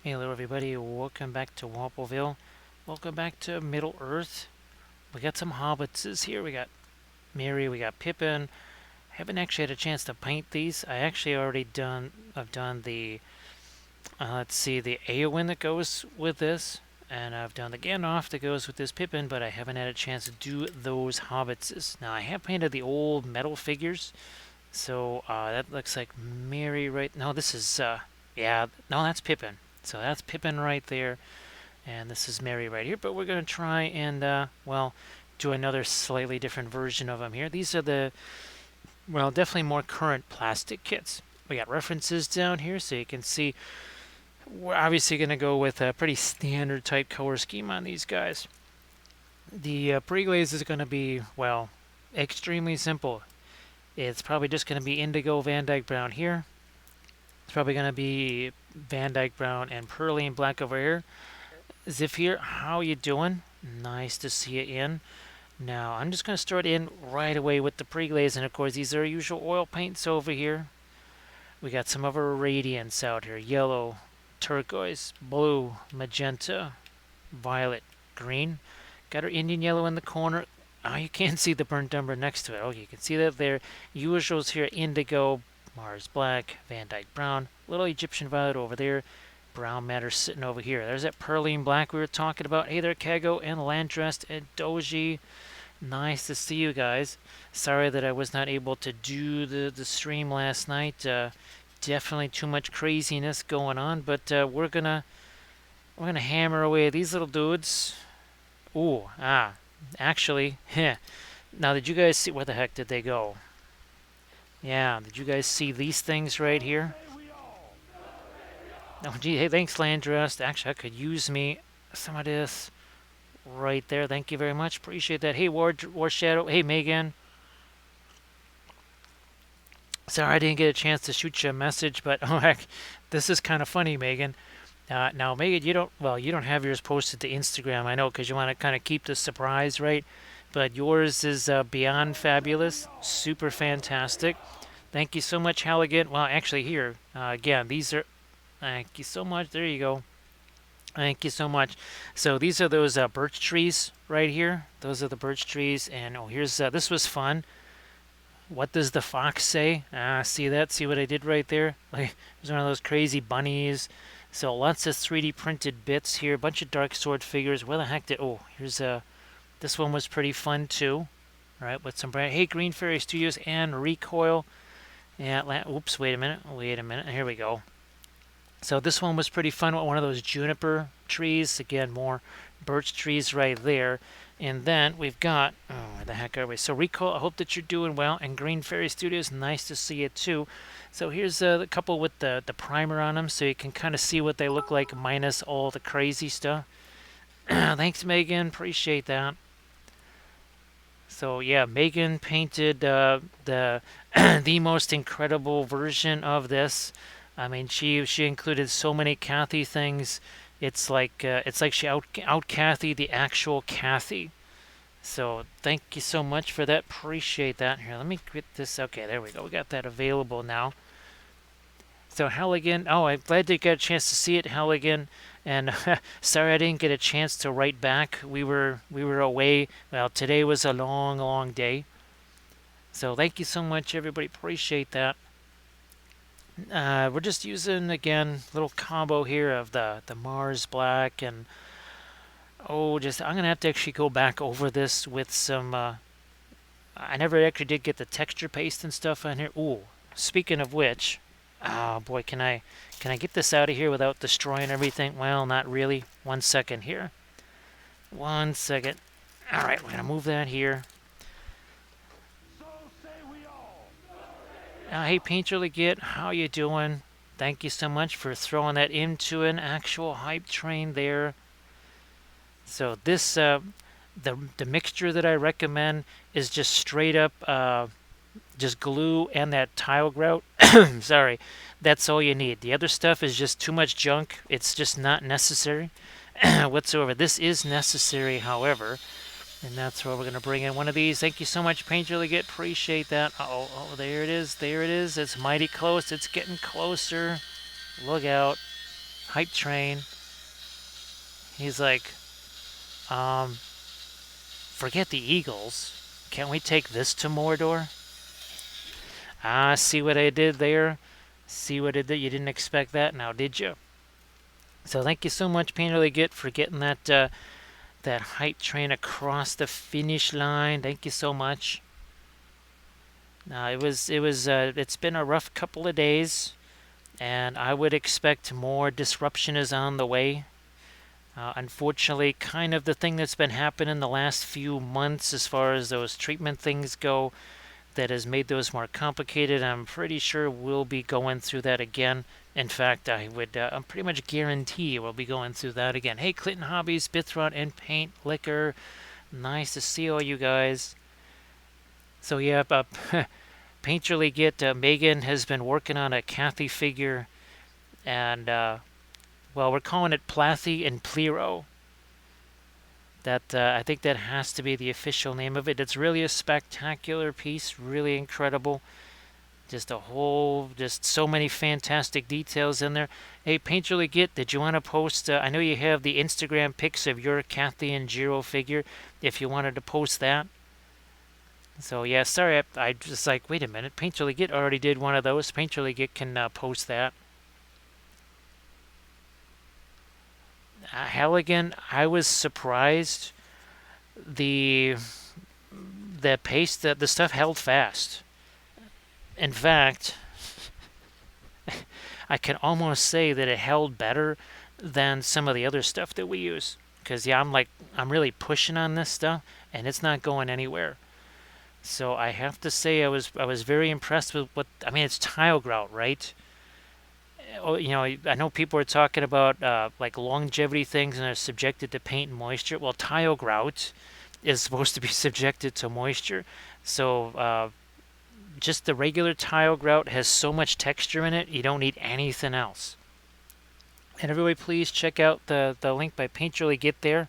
Hello everybody, welcome back to Wappelville. Welcome back to Middle Earth. We got some Hobbitses here. We got Merry, we got Pippen. Haven't actually had a chance to paint these. I've done the, let's see, the Eowyn that goes with this. And I've done the Gandalf that goes with this Pippin, but I haven't had a chance to do those Hobbitses. Now I have painted the old metal figures. So that looks like Merry right. No, this is, yeah, no, that's Pippin. So that's Pippin right there. And this is Merry right here, but we're going to try and, well, do another slightly different version of them here. These are the, well, definitely more current plastic kits. We got references down here so you can see. We're obviously going to go with a pretty standard type color scheme on these guys. The pre-glaze is going to be, well, extremely simple. It's probably just going to be indigo Van Dyke brown here. It's probably going to be Van Dyke brown and Pearline black over here. Ziff here, how you doing? Nice to see you in. Now, I'm just going to start in right away with the pre-glaze, and of course, these are our usual oil paints over here. We got some of our radiants out here. Yellow, turquoise, blue, magenta, violet, green. Got our Indian yellow in the corner. Oh, you can't see the burnt umber next to it. Oh, you can see that there. Usuals here, indigo, Mars black, Van Dyke brown, little Egyptian violet over there. Brown matter sitting over here. There's that Pearline black we were talking about. Hey there, Kago and Landrest and Doji. Nice to see you guys. Sorry that I was not able to do the stream last night. Definitely too much craziness going on, but we're gonna hammer away at these little dudes. Ooh, actually, heh. Now, did you guys see where the heck did they go? Yeah, did you guys see these things right here? Oh, gee, hey, thanks, Landrest. Actually, I could use me some of this right there. Thank you very much. Appreciate that. Hey, War Shadow. Hey, Megan. Sorry I didn't get a chance to shoot you a message, but oh heck, this is kind of funny, Megan. Now, Megan, you don't have yours posted to Instagram, I know, because you want to kind of keep the surprise, right? But yours is beyond fabulous, super fantastic. Thank you so much, Halligan. Well, actually, here again, these are. Thank you so much. There you go. Thank you so much. So these are those birch trees right here. Those are the birch trees. And oh, here's this was fun. What does the fox say? See that? See what I did right there? Like, there's one of those crazy bunnies. So lots of 3D printed bits here. A bunch of dark sword figures. Where the heck did? Oh, here's this one was pretty fun too. All right, with some brand. Hey, Green Fairy Studios and Recoil. Yeah. Oops. Wait a minute. Wait a minute. Here we go. So this one was pretty fun with one of those juniper trees. Again, more birch trees right there. And then we've got, oh, where the heck are we? So Recall, I hope that you're doing well. And Green Fairy Studios, nice to see you too. So here's a couple with the primer on them so you can kind of see what they look like minus all the crazy stuff. Thanks, Megan. Appreciate that. So yeah, Megan painted the the most incredible version of this. I mean, she included so many Kathy things. It's like she out Kathy the actual Kathy. So thank you so much for that. Appreciate that. Here, let me get this. Okay, there we go. We got that available now. So Halligan. Oh, I'm glad to get a chance to see it, Halligan. And sorry I didn't get a chance to write back. We were away. Well, today was a long, long day. So thank you so much, everybody. Appreciate that. We're just using again little combo here of the Mars black and oh, just I'm gonna have to actually go back over this with some. I never actually did get the texture paste and stuff on here. Ooh, speaking of which, oh boy, can I get this out of here without destroying everything? Well, not really. 1 second here. 1 second. All right, we're gonna move that here. Hey, Painter Legit, how you doing? Thank you so much for throwing that into an actual hype train there. So this, the mixture that I recommend is just straight up, just glue and that tile grout. Sorry, that's all you need. The other stuff is just too much junk. It's just not necessary whatsoever. This is necessary, however. And that's where we're going to bring in one of these. Thank you so much, Painter Legit. Appreciate that. Oh, there it is. There it is. It's mighty close. It's getting closer. Look out. Hype train. He's like, um, forget the Eagles. Can't we take this to Mordor? Ah, see what I did there? See what I did? You didn't expect that now, did you? So thank you so much, Painter Legit, for getting that hype train across the finish line. Thank you so much. It's been a rough couple of days, and I would expect more disruption is on the way. Unfortunately, kind of the thing that's been happening the last few months as far as those treatment things go, that has made those more complicated. I'm pretty sure we'll be going through that again. In fact, I'm pretty much guarantee we'll be going through that again. Hey, Clinton Hobbies, Bithron, and Paint Liquor. Nice to see all you guys. So yeah, Painterly Get Megan has been working on a Kathy figure, and well, we're calling it Plathy and Plero. That I think that has to be the official name of it. It's really a spectacular piece, really incredible. Just so many fantastic details in there. Hey, Painterly Git, did you want to post? I know you have the Instagram pics of your Kathy and Jiro figure. If you wanted to post that. So yeah, sorry, I just like, wait a minute. Painterly Git already did one of those. Painterly Git can post that. Halligan, I was surprised. The pace, that the stuff held fast. In fact, I can almost say that it held better than some of the other stuff that we use. Because yeah, I'm really pushing on this stuff, and it's not going anywhere. So I have to say I was very impressed with what I mean. It's tile grout, right? Oh, I know people are talking about like longevity things and are subjected to paint and moisture. Well, tile grout is supposed to be subjected to moisture, so just the regular tile grout has so much texture in it, you don't need anything else. And everybody, please check out the link by Painterly Get there.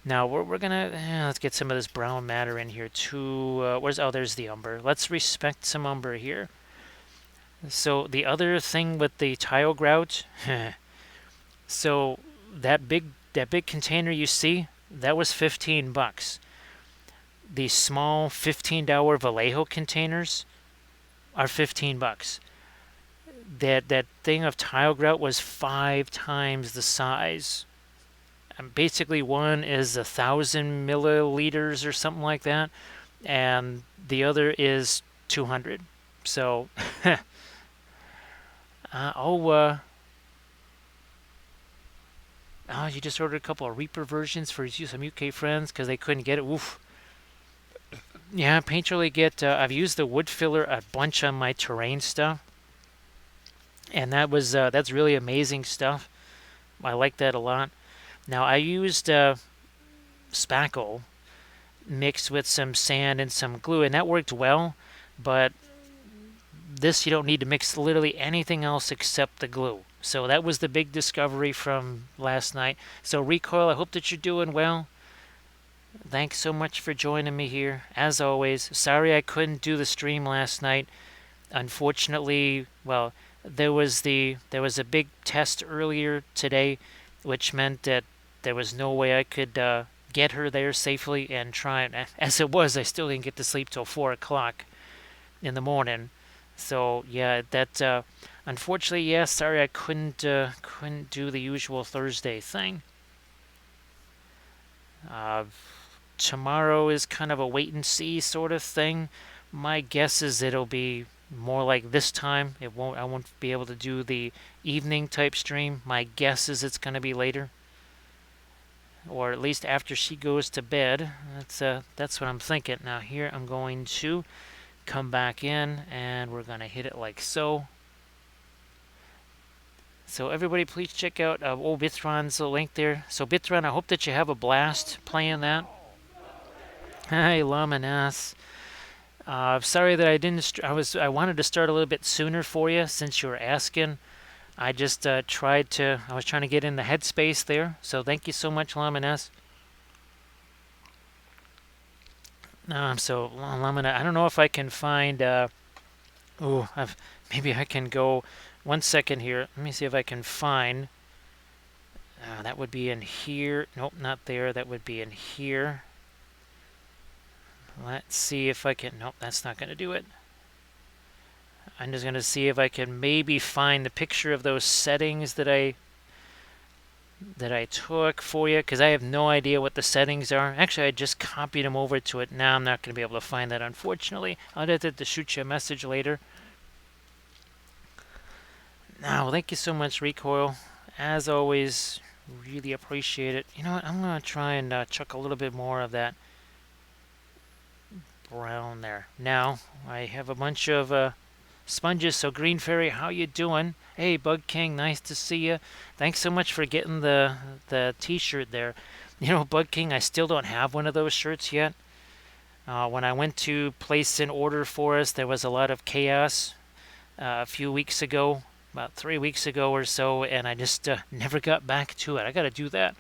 Now we're gonna let's get some of this brown matter in here too. There's the umber. Let's respect some umber here. So the other thing with the tile grout, so that big container you see, that was $15. The small $15 Vallejo containers are $15. That thing of tile grout was 5 times the size. And basically, one is 1,000 milliliters or something like that, and the other is 200. So, oh, you just ordered a couple of Reaper versions for some UK friends because they couldn't get it. Oof. Yeah, Painterly Get. I've used the wood filler a bunch on my terrain stuff, and that's really amazing stuff. I like that a lot. Now I used spackle mixed with some sand and some glue, and that worked well. But this you don't need to mix literally anything else except the glue. So that was the big discovery from last night. So Recoil, I hope that you're doing well. Thanks so much for joining me here. As always, sorry I couldn't do the stream last night. Unfortunately, well, there was a big test earlier today, which meant that there was no way I could get her there safely and try it. As it was, I still didn't get to sleep till 4 o'clock in the morning. So yeah, that unfortunately, yeah, sorry I couldn't do the usual Thursday thing. Tomorrow is kind of a wait and see sort of thing. My guess is it'll be more like this time. I won't be able to do the evening type stream. My guess is it's going to be later, or at least after she goes to bed. That's what I'm thinking. Now here I'm going to come back in, and we're going to hit it like so. So everybody, please check out old Bithron's link there. So Bithron, I hope that you have a blast playing that. Hi, Lamanas. Sorry that I didn't. I wanted to start a little bit sooner for you since you were asking. I just I was trying to get in the headspace there. So thank you so much, Lamanas. So Lamina, I don't know if I can find. Maybe I can go. 1 second here. Let me see if I can find That would be in here. Nope, not there. That would be in here. Let's see if I can... Nope, that's not going to do it. I'm just going to see if I can maybe find the picture of those settings that I took for you, because I have no idea what the settings are. Actually, I just copied them over to it. Now I'm not going to be able to find that, unfortunately. I'll have to shoot you a message later. Now, thank you so much, Recoil. As always, really appreciate it. You know what? I'm going to try and chuck a little bit more of that brown there. Now, I have a bunch of sponges. So, Green Fairy, how you doing? Hey, Bug King, nice to see you. Thanks so much for getting the T-shirt there. You know, Bug King, I still don't have one of those shirts yet. When I went to place an order for us, there was a lot of chaos a few weeks ago, about 3 weeks ago or so, and I just never got back to it. I got to do that.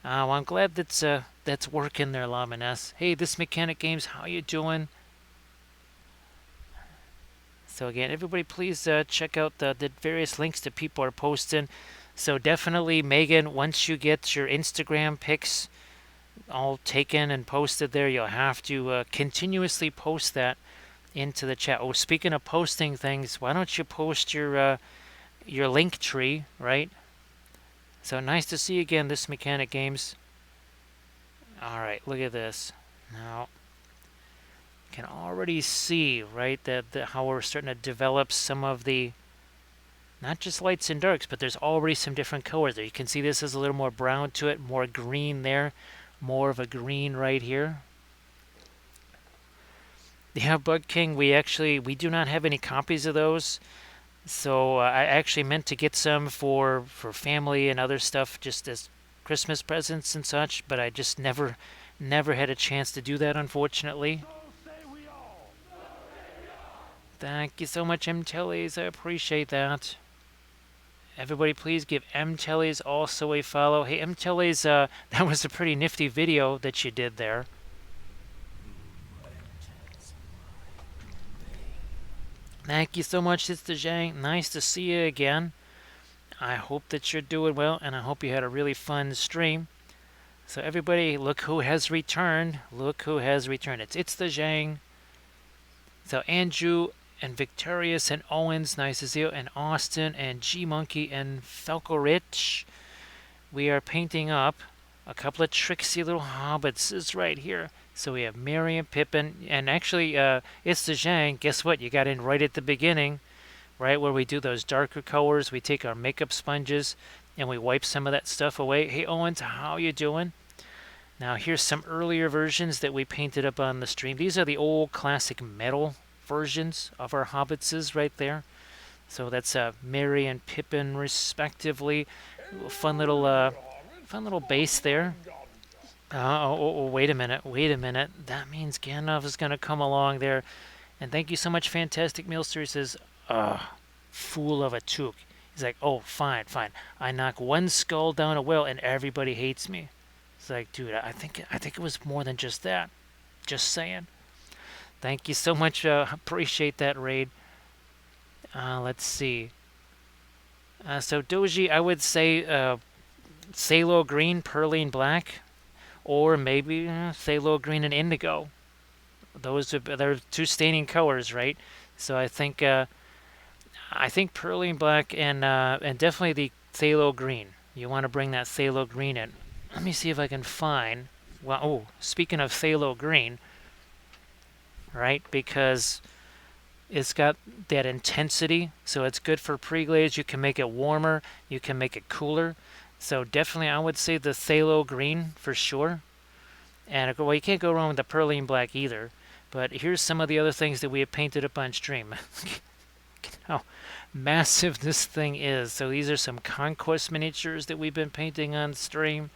Well, I'm glad that's working there, Laminess. Hey, This Mechanic Games, how you doing? So again, everybody please check out the various links that people are posting. So definitely, Megan, once you get your Instagram pics all taken and posted there, you'll have to continuously post that into the chat. Oh, speaking of posting things, why don't you post your link tree, right? So nice to see you again, This Mechanic Games. All right, look at this. Now, you can already see, right, that how we're starting to develop some of the, not just lights and darks, but there's already some different colors there. You can see this is a little more brown to it, more green there, more of a green right here. Yeah, Bug King, we do not have any copies of those. So I actually meant to get some for family and other stuff, just as Christmas presents and such, but I just never had a chance to do that, unfortunately. Thank you so much, M. Tellies. I appreciate that. Everybody, please give M. Tellies also a follow. Hey, M. Tellies, that was a pretty nifty video that you did there. Thank you so much, Sister Zhang. Nice to see you again. I hope that you're doing well, and I hope you had a really fun stream. So everybody, look who has returned. Look who has returned. It's the Zhang. So Andrew and Victorious and Owens, nice to see you, and Austin and G Monkey and Falco Rich. We are painting up a couple of tricksy little Hobbitses right here. So we have Merry and Pippen, and actually, it's the Zhang. Guess what? You got in right at the beginning, right where we do those darker colors. We take our makeup sponges and we wipe some of that stuff away. Hey Owens, how you doing? Now here's some earlier versions that we painted up on the stream. These are the old classic metal versions of our Hobbitses right there. So that's Merry and Pippen respectively. Fun little base there. Wait a minute. That means Gandalf is going to come along there. And thank you so much, Fantastic Mealster. He says, fool of a took. He's like, oh, fine. I knock one skull down a well and everybody hates me. It's like, dude, I think it was more than just that. Just saying. Thank you so much. Appreciate that raid. Let's see. So Doji, I would say Phthalo Green, Perline Black. Or maybe Phthalo Green and Indigo. They're two staining colors, right? So I think Perline Black and definitely the Phthalo Green. You want to bring that Phthalo Green in. Let me see if I can find. Well, oh, speaking of Phthalo Green, right? Because it's got that intensity, so it's good for pre-glaze. You can make it warmer. You can make it cooler. So definitely, I would say the Phthalo Green for sure. And well, you can't go wrong with the Perline Black either. But here's some of the other things that we have painted up on stream. How massive this thing is. So these are some Conquest miniatures that we've been painting on stream.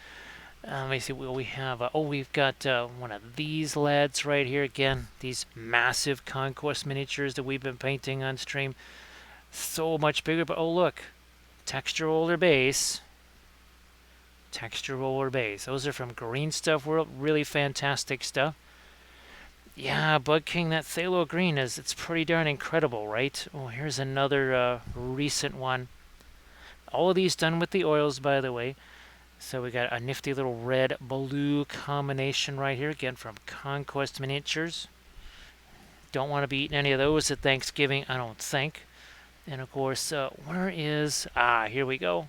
Let me see what we have. We've got one of these lads right here. Again, these massive Conquest miniatures that we've been painting on stream. So much bigger. But oh, look. Texture roller base. Texture roller base. Those are from Green Stuff World. Really fantastic stuff. Yeah, Bug King, that Phthalo Green it's pretty darn incredible, right? Oh, here's another recent one. All of these done with the oils, by the way. So we got a nifty little red-blue combination right here, again from Conquest Miniatures. Don't want to be eating any of those at Thanksgiving, I don't think. And of course, where is... here we go.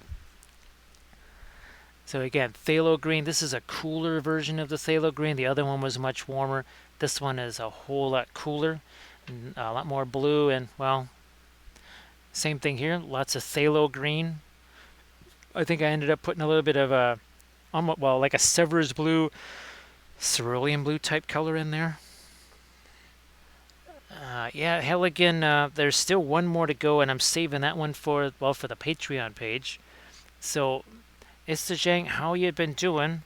So again, phthalo green. This is a cooler version of the phthalo green. The other one was much warmer. This one is a whole lot cooler, a lot more blue, and well, same thing here. Lots of phthalo green. I think I ended up putting a little bit of a, well, like a Sever's blue, cerulean blue type color in there. Yeah, hell again, there's still one more to go, and I'm saving that one for, well, for the Patreon page. So, Mr. Zhang, how you been doing?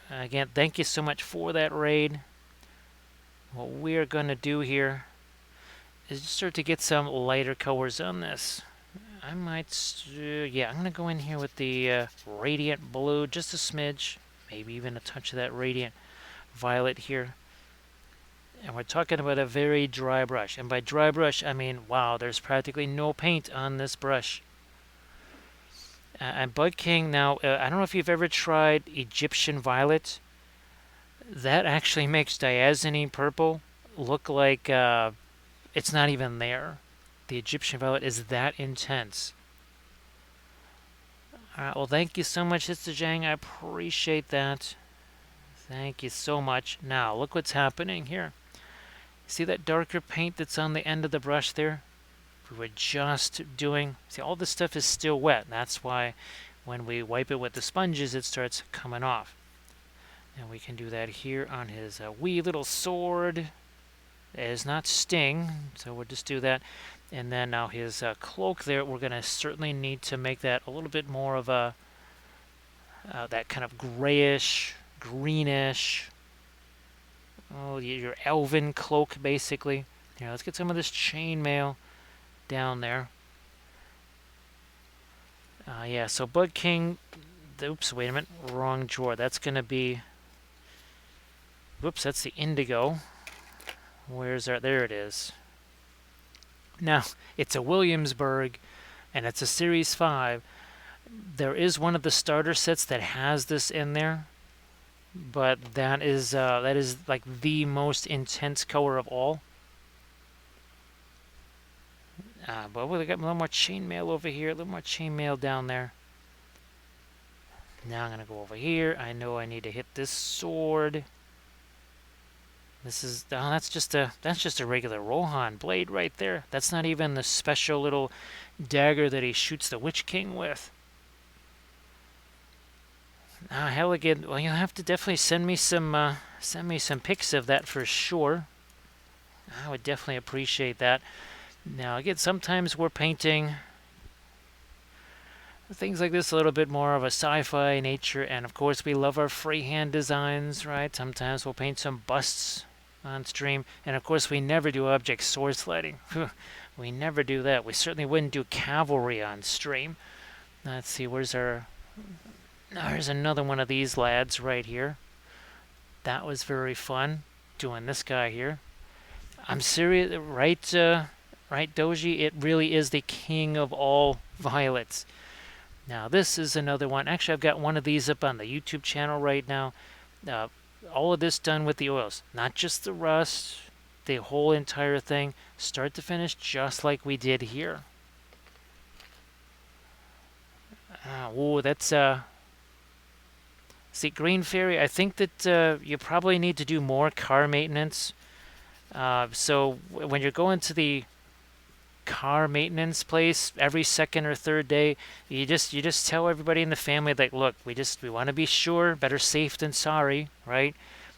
Again, thank you so much for that raid. What we're going to do here is just start to get some lighter colors on this. I might, yeah, I'm going to go in here with the radiant blue, just a smidge, maybe even a touch of that radiant violet here. And we're talking about a very dry brush. And by dry brush, I mean, wow, there's practically no paint on this brush. And Bud King, now, I don't know if you've ever tried Egyptian Violet. That actually makes diazonine purple look like it's not even there. The Egyptian Violet is that intense. Alright, well, thank you so much, Mr. Zhang. I appreciate that. Thank you so much. Now, look what's happening here. See that darker paint that's on the end of the brush there? We were just doing... See, all this stuff is still wet. That's why when we wipe it with the sponges, it starts coming off. And we can do that here on his wee little sword. It is not sting, so we'll just do that. And then now his cloak there, we're going to certainly need to make that a little bit more of a... that kind of grayish, greenish... Oh, your elven cloak, basically. Here, let's get some of this chainmail down there. Yeah, so Bud King... Oops, wait a minute. Wrong drawer. That's going to be... Whoops, that's the indigo. Where's our... There it is. Now, it's a Williamsburg, and it's a Series 5. There is one of the starter sets that has this in there. But that is like the most intense color of all. But we got a little more chainmail over here, a little more chainmail down there. Now I'm gonna go over here. I know I need to hit this sword. This is that's just a regular Rohan blade right there. That's not even the special little dagger that he shoots the Witch King with. Hell again, well, you'll have to definitely send me some pics of that for sure. I would definitely appreciate that. Now, again, sometimes we're painting things like this a little bit more of a sci-fi nature, and of course we love our freehand designs, right? Sometimes we'll paint some busts on stream, and of course we never do object sword sliding. We never do that. We certainly wouldn't do cavalry on stream. Let's see, where's our... Now, here's another one of these lads right here. That was very fun, doing this guy here. I'm serious, right, right, Doji? It really is the king of all violets. Now, this is another one. Actually, I've got one of these up on the YouTube channel right now. All of this done with the oils. Not just the rust, the whole entire thing, start to finish, just like we did here. Oh, that's... See, Green Fairy, I think that you probably need to do more car maintenance. So when you're going to the car maintenance place every second or third day, you just tell everybody in the family, like, look, we want to be sure. Better safe than sorry, right?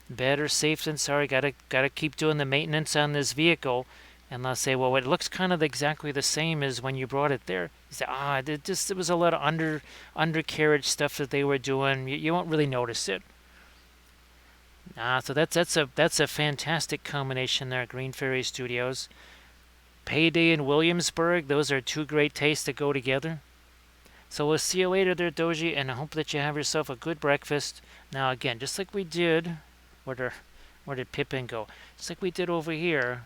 Better safe than sorry. Gotta keep doing the maintenance on this vehicle. And they'll say, well, it looks kind of exactly the same as when you brought it there. You say, it was a lot of undercarriage stuff that they were doing. You won't really notice it. So that's a fantastic combination there, Green Fairy Studios. Payday and Williamsburg, those are two great tastes that go together. So we'll see you later there, Doji, and I hope that you have yourself a good breakfast. Now again, just like we did, where did Pippin go? Just like we did over here.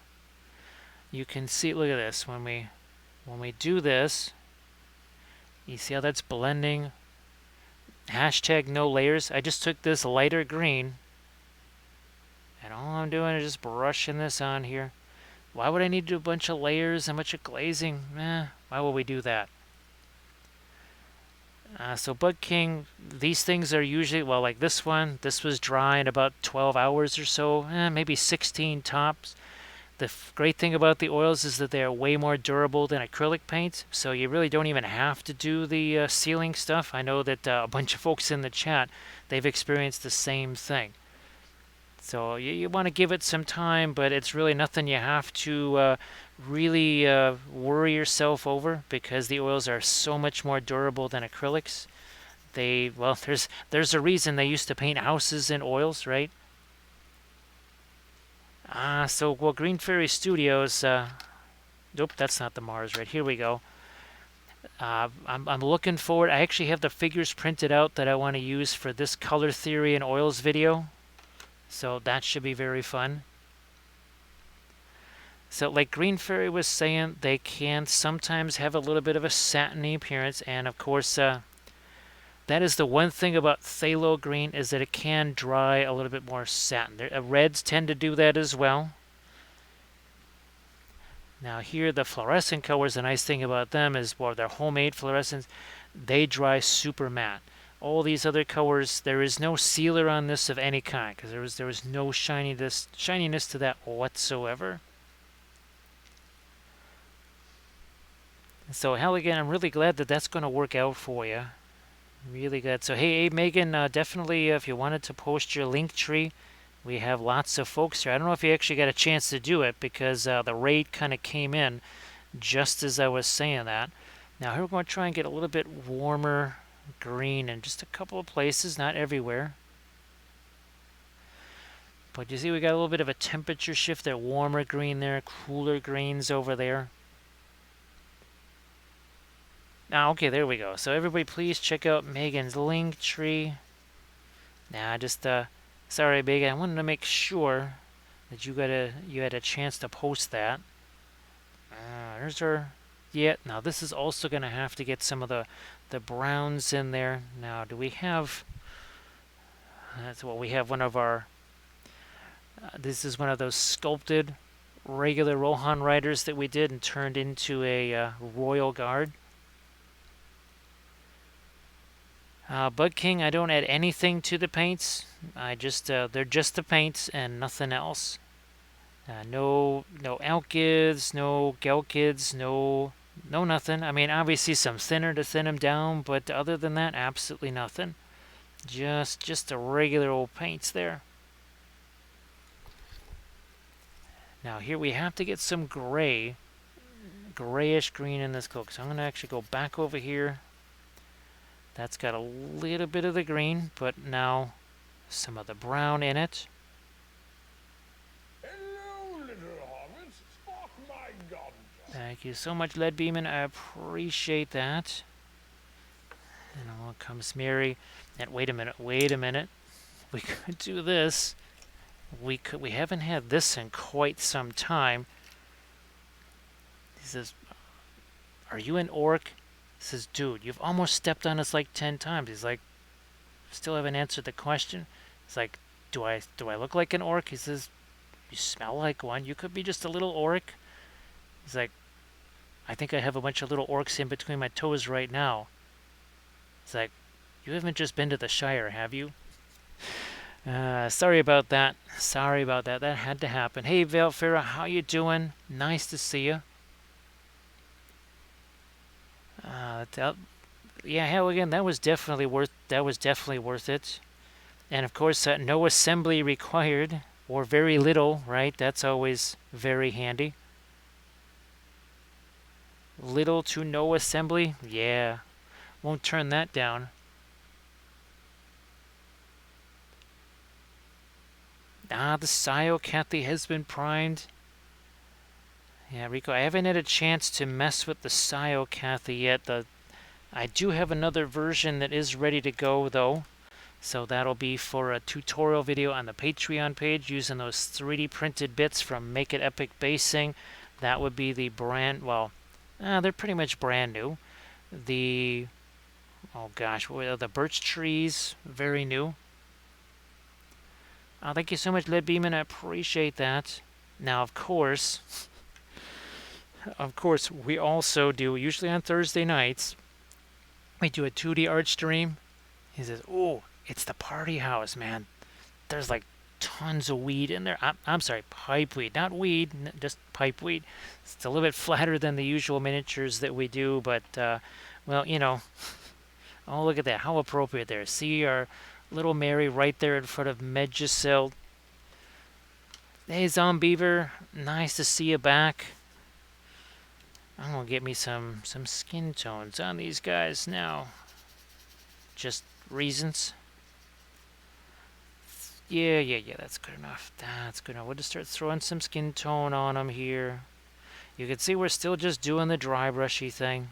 You can see, look at this, when we do this, You see how that's blending? Hashtag no layers. I just took this lighter green, and all I'm doing is just brushing this on here. Why would I need to do a bunch of layers and a bunch of glazing? Why would we do that? So Bug King, these things are usually, well, like this one, this was dry in about 12 hours or so, maybe 16 tops. The great thing about the oils is that they are way more durable than acrylic paint, so you really don't even have to do the sealing stuff. I know that a bunch of folks in the chat, they've experienced the same thing. So you want to give it some time, but it's really nothing you have to really worry yourself over, because the oils are so much more durable than acrylics. Well, there's a reason they used to paint houses in oils, right? Well, Green Fairy Studios. Nope, that's not the Mars. Right, here we go. I'm looking forward. I actually have the figures printed out that I want to use for this color theory and oils video. So that should be very fun. So like Green Fairy was saying, they can sometimes have a little bit of a satiny appearance. And of course, that is the one thing about phthalo green, is that it can dry a little bit more satin. Reds tend to do that as well. Now here, the fluorescent colors, the nice thing about them is, well, they're homemade fluorescents. They dry super matte. All these other colors, there is no sealer on this of any kind, because there was no shininess to that whatsoever. So Halligan, I'm really glad that that's going to work out for you. Really good. So hey Megan, definitely if you wanted to post your link tree, we have lots of folks here. I don't know if you actually got a chance to do it, because the raid kind of came in just as I was saying that. Now here we're going to try and get a little bit warmer green in just a couple of places, not everywhere. But you see we got a little bit of a temperature shift there. Warmer green there, cooler greens over there. Now, okay, there we go. So everybody please check out Megan's link tree. Now, just sorry Megan, I wanted to make sure that you had a chance to post that. There's her. Yeah, now this is also going to have to get some of the browns in there. Now, do we have... That's what we have, one of our... this is one of those sculpted regular Rohan riders that we did and turned into a Royal Guard. Bug King, I don't add anything to the paints. I just they're just the paints and nothing else. No alkyds, no gelkids, no nothing. I mean, obviously some thinner to thin them down, but other than that, absolutely nothing. Just the regular old paints there. Now here we have to get some grayish green in this coat. So I'm going to actually go back over here. That's got a little bit of the green, but now some of the brown in it. Hello, little hobbits. Spark my gun. Thank you so much, Lead Beeman. I appreciate that. And along comes Merry. And wait a minute. We could do this. We haven't had this in quite some time. He says, "Are you an orc?" He says, "Dude, you've almost stepped on us like 10 times." He's like, "Still haven't answered the question." He's like, do I look like an orc?" He says, "You smell like one. You could be just a little orc." He's like, "I think I have a bunch of little orcs in between my toes right now." He's like, "You haven't just been to the Shire, have you?" Sorry about that. That had to happen. Hey, Valfera, how you doing? Nice to see you. Yeah, hell, again, that was definitely worth it. And of course, no assembly required, or very little, right? That's always very handy. Little to no assembly? Yeah, won't turn that down. The Syocathy has been primed. Yeah, Rico, I haven't had a chance to mess with the Syocathy yet. I do have another version that is ready to go, though. So that'll be for a tutorial video on the Patreon page using those 3D printed bits from Make It Epic Basing. That would be the brand, well, they're pretty much brand new. The Oh gosh, the birch trees, very new. Thank you so much, Led Beeman. I appreciate that. Now, of course, we also do, usually on Thursday nights, we do a 2D art stream. He says, "Oh, it's the party house, man. There's like tons of weed in there. I'm sorry, pipe weed, not weed, just pipe weed. It's a little bit flatter than the usual miniatures that we do, but well, oh look at that, how appropriate there. See our little Mary right there in front of Medjacil. Hey, Zombeaver, nice to see you back. I'm gonna get me some skin tones on these guys now. Just reasons. Yeah, that's good enough. That's good enough. We'll just start throwing some skin tone on them here. You can see we're still just doing the dry brushy thing.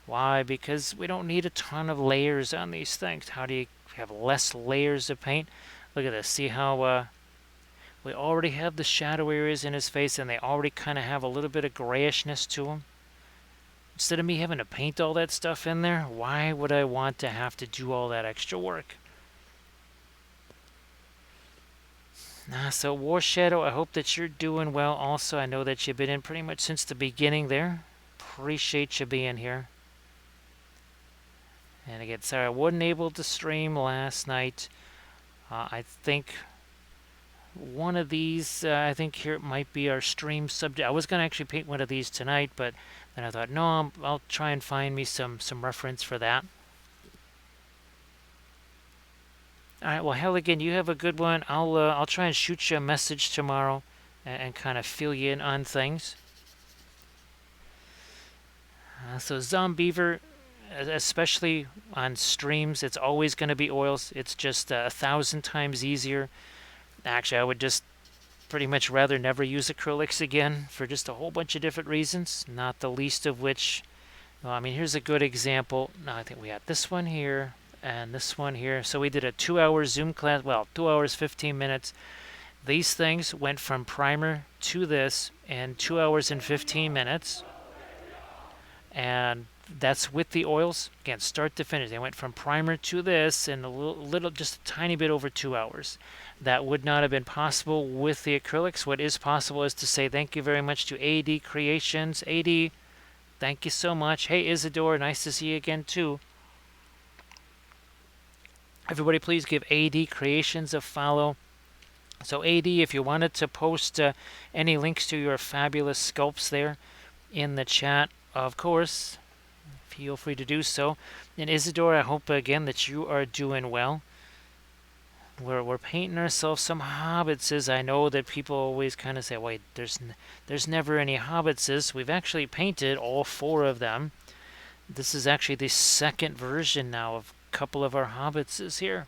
Why? Because we don't need a ton of layers on these things. How do you have less layers of paint? Look at this. See how we already have the shadow areas in his face, and they already kind of have a little bit of grayishness to them. Instead of me having to paint all that stuff in there, why would I want to have to do all that extra work? So War Shadow, I hope that you're doing well. Also, I know that you've been in pretty much since the beginning there. Appreciate you being here. And again, sorry I wasn't able to stream last night. I think one of these, I think here it might be our stream subject. I was going to actually paint one of these tonight, but then I thought, no, I'll try and find me some reference for that. All right, well, Halligan, you have a good one. I'll try and shoot you a message tomorrow and kind of fill you in on things. So Zombeaver, especially on streams, it's always going to be oils. It's just 1,000 times easier. Actually, I would just pretty much rather never use acrylics again for just a whole bunch of different reasons, not the least of which, well, I mean, here's a good example. Now, I think we have this one here and this one here. So we did a 2-hour Zoom class, well, 2 hours, 15 minutes. These things went from primer to this in 2 hours and 15 minutes. And that's with the oils, again, start to finish. They went from primer to this in just a tiny bit over 2 hours. That would not have been possible with the acrylics. What is possible is to say thank you very much to AD Creations. AD, thank you so much. Hey, Isidore, nice to see you again, too. Everybody, please give AD Creations a follow. So, AD, if you wanted to post any links to your fabulous sculpts there in the chat, of course, feel free to do so. And Isidore, I hope again that you are doing well. We're painting ourselves some Hobbitses. I know that people always kind of say, wait, there's never any Hobbitses. We've actually painted all 4 of them. This is actually the second version now of a couple of our Hobbitses here.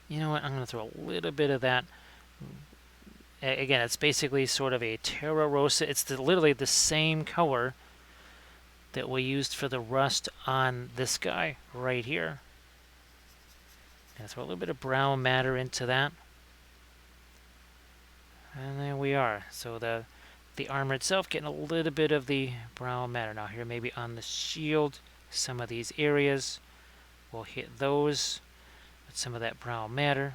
You know what? I'm going to throw a little bit of that. Again, it's basically sort of a Terra Rosa. It's literally the same color that we used for the rust on this guy right here. And throw a little bit of brown matter into that. And there we are. So the armor itself getting a little bit of the brown matter. Now here maybe on the shield, some of these areas, we'll hit those with some of that brown matter.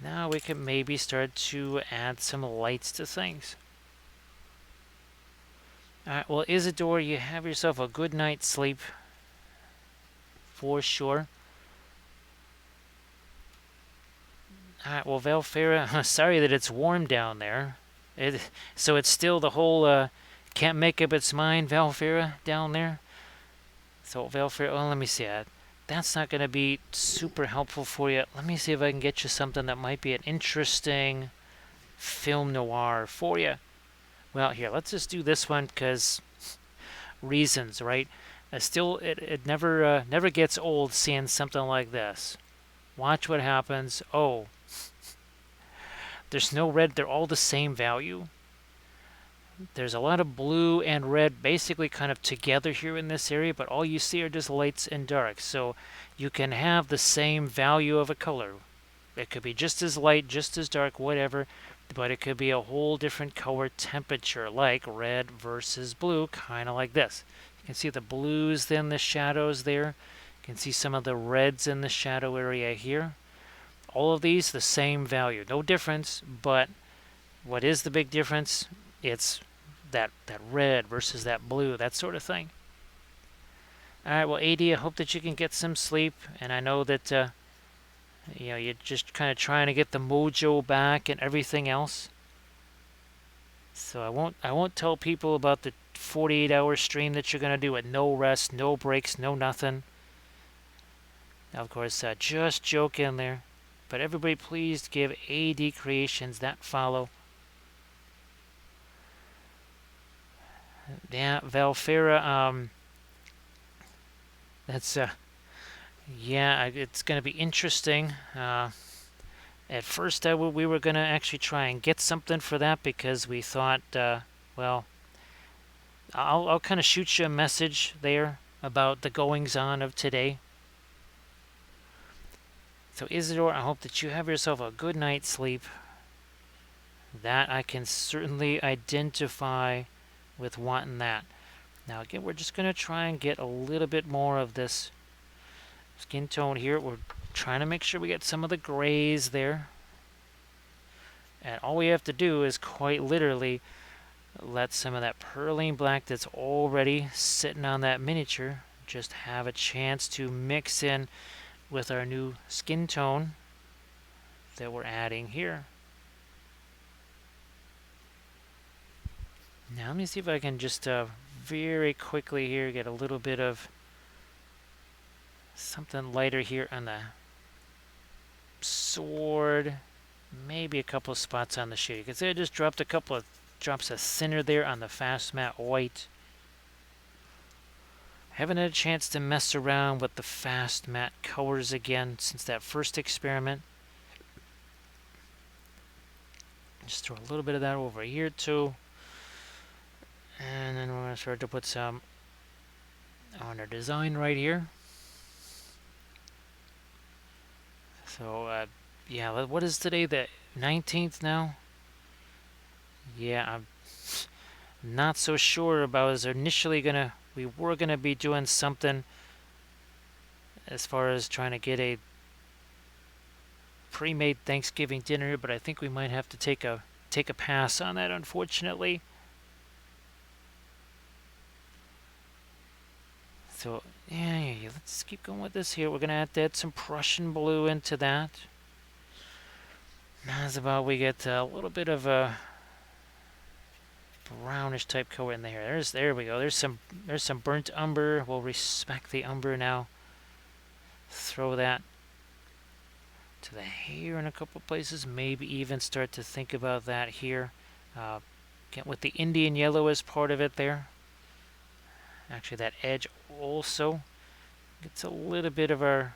Now we can maybe start to add some lights to things. Alright, well, Isidore, you have yourself a good night's sleep. For sure. Alright, well, Valfera, sorry that it's warm down there. So it's still the whole can't make up its mind, Valfera, down there. So Valfera, well, let me see. That's not going to be super helpful for you. Let me see if I can get you something that might be an interesting film noir for you. Well, here, let's just do this one because reasons, right? It never gets old seeing something like this. Watch what happens. Oh, there's no red. They're all the same value. There's a lot of blue and red basically kind of together here in this area, but all you see are just lights and darks. So you can have the same value of a color. It could be just as light, just as dark, whatever, but it could be a whole different color temperature, like red versus blue, kind of like this. You can see the blues in the shadows there. You can see some of the reds in the shadow area here. All of these, the same value. No difference, but what is the big difference? It's that red versus that blue, that sort of thing. All right, well, AD, I hope that you can get some sleep, and I know that you're just kind of trying to get the mojo back and everything else. So I won't tell people about the 48-hour stream that you're gonna do with no rest, no breaks, no nothing. Of course, just joking there. But everybody, please give AD Creations that follow. Yeah, Valfera. That's yeah, it's gonna be interesting. At first, we were gonna actually try and get something for that because we thought, well, I'll kind of shoot you a message there about the goings on of today. So Isidore, I hope that you have yourself a good night's sleep. That I can certainly identify with wanting that. Now again, we're just going to try and get a little bit more of this skin tone here. We're trying to make sure we get some of the grays there. And all we have to do is quite literally let some of that pearline black that's already sitting on that miniature just have a chance to mix in with our new skin tone that we're adding here. Now let me see if I can just very quickly here get a little bit of something lighter here on the sword, maybe a couple of spots on the shade. You can see I just dropped a couple of drops of thinner there on the fast matte white. Haven't had a chance to mess around with the fast matte colors again since that first experiment. Just throw a little bit of that over here too. And then we're going to start to put some on our design right here. So, yeah, what is today? The 19th now? Yeah, I'm not so sure about. Was initially we were gonna be doing something as far as trying to get a pre-made Thanksgiving dinner, but I think we might have to take a pass on that, unfortunately. So yeah, let's keep going with this here. We're gonna have to add some Prussian blue into that. That's about we get a little bit of a brownish type color in there. There we go. There's some burnt umber. We'll respect the umber now. Throw that to the hair in a couple places. Maybe even start to think about that here. Get with the Indian yellow as part of it there. Actually, that edge also gets a little bit of our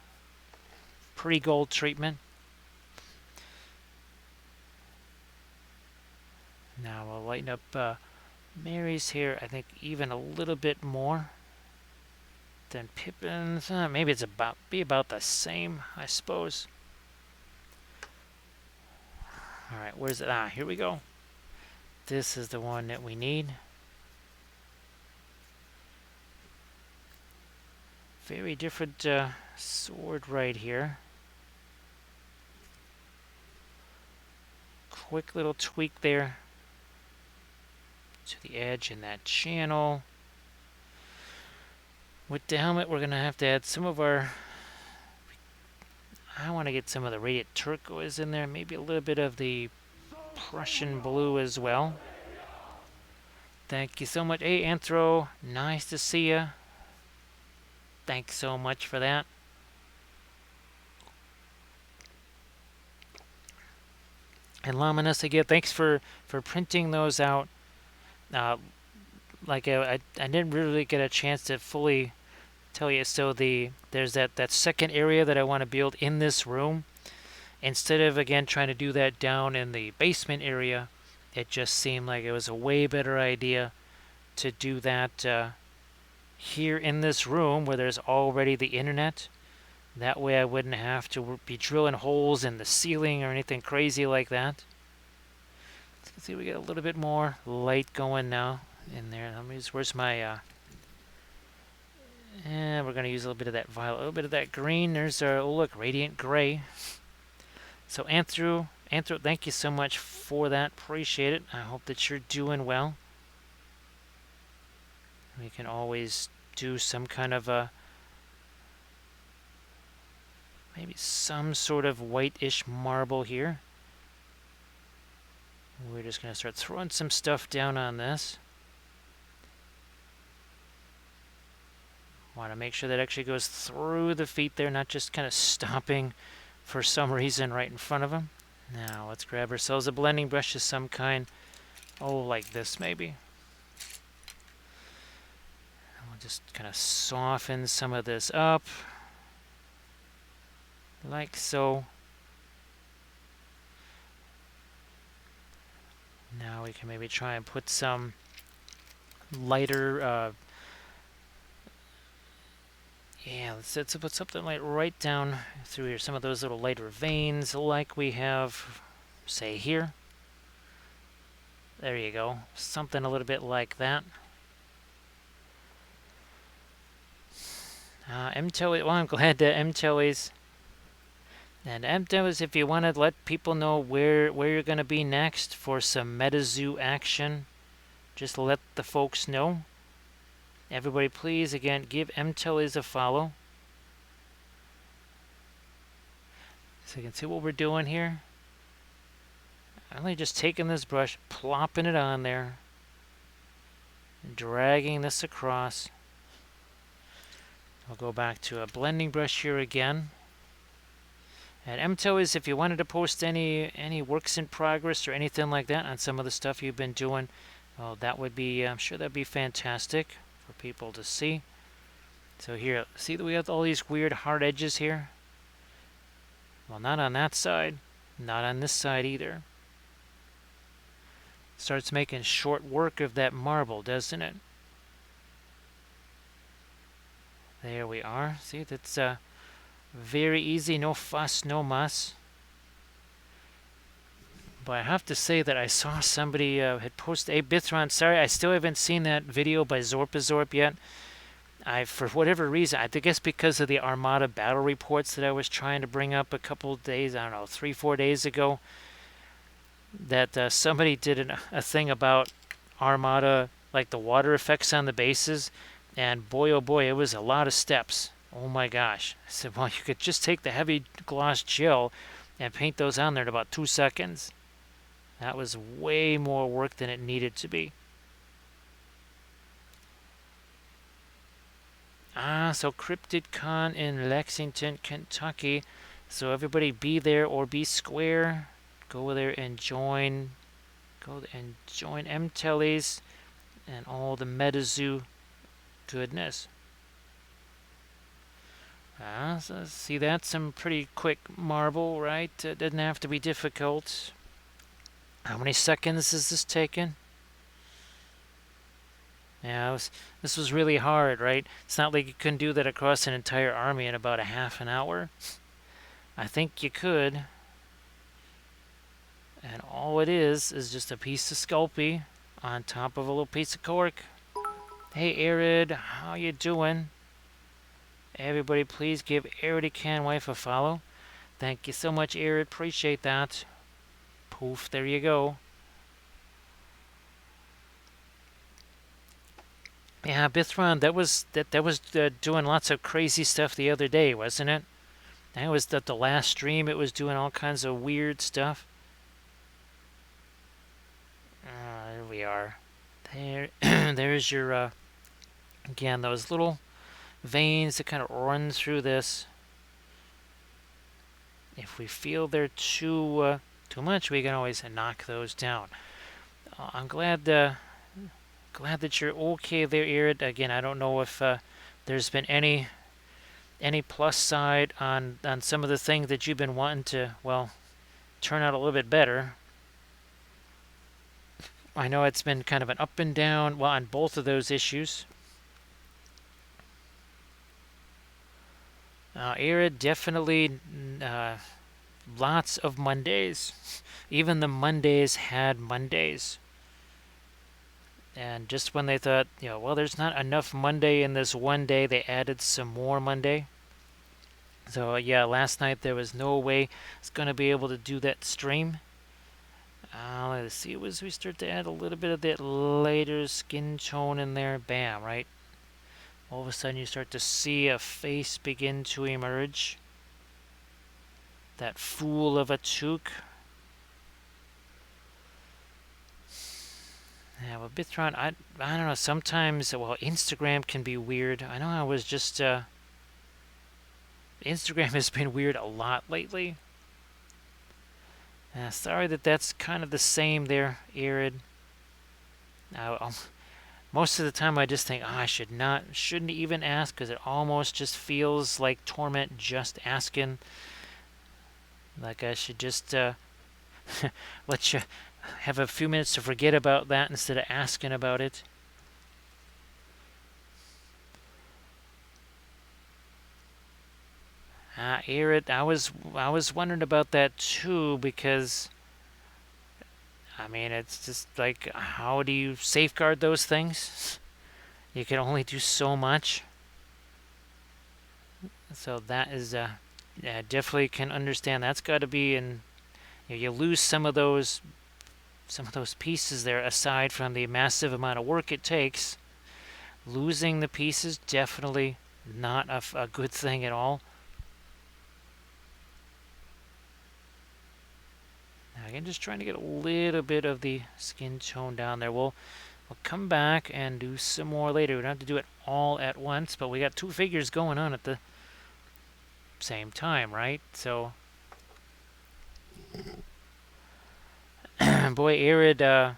pre-gold treatment. Now we'll lighten up Mary's hair, I think, even a little bit more than Pippin's. Maybe it's be about the same, I suppose. All right, where's it? Here we go. This is the one that we need. Very different sword right here. Quick little tweak there to the edge in that channel. With the helmet, we're going to have to add some of our... I want to get some of the radiant turquoise in there. Maybe a little bit of the Prussian blue as well. Thank you so much. Hey, Anthro. Nice to see you. Thanks so much for that. And Laminus again, thanks for printing those out. Like I didn't really get a chance to fully tell you. So there's that second area that I want to build in this room. Instead of again trying to do that down in the basement area, it just seemed like it was a way better idea to do that here in this room where there's already the internet. That way I wouldn't have to be drilling holes in the ceiling or anything crazy like that. Let's see, we get a little bit more light going now in there. Where's my And we're going to use a little bit of that violet, a little bit of that green. There's our, oh look, radiant gray. So Anthro, thank you so much for that. Appreciate it. I hope that you're doing well. We can always do some kind of a, maybe some sort of whitish marble here. We're just going to start throwing some stuff down on this. Want to make sure that actually goes through the feet there, not just kind of stopping for some reason right in front of them. Now let's grab ourselves a blending brush of some kind. Oh, like this maybe. We'll just kind of soften some of this up. Like so. Now we can maybe try and put some lighter, yeah, let's put something like right down through here. Some of those little lighter veins like we have, say, here. There you go. Something a little bit like that. Well, I'm glad that MTOEs. And MTOEs, if you want to let people know where you're going to be next for some MetaZoo action, just let the folks know. Everybody, please, again, give MTOEs a follow. So you can see what we're doing here. I'm only just taking this brush, plopping it on there, and dragging this across. I'll go back to a blending brush here again. And MTOEs, if you wanted to post any works in progress or anything like that on some of the stuff you've been doing, well, that would be, I'm sure that'd be fantastic for people to see. So here, see that we have all these weird hard edges here? Well, not on that side, not on this side either. Starts making short work of that marble, doesn't it? There we are. See, that's very easy, no fuss, no muss. But I have to say that I saw somebody had posted, hey, Bithron, sorry, I still haven't seen that video by Zorpazorp yet. For whatever reason, I guess because of the Armada battle reports that I was trying to bring up a couple of days, I don't know, 3-4 days ago, that somebody did a thing about Armada, like the water effects on the bases, and boy, oh boy, it was a lot of steps. Oh my gosh. I said, well, you could just take the heavy gloss gel and paint those on there in about 2 seconds. That was way more work than it needed to be. So CryptidCon in Lexington, Kentucky. So everybody be there or be square. Go there and join. Go and join MTELES and all the MetaZoo goodness. So see, that's some pretty quick marble, right? It didn't have to be difficult. How many seconds is this taking? Yeah, this was really hard, right? It's not like you couldn't do that across an entire army in about a half an hour. I think you could. And all it is just a piece of Sculpey on top of a little piece of cork. Hey, Arid, how you doing? Everybody, please give Aridy Canwife a follow. Thank you so much, Arid. Appreciate that. Poof, there you go. Yeah, Bithron, that was doing lots of crazy stuff the other day, wasn't it? That was the last stream. It was doing all kinds of weird stuff. There we are. There, there's your again those little veins that kind of run through this. If we feel they're too much, we can always knock those down. I'm glad that you're okay there, Irid. Again, I don't know if there's been any plus side on some of the things that you've been wanting to, well, turn out a little bit better. I know it's been kind of an up and down, well, on both of those issues. Irid, definitely lots of Mondays. Even the Mondays had Mondays. And just when they thought, well, there's not enough Monday in this one day, they added some more Monday. So yeah, last night there was no way it's gonna be able to do that stream. Let's see, as we start to add a little bit of that lighter skin tone in there, bam, right? All of a sudden you start to see a face begin to emerge. That fool of a toque. Yeah, well, Bithron, I don't know, sometimes, well, Instagram can be weird. I know I was just, Instagram has been weird a lot lately. Sorry that that's kind of the same there, Arid. Uh, most of the time I just think, I shouldn't even ask, because it almost just feels like torment just asking. Like I should just let you have a few minutes to forget about that instead of asking about it. Arid, I was wondering about that too, because I mean it's just like, how do you safeguard those things? You can only do so much. So that is yeah, definitely can understand. That's got to be in. You lose some of those pieces there. Aside from the massive amount of work it takes, losing the pieces definitely not a good thing at all. Again, just trying to get a little bit of the skin tone down there. We'll come back and do some more later. We don't have to do it all at once, but we got two figures going on at the same time, right? So, boy, Arid, yeah,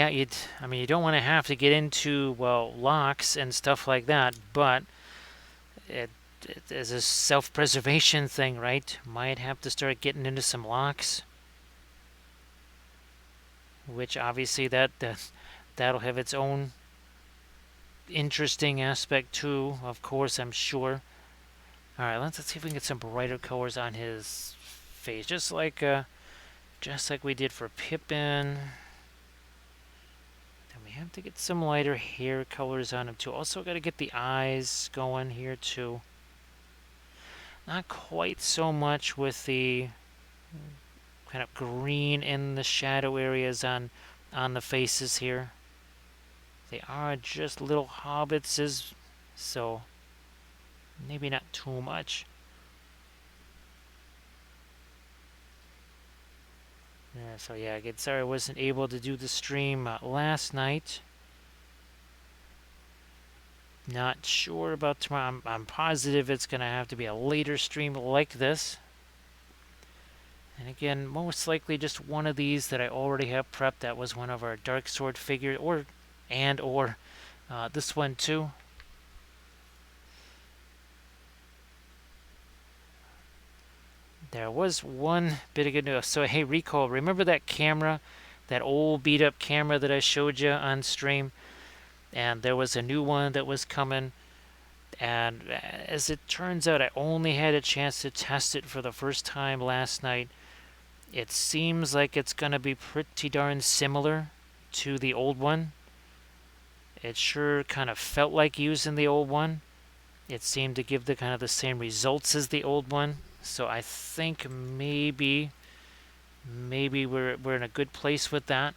I mean, you don't want to have to get into, well, locks and stuff like that, but it is a self-preservation thing, right? Might have to start getting into some locks, which obviously that'll have its own interesting aspect too, of course, I'm sure. All right, let's see if we can get some brighter colors on his face, just like we did for Pippen. And we have to get some lighter hair colors on him too. Also got to get the eyes going here too. Not quite so much with the kind of green in the shadow areas on the faces here. They are just little Hobbitses, so maybe not too much. Yeah, so yeah, again, sorry I wasn't able to do the stream last night. Not sure about tomorrow. I'm positive it's going to have to be a later stream like this. And again, most likely just one of these that I already have prepped. That was one of our Dark Sword figures, or this one too. There was one bit of good news. So hey, Rico, remember that camera, that old beat up camera that I showed you on stream? And there was a new one that was coming. And as it turns out, I only had a chance to test it for the first time last night. It seems like it's going to be pretty darn similar to the old one. It sure kind of felt like using the old one. It seemed to give the kind of the same results as the old one. So I think maybe we're in a good place with that.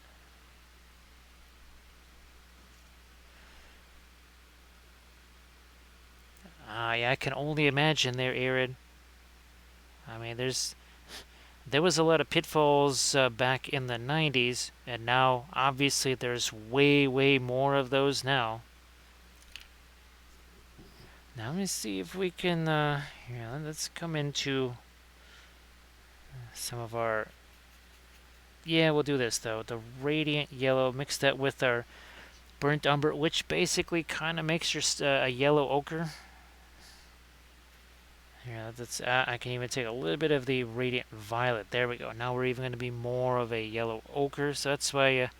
Yeah, I can only imagine there, Arid. I mean, there was a lot of pitfalls back in the 90s, and now obviously there's way more of those now. Now let me see if we can, here, let's come into some of our, yeah, we'll do this though. The radiant yellow, mix that with our burnt umber, which basically kind of makes your a yellow ochre. Yeah, that's. I can even take a little bit of the radiant violet. There we go. Now we're even going to be more of a yellow ochre. So that's why.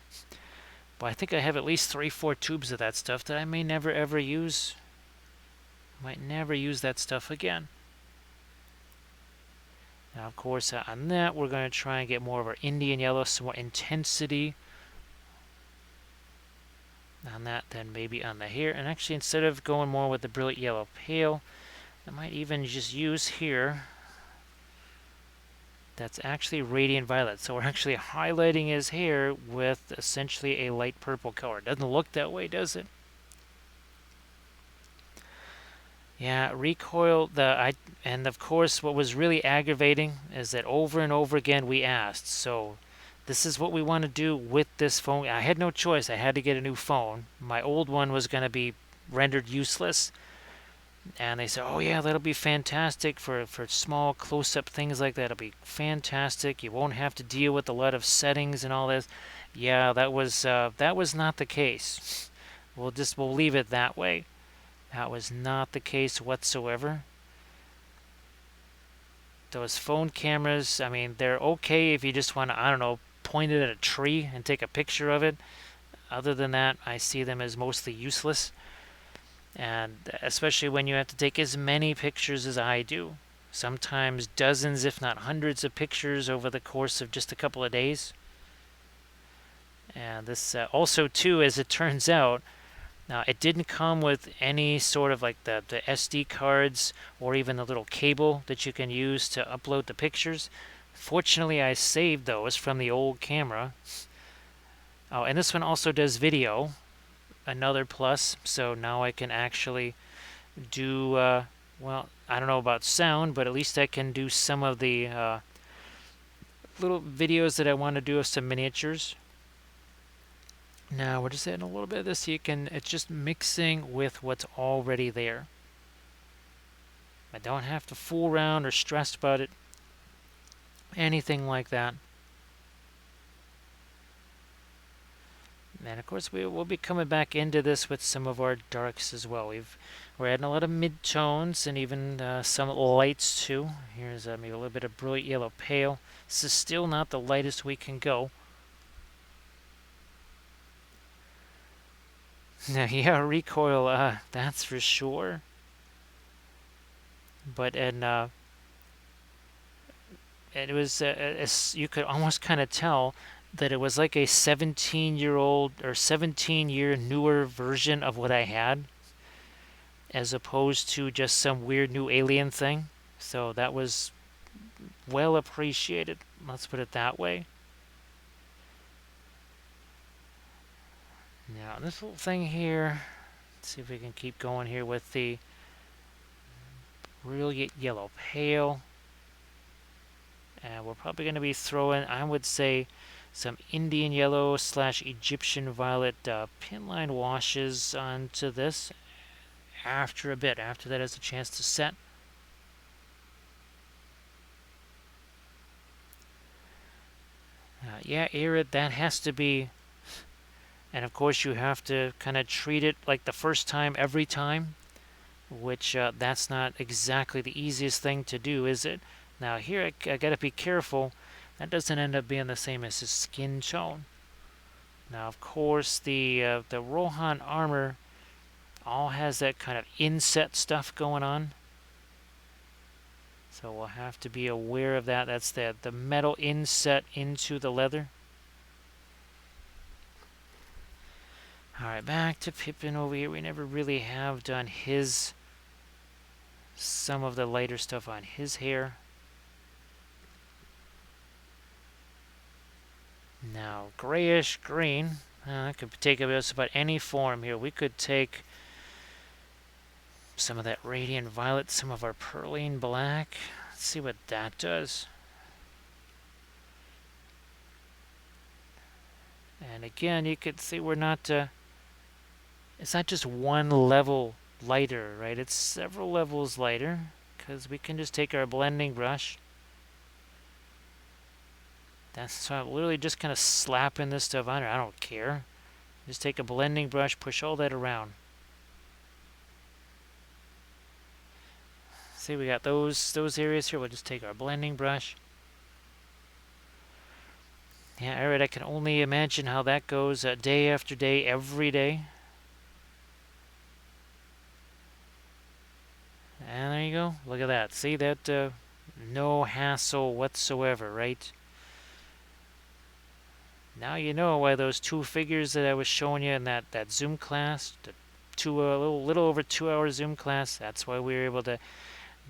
But I think I have at least 3-4 tubes of that stuff that I may never ever use. Might never use that stuff again. Now, of course, on that we're going to try and get more of our Indian yellow, some more intensity. on that, then maybe on the hair. And actually, instead of going more with the brilliant yellow pale, I might even just use here. That's actually radiant violet. So we're actually highlighting his hair with essentially a light purple color. Doesn't look that way, does it? Yeah, recoil. And of course, what was really aggravating is that over and over again we asked. So this is what we want to do with this phone. I had no choice. I had to get a new phone. My old one was going to be rendered useless. And they said, "Oh yeah, that'll be fantastic for small close-up things like that. It'll be fantastic. You won't have to deal with a lot of settings and all this." Yeah, that was not the case. We'll leave it that way. That was not the case whatsoever. Those phone cameras, I mean, they're okay if you just want to, I don't know, point it at a tree and take a picture of it. Other than that, I see them as mostly useless. And especially when you have to take as many pictures as I do. Sometimes dozens, if not hundreds, of pictures over the course of just a couple of days. And this also, too, as it turns out, it didn't come with any sort of like the SD cards or even the little cable that you can use to upload the pictures. Fortunately, I saved those from the old camera. Oh, and this one also does video, another plus. So now I can actually do, well, I don't know about sound, but at least I can do some of the little videos that I want to do of some miniatures. Now we're just adding a little bit of this. It's just mixing with what's already there. I don't have to fool around or stress about it. Anything like that. And of course we'll be coming back into this with some of our darks as well. We're adding a lot of mid-tones and even some lights too. Here's maybe a little bit of brilliant yellow pale. This is still not the lightest we can go. Yeah, recoil, that's for sure. But and it was you could almost kind of tell that it was like a 17-year-old or 17-year newer version of what I had, as opposed to just some weird new alien thing. So that was well appreciated. Let's put it that way. Now this little thing here. Let's see if we can keep going here with the brilliant yellow pale. And we're probably going to be throwing, I would say, some Indian yellow / Egyptian violet pinline washes onto this after a bit, after that has a chance to set. Yeah, Arid, that has to be, and of course you have to kind of treat it like the first time every time, which that's not exactly the easiest thing to do, is it? Now here I gotta be careful. That doesn't end up being the same as his skin tone. Now of course the Rohan armor all has that kind of inset stuff going on. So we'll have to be aware of that. That's the metal inset into the leather. Alright, back to Pippin over here. We never really have done some of the lighter stuff on his hair. Now, grayish green. I could take just about any form here. We could take some of that radiant violet, some of our perline black. Let's see what that does. And again, you could see we're not, it's not just one level lighter, right? It's several levels lighter, because we can just take our blending brush. So I'm literally just kind of slapping this stuff on her. I don't care. Just take a blending brush, push all that around. See, we got those areas here. We'll just take our blending brush. Yeah, alright, I can only imagine how that goes day after day, every day. And there you go. Look at that. See that? No hassle whatsoever, right? Now you know why those two figures that I was showing you in that Zoom class, a little over 2 hour Zoom class, that's why we were able to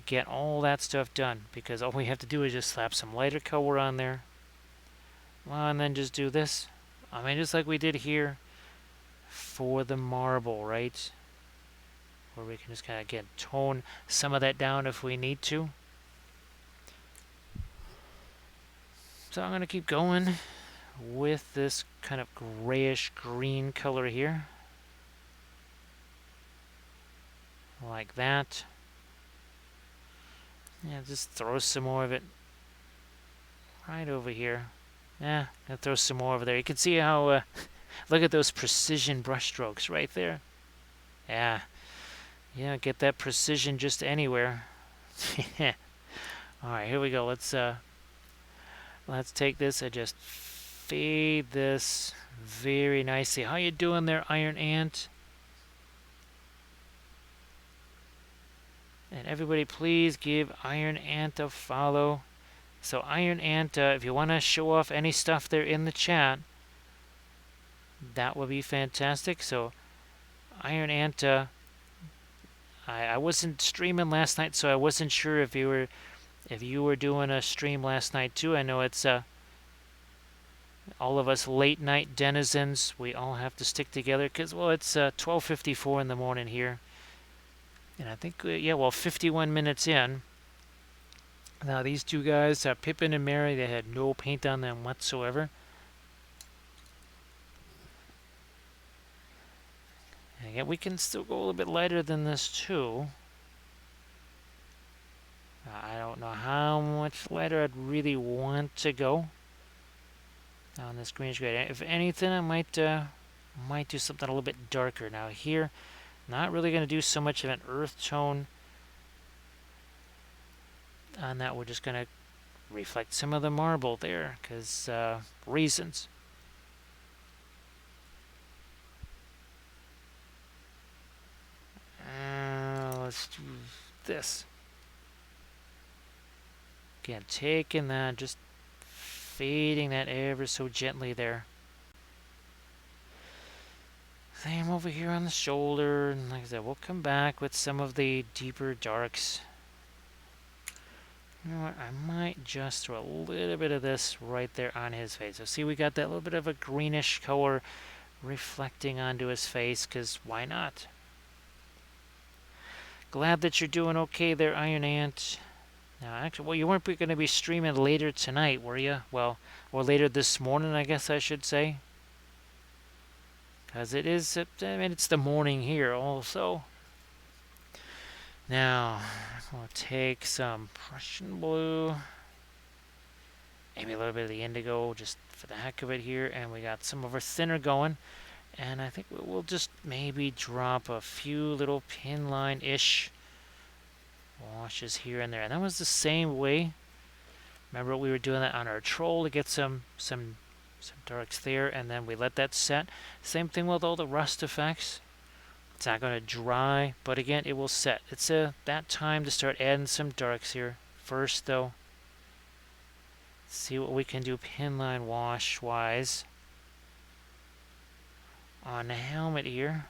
get all that stuff done, because all we have to do is just slap some lighter color on there. Well, and then just do this. I mean, just like we did here for the marble, right? Where we can just kind of, again, tone some of that down if we need to. So I'm going to keep going with this kind of grayish green color here. Like that. Yeah, just throw some more of it right over here. Yeah, I'll throw some more over there. You can see how, look at those precision brush strokes right there. Yeah, get that precision just anywhere. All right, here we go. Let's take this and just fade this very nicely. How you doing there, Iron Ant? And everybody, please give Iron Ant a follow. So Iron Ant, if you want to show off any stuff there in the chat, that would be fantastic. So Iron Ant, I wasn't streaming last night, so I wasn't sure if you were doing a stream last night too. I know it's all of us late night denizens. We all have to stick together because, well, it's 12:54 in the morning here, and I think 51 minutes in. Now these two guys, Pippen and Merry, they had no paint on them whatsoever. And yet we can still go a little bit lighter than this too. I don't know how much lighter I'd really want to go on this greenish gray. If anything, I might do something a little bit darker. Now here, not really going to do so much of an earth tone on that. We're just going to reflect some of the marble there because reasons. Let's do this. Again, taking that, just fading that ever so gently there. Same over here on the shoulder, and like I said, we'll come back with some of the deeper darks. You know what, I might just throw a little bit of this right there on his face. So see, we got that little bit of a greenish color reflecting onto his face, because why not? Glad that you're doing okay there, Iron Ant. Now, actually, well, you weren't going to be streaming later tonight, were you? Well, or later this morning, I guess I should say. Because it is, I mean, it's the morning here also. Now, we'll take some Prussian blue. Maybe a little bit of the indigo, just for the heck of it here. And we got some of our thinner going. And I think we'll just maybe drop a few little pin line-ish washes here and there. And that was the same way. Remember we were doing that on our troll to get some darks there, and then we let that set. Same thing with all the rust effects. It's not going to dry, but again, it will set. It's that time to start adding some darks here. First, though, see what we can do pin line wash wise on the helmet here.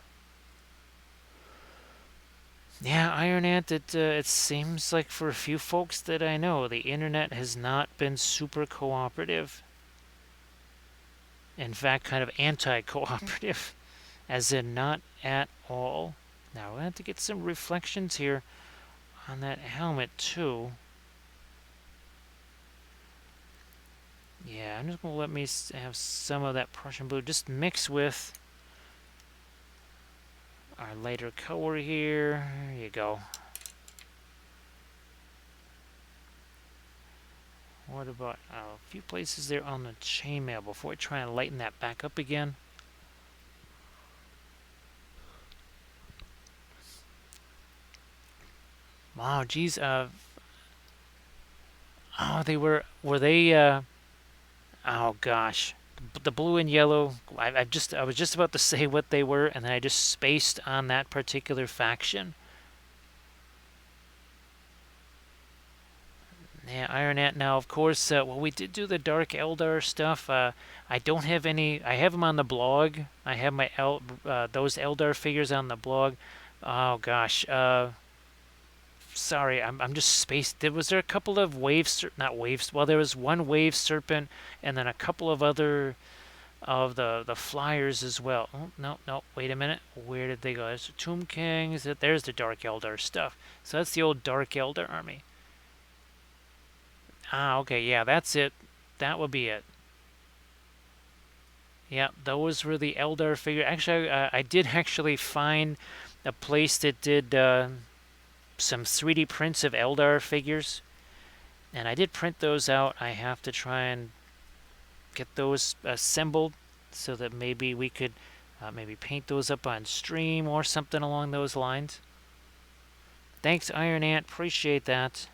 Yeah, Iron Ant, it seems like for a few folks that I know, the internet has not been super cooperative. In fact, kind of anti-cooperative, as in not at all. Now, we'll have to get some reflections here on that helmet, too. Yeah, I'm just going to let me have some of that Prussian blue just mix with our lighter color here. There you go. What about a few places there on the chainmail before I try and lighten that back up again? Wow, geez. Oh, were they, oh gosh. The blue and yellow, I was just about to say what they were, and then I just spaced on that particular faction. Yeah, Iron Ant. Now, of course, well, we did do the Dark Eldar stuff. I don't have any. I have them on the blog. I have my those Eldar figures on the blog. Oh gosh. Sorry, I'm just spaced. Was there a couple of not waves? Well, there was one wave serpent, and then a couple of other of the flyers as well. Oh no, no. Wait a minute. Where did they go? There's the Tomb Kings. There's the Dark Eldar stuff. So that's the old Dark Eldar army. Ah, okay, yeah, that's it. That would be it. Yeah, those were the Eldar figure. Actually, I did actually find a place that did some 3D prints of Eldar figures, and I did print those out. I have to try and get those assembled so that maybe we could maybe paint those up on stream or something along those lines. Thanks, Iron Ant. Appreciate that.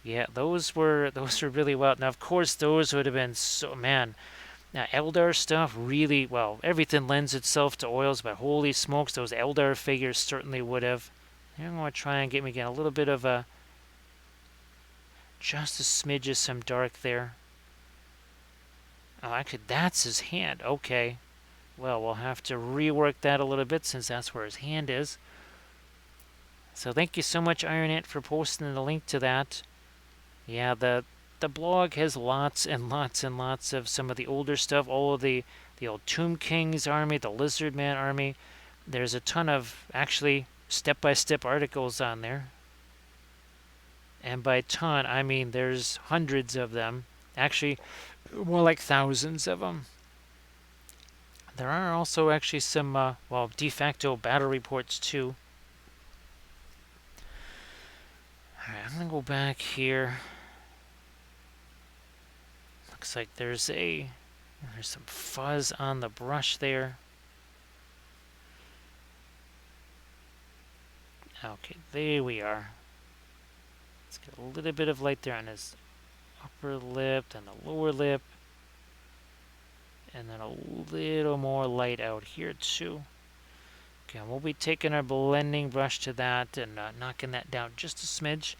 Yeah, those were really well. Now, of course, those would have been so man. Now, Eldar stuff really well. Everything lends itself to oils, but holy smokes, those Eldar figures certainly would have. I'm going to try and get me again a little bit of a just a smidge of some dark there. Oh, actually, that's his hand. Okay. Well, we'll have to rework that a little bit since that's where his hand is. So thank you so much, Iron Ant, for posting the link to that. Yeah, the blog has lots and lots and lots of some of the older stuff, all of the old Tomb Kings army, the Lizard Man army. There's a ton of actually step-by-step articles on there. And by ton, I mean there's hundreds of them. Actually, more like thousands of them. There are also actually some, well, de facto battle reports too. Alright, I'm going to go back here. Looks like there's some fuzz on the brush there. Okay, there we are. Let's get a little bit of light there on his upper lip and the lower lip. And then a little more light out here too. Okay, we'll be taking our blending brush to that and knocking that down just a smidge.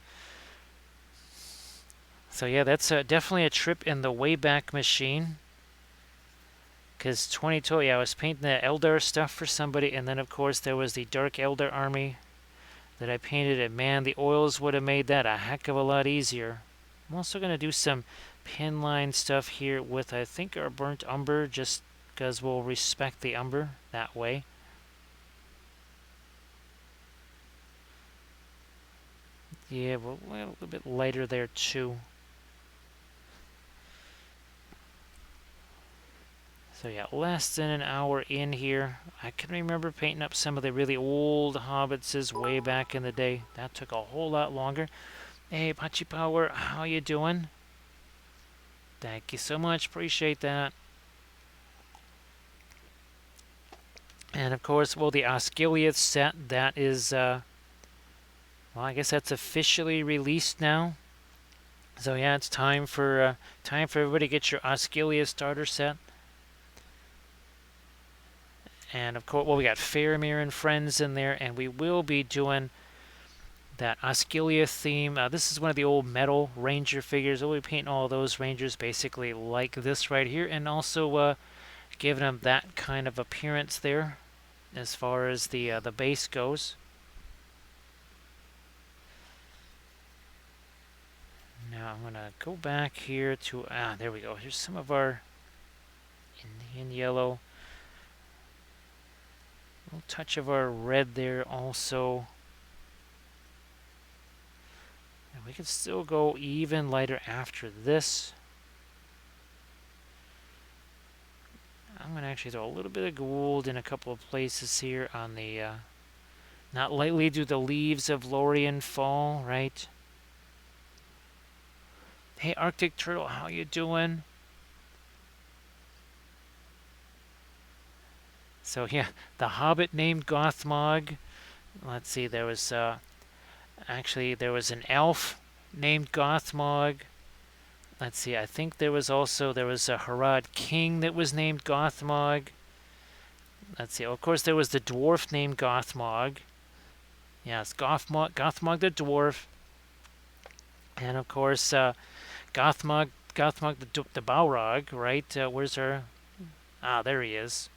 So yeah, that's definitely a trip in the Wayback Machine. Because 2012, yeah, I was painting the Eldar stuff for somebody, and then of course there was the Dark Eldar army that I painted, and man, the oils would have made that a heck of a lot easier. I'm also going to do some pin line stuff here with, I think, our burnt umber, just because we'll respect the umber that way. Yeah, well, a little bit lighter there too. So yeah, less than an hour in here. I can remember painting up some of the really old Hobbitses way back in the day. That took a whole lot longer. Hey, Pachi Power, how you doing? Thank you so much. Appreciate that. And of course, well, the Osgiliath set, that is, well, I guess that's officially released now. So yeah, it's time for everybody to get your Osgiliath starter set. And of course, well, we got Faramir and friends in there, and we will be doing that Osgiliath theme. This is one of the old metal ranger figures. We'll be painting all those rangers basically like this right here, and also giving them that kind of appearance there as far as the base goes. Now I'm gonna go back here to there we go. Here's some of our Indian yellow. A little touch of our red there also. And we can still go even lighter after this. I'm going to actually throw a little bit of gold in a couple of places here on the... not lightly do the leaves of Lorien fall, right? Hey, Arctic Turtle, how you doing? So yeah, the Hobbit named Gothmog. Let's see, there was actually there was an elf named Gothmog. Let's see, I think there was a Harad king that was named Gothmog. Let's see, of course there was the dwarf named Gothmog. Yes, Gothmog the dwarf, and of course Gothmog the Balrog, right? Where's her? Ah, there he is.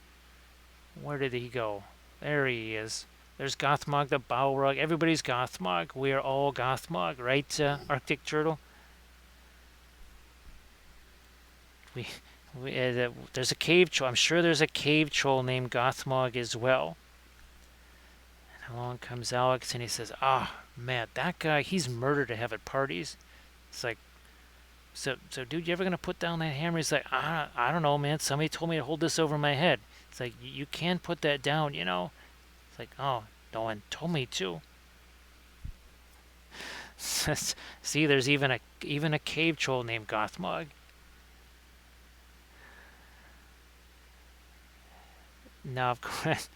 Where did he go? There he is. There's Gothmog the Balrog. Everybody's Gothmog. We are all Gothmog, right? Arctic Turtle. We, there's a cave troll. I'm sure there's a cave troll named Gothmog as well. And along comes Alex, and he says, "Ah, man, that guy, he's murder to have at parties." It's like, so, dude, you ever gonna put down that hammer? He's like, I don't know, man. Somebody told me to hold this over my head. It's like, you can put that down, you know. It's like, oh, no one told me to. See, there's even a cave troll named Gothmog. Now, of course,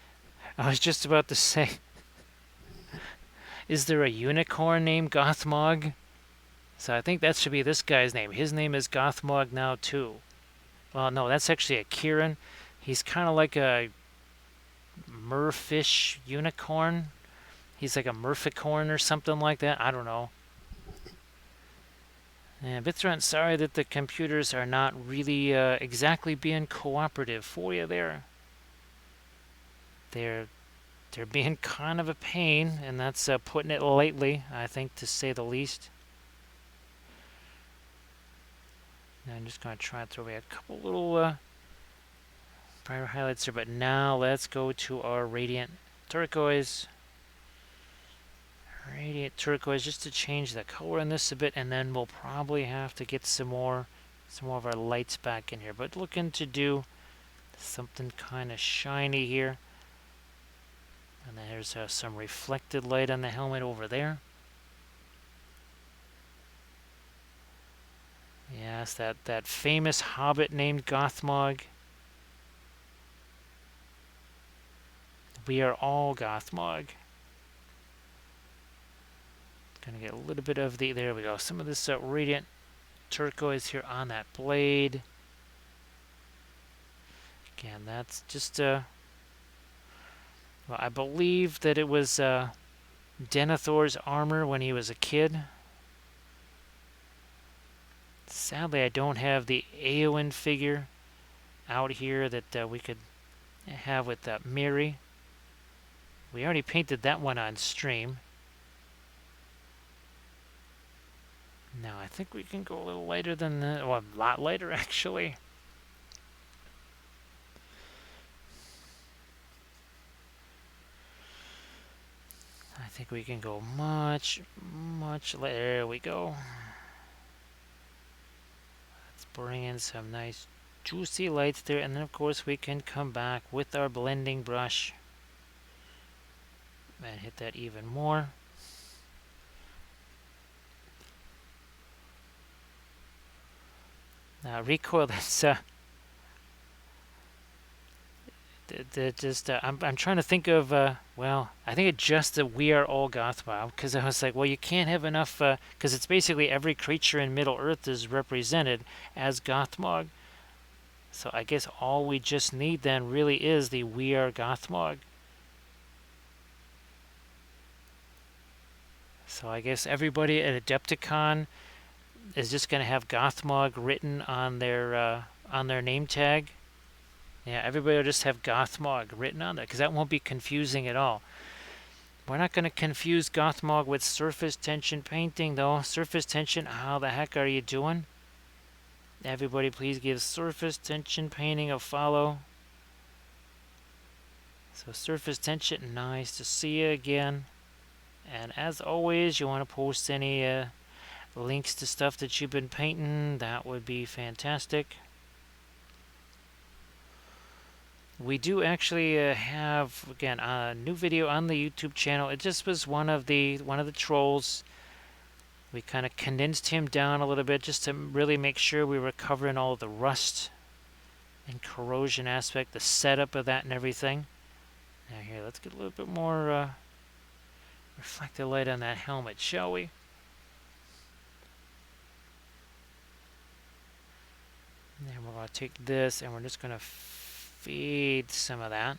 I was just about to say, is there a unicorn named Gothmog? So I think that should be this guy's name. His name is Gothmog now too. Well, no, that's actually a Kieran. He's kind of like a merfish unicorn. He's like a merficorn or something like that. I don't know. And Bithran, sorry that the computers are not really exactly being cooperative for you there. They're being kind of a pain, and that's putting it lightly, I think, to say the least. Now I'm just going to try and throw away a couple little prior highlights there, but now let's go to our Radiant Turquoise. Radiant Turquoise, just to change the color on this a bit, and then we'll probably have to get some more of our lights back in here. But looking to do something kind of shiny here. And then there's some reflected light on the helmet over there. Yes, that famous hobbit named Gothmog. We are all Gothmog. Gonna get a little bit of there we go, some of this Radiant Turquoise here on that blade. Again, that's just well, I believe that it was Denethor's armor when he was a kid. Sadly, I don't have the Eowyn figure out here that we could have with Merry. We already painted that one on stream. Now, I think we can go a little lighter than that. Well, a lot lighter, actually. I think we can go much lighter. There we go. Let's bring in some nice juicy lights there. And then, of course, we can come back with our blending brush and hit that even more. Now, recoil, that's I'm trying to think of well, I think it's just that we are all Gothmog, because I was like, well, you can't have enough because it's basically every creature in Middle Earth is represented as Gothmog. So I guess all we just need then really is the we are Gothmog. So I guess everybody at Adepticon is just going to have Gothmog written on their name tag. Yeah, everybody will just have Gothmog written on there, because that won't be confusing at all. We're not going to confuse Gothmog with surface tension painting, though. Surface tension, how the heck are you doing? Everybody please give surface tension painting a follow. So surface tension, nice to see you again. And as always, you want to post any links to stuff that you've been painting, that would be fantastic. We do actually have, again, a new video on the YouTube channel. It just was one of the trolls. We kind of condensed him down a little bit just to really make sure we were covering all of the rust and corrosion aspect, the setup of that and everything. Now here, let's get a little bit more reflected light on that helmet, shall we? And then we're going to take this and we're just going to feed some of that.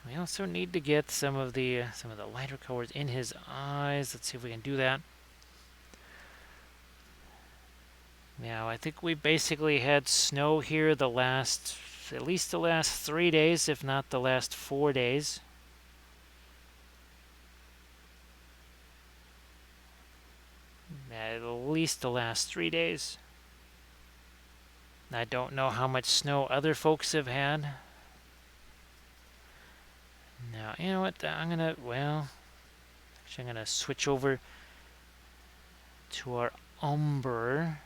We also need to get some of the lighter colors in his eyes. Let's see if we can do that. Now, I think we basically had snow here at least the last 3 days, if not the last 4 days. At least the last 3 days. I don't know how much snow other folks have had. Now, you know what? Actually, I'm gonna switch over to our umber.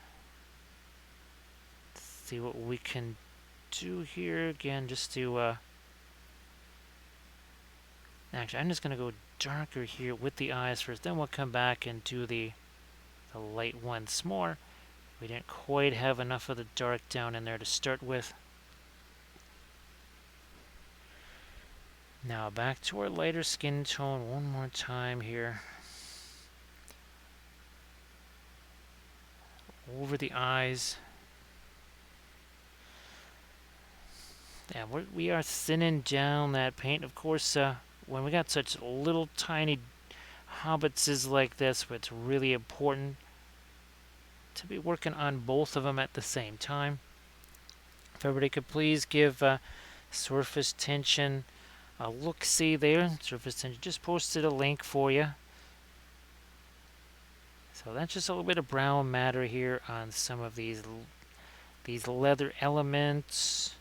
See what we can do here again, just to actually, I'm just gonna go darker here with the eyes first, then we'll come back and do the light once more. We didn't quite have enough of the dark down in there to start with. Now back to our lighter skin tone one more time here. Over the eyes. And we are thinning down that paint. Of course, when we got such little tiny Hobbitses like this, it's really important to be working on both of them at the same time. If everybody could please give surface tension a look-see there. Surface tension just posted a link for you. So that's just a little bit of brown matter here on some of these leather elements.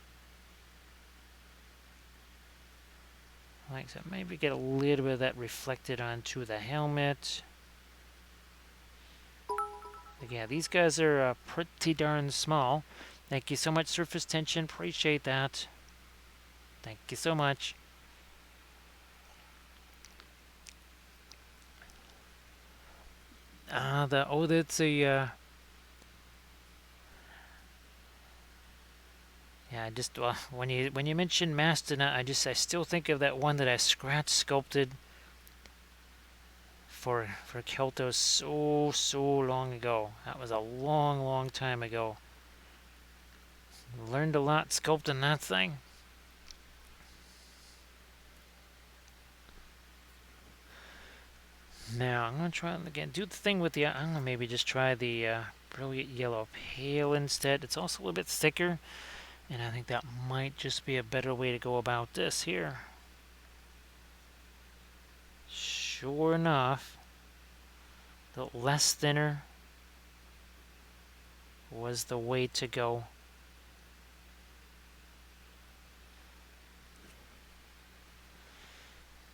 Like so, maybe get a little bit of that reflected onto the helmet. But yeah, these guys are pretty darn small. Thank you so much, surface tension. Appreciate that. Thank you so much. That's a yeah. Just when you mention Mastodon, I still think of that one that I scratch sculpted for Kelto so long ago. That was a long time ago. Learned a lot sculpting that thing. Now I'm gonna try again. Do the thing with the. I'm gonna maybe just try the brilliant yellow pale instead. It's also a little bit thicker, and I think that might just be a better way to go about this here. Sure enough, the less thinner was the way to go.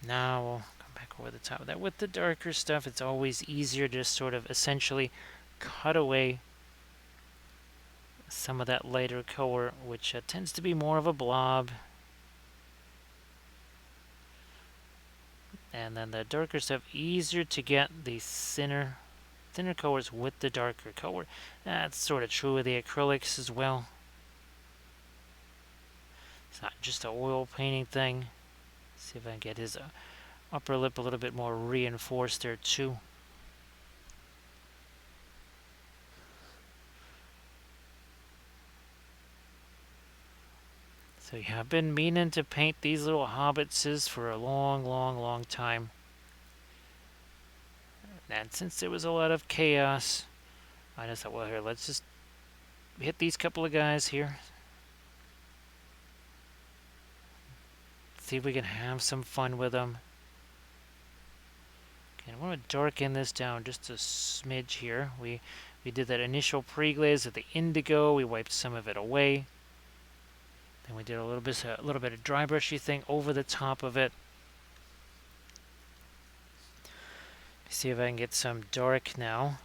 Now we'll come back over the top of that. With the darker stuff, it's always easier to just sort of essentially cut away some of that lighter color, which tends to be more of a blob. And then the darker stuff, easier to get the thinner colors with the darker color. That's sort of true with the acrylics as well. It's not just an oil painting thing. Let's see if I can get his upper lip a little bit more reinforced there too. So yeah, I've been meaning to paint these little Hobbitses for a long time. And since there was a lot of chaos, I just thought, well, here, let's just hit these couple of guys here. See if we can have some fun with them. Okay, I want to darken this down just a smidge here. We did that initial pre-glaze with the indigo. We wiped some of it away. Then we did a little bit of dry brushy thing over the top of it. See if I can get some dark now.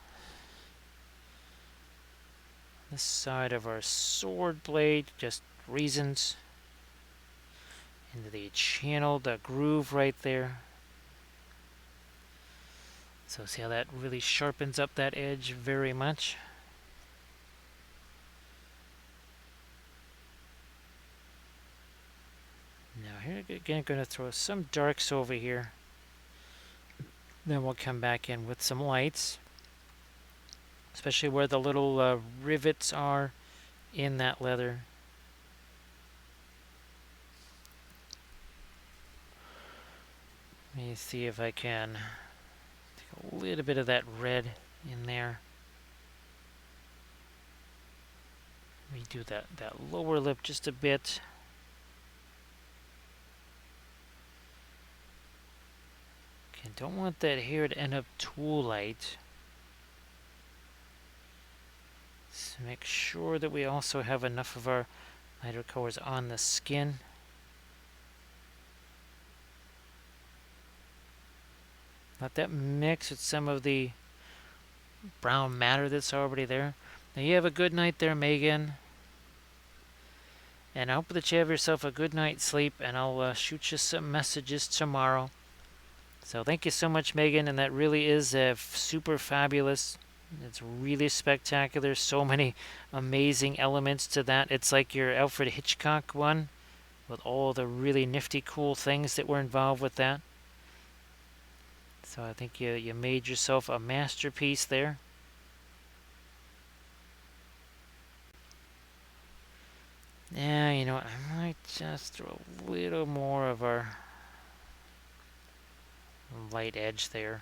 This side of our sword blade, just reasons. Into the channel, the groove right there. So see how that really sharpens up that edge very much. Now here again, going to throw some darks over here. Then we'll come back in with some lights, especially where the little rivets are in that leather. Let me see if I can take a little bit of that red in there. Redo that lower lip just a bit. Okay, don't want that hair to end up too light. So make sure that we also have enough of our lighter colors on the skin. Let that mix with some of the brown matter that's already there. Now you have a good night there, Megan. And I hope that you have yourself a good night's sleep, and I'll shoot you some messages tomorrow. So thank you so much, Megan, and that really is super fabulous. It's really spectacular. So many amazing elements to that. It's like your Alfred Hitchcock one, with all the really nifty, cool things that were involved with that. So I think you made yourself a masterpiece there. Yeah, you know what? I might just throw a little more of our light edge there.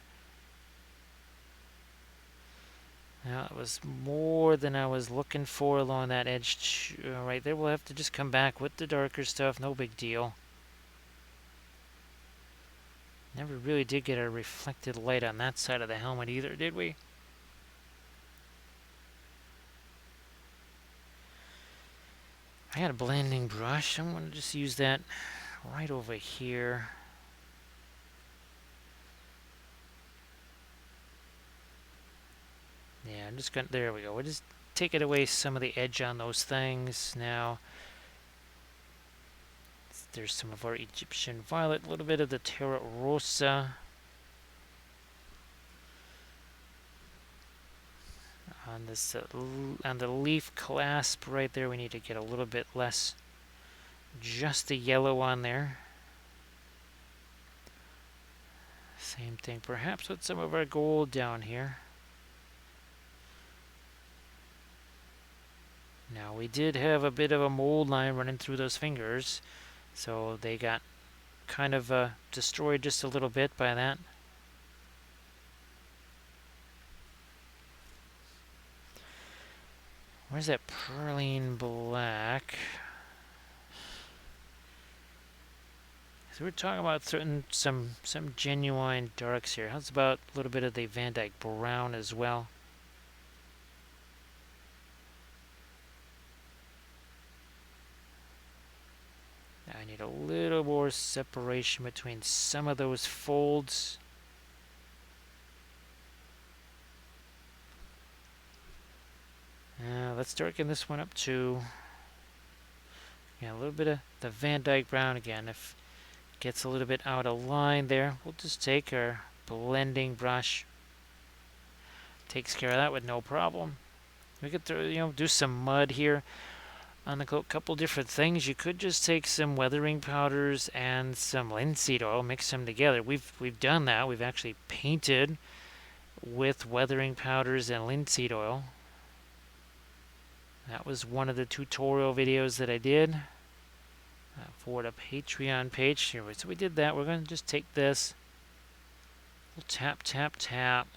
Now, it was more than I was looking for along that edge right there. We'll have to just come back with the darker stuff. No big deal. Never really did get a reflected light on that side of the helmet either, did we? I got a blending brush. I'm going to just use that right over here. Yeah, I'm just going to, there we go. We'll just take it away some of the edge on those things. Now, there's some of our Egyptian violet, a little bit of the Terra Rosa. On this, on the leaf clasp right there, we need to get a little bit less, just the yellow on there. Same thing, perhaps with some of our gold down here. Now we did have a bit of a mold line running through those fingers, so they got kind of destroyed just a little bit by that. Where's that perline black? So we're talking about some genuine darks here. How's about a little bit of the Van Dyke brown as well? I need a little more separation between some of those folds. Let's darken this one up too. Yeah, a little bit of the Van Dyke brown again. If it gets a little bit out of line there, we'll just take our blending brush. Takes care of that with no problem. We could throw, do some mud here on the coat. Couple different things. You could just take some weathering powders and some linseed oil, mix them together. We've done that. We've actually painted with weathering powders and linseed oil. That was one of the tutorial videos that I did for the Patreon page. Here, so we did that. We're going to just take this. We'll tap, tap, tap.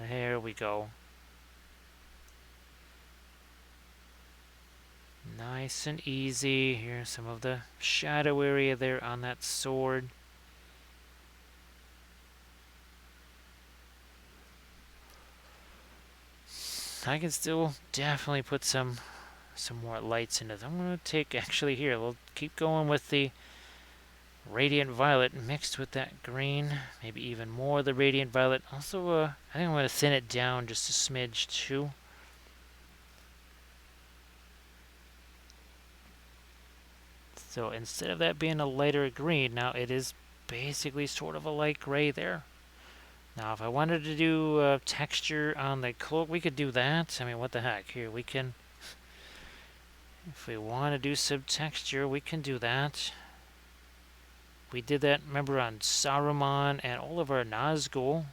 There we go. Nice and easy. Here's some of the shadow area there on that sword. I can still definitely put some more lights into them. I'm going to take, actually here, we'll keep going with the Radiant Violet mixed with that green. Maybe even more of the Radiant Violet. Also, I think I'm going to thin it down just a smidge too. So instead of that being a lighter green, now it is basically sort of a light gray there. Now, if I wanted to do texture on the cloak, we could do that. I mean, what the heck? Here, we can... If we want to do some texture, we can do that. We did that, remember, on Saruman and all of our Nazgul.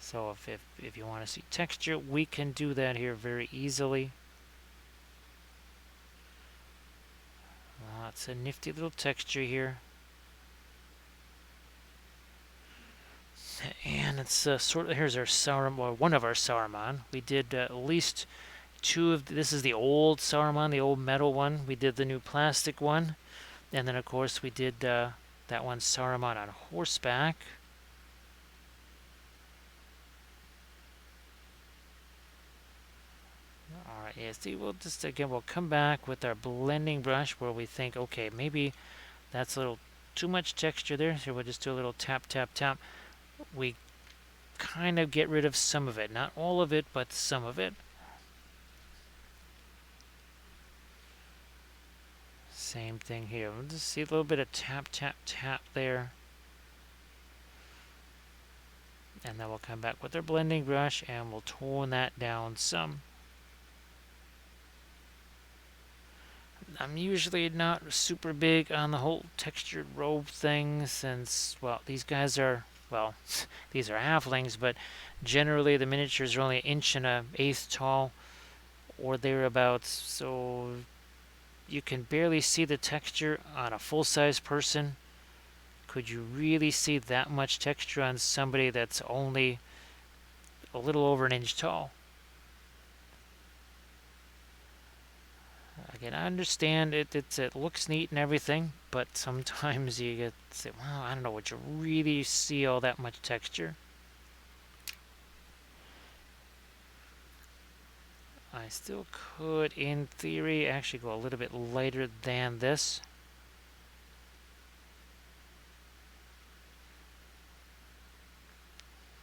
So if you want to see texture, we can do that here very easily. It's a nifty little texture here. And it's sort of, here's our Saruman, or one of our Saruman. We did at least two of, this is the old Saruman, the old metal one. We did the new plastic one. And then, of course, we did that one, Saruman on horseback. Alright, yeah, see, we'll just, again, we'll come back with our blending brush where we think, okay, maybe that's a little too much texture there. So we'll just do a little tap, tap, tap. We kind of get rid of some of it. Not all of it, but some of it. Same thing here. We'll just see a little bit of tap, tap, tap there. And then we'll come back with our blending brush and we'll tone that down some. I'm usually not super big on the whole textured robe thing since, well, these guys are, well, these are halflings, but generally the miniatures are only 1.125 tall or thereabouts, so you can barely see the texture on a full-size person. Could you really see that much texture on somebody that's only a little over 1 inch tall? Again, I understand it looks neat and everything, but sometimes you get to say, well, I don't know, would you really see all that much texture? I still could, in theory, actually go a little bit lighter than this.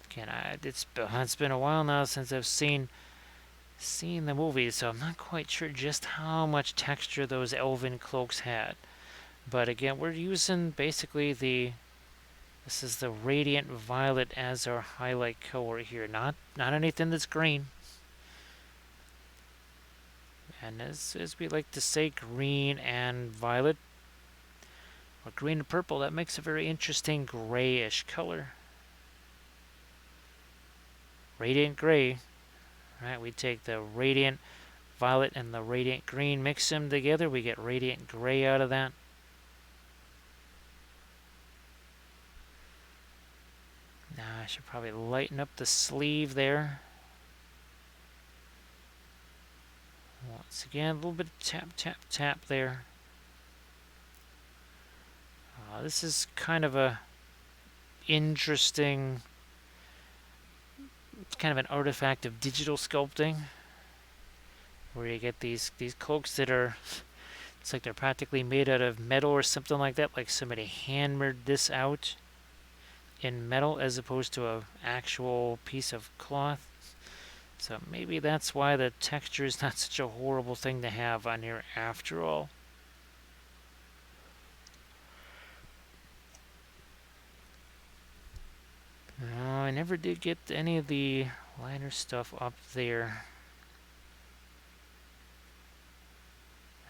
Again, it's been a while now since I've seen the movies, so I'm not quite sure just how much texture those elven cloaks had. But again, we're using basically this is the Radiant Violet as our highlight color here, not anything that's green. And as we like to say, green and violet, or green and purple, that makes a very interesting grayish color. Radiant gray, right? We take the Radiant Violet and the Radiant Green, mix them together, we get Radiant Gray out of that. Now I should probably lighten up the sleeve there. Once again, a little bit of tap, tap, tap there. This is kind of a interesting, kind of an artifact of digital sculpting, where you get these cloaks that are, it's like they're practically made out of metal or something like that, like somebody hammered this out in metal as opposed to an actual piece of cloth. So maybe that's why the texture is not such a horrible thing to have on here after all. I never did get any of the lighter stuff up there.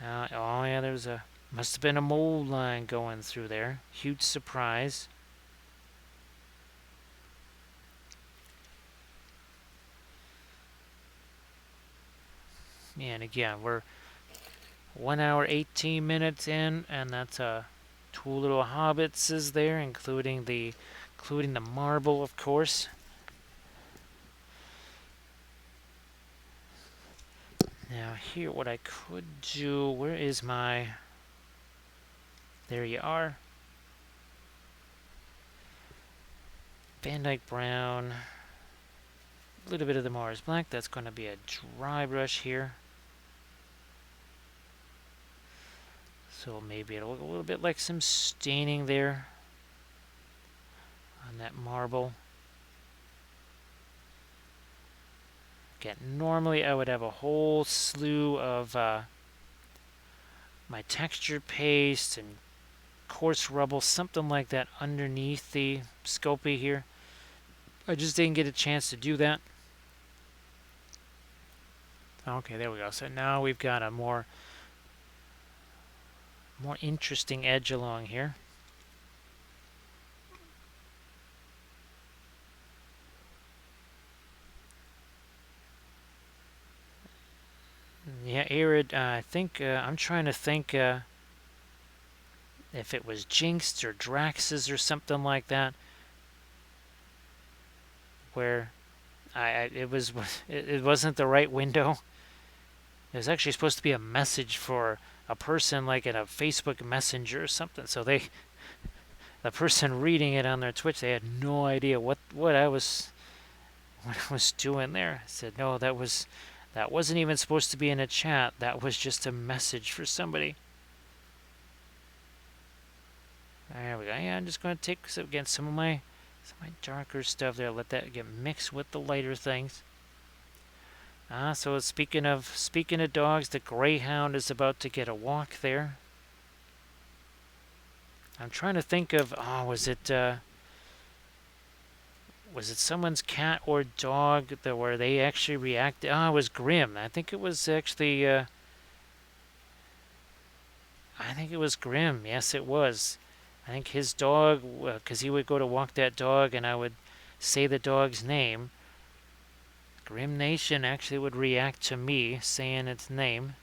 Oh yeah, there's must have been a mold line going through there. Huge surprise. And again, we're 1 hour 18 minutes in, and that's two little Hobbitses there, including the marble, of course. Now here, what I could do, where is my, there you are. Van Dyke Brown, a little bit of the Mars Black, that's going to be a dry brush here. So maybe it'll look a little bit like some staining there on that marble. Again, normally I would have a whole slew of my texture paste and coarse rubble, something like that underneath the Sculpey here. I just didn't get a chance to do that. Okay, there we go. So now we've got a more interesting edge along here. Yeah, Arid, I think, I'm trying to think if it was Jinxed or Drax's or something like that, where it wasn't the right window. It was actually supposed to be a message for a person like in a Facebook Messenger or something. So the person reading it on their Twitch, they had no idea what I was doing there. I said, no, that wasn't even supposed to be in a chat. That was just a message for somebody. There we go. Yeah, I'm just going to take again some of my darker stuff there. Let that get mixed with the lighter things. So speaking of dogs, the greyhound is about to get a walk there. I'm trying to think of was it someone's cat or dog where they actually reacted? It was Grim. I think it was actually I think it was Grim. Yes, it was. I think his dog, because he would go to walk that dog, and I would say the dog's name. Grim Nation actually would react to me saying its name.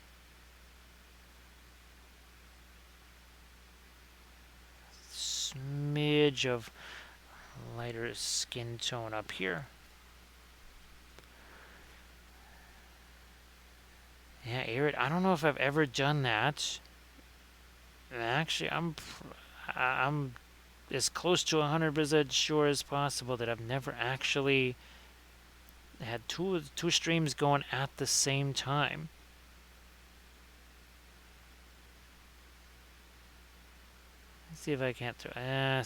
Smidge of lighter skin tone up here. Yeah, Arid, I don't know if I've ever done that. Actually, I'm as close to 100% sure as possible that I've never actually had two streams going at the same time. Let's see if I can't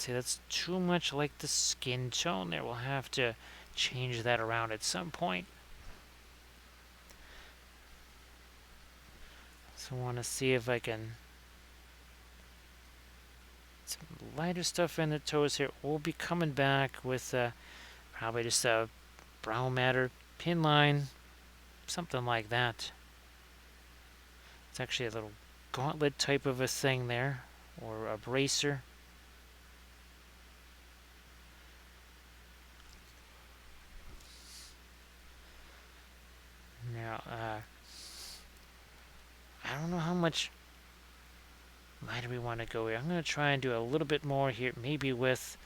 see, that's too much like the skin tone there. We'll have to change that around at some point. So I want to see if I can some lighter stuff in the toes here. We'll be coming back with probably just a brown matter pin line, something like that. It's actually a little gauntlet type of a thing there, or a bracer. Now, I don't know how much lighter we want to go here. I'm going to try and do a little bit more here, maybe with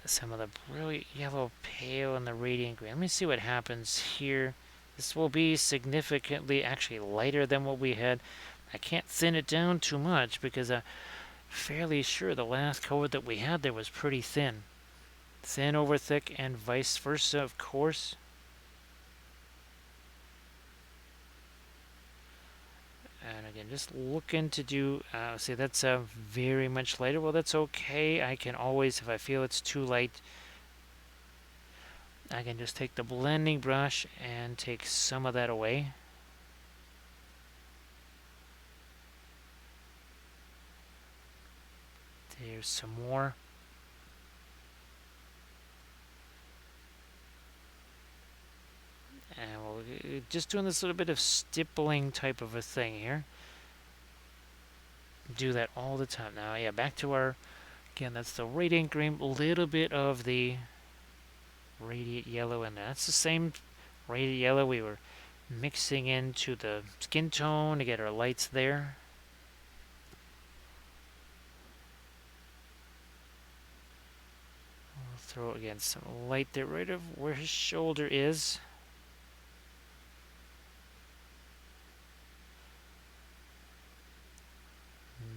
some of the brilliant yellow pale and the radiant green. Let me see what happens here. This will be significantly actually lighter than what we had. I can't thin it down too much because I'm fairly sure the last coat that we had there was pretty thin. Thin over thick and vice versa, of course. And again, just looking to do, see that's very much lighter. Well, that's okay. I can always, if I feel it's too light, I can just take the blending brush and take some of that away. There's some more. And we'll just doing this little bit of stippling type of a thing here. Do that all the time. Now, yeah, back to our, again, that's the radiant green, a little bit of the radiant yellow in there. That's the same radiant yellow we were mixing into the skin tone to get our lights there. We'll throw again some light there right of where his shoulder is.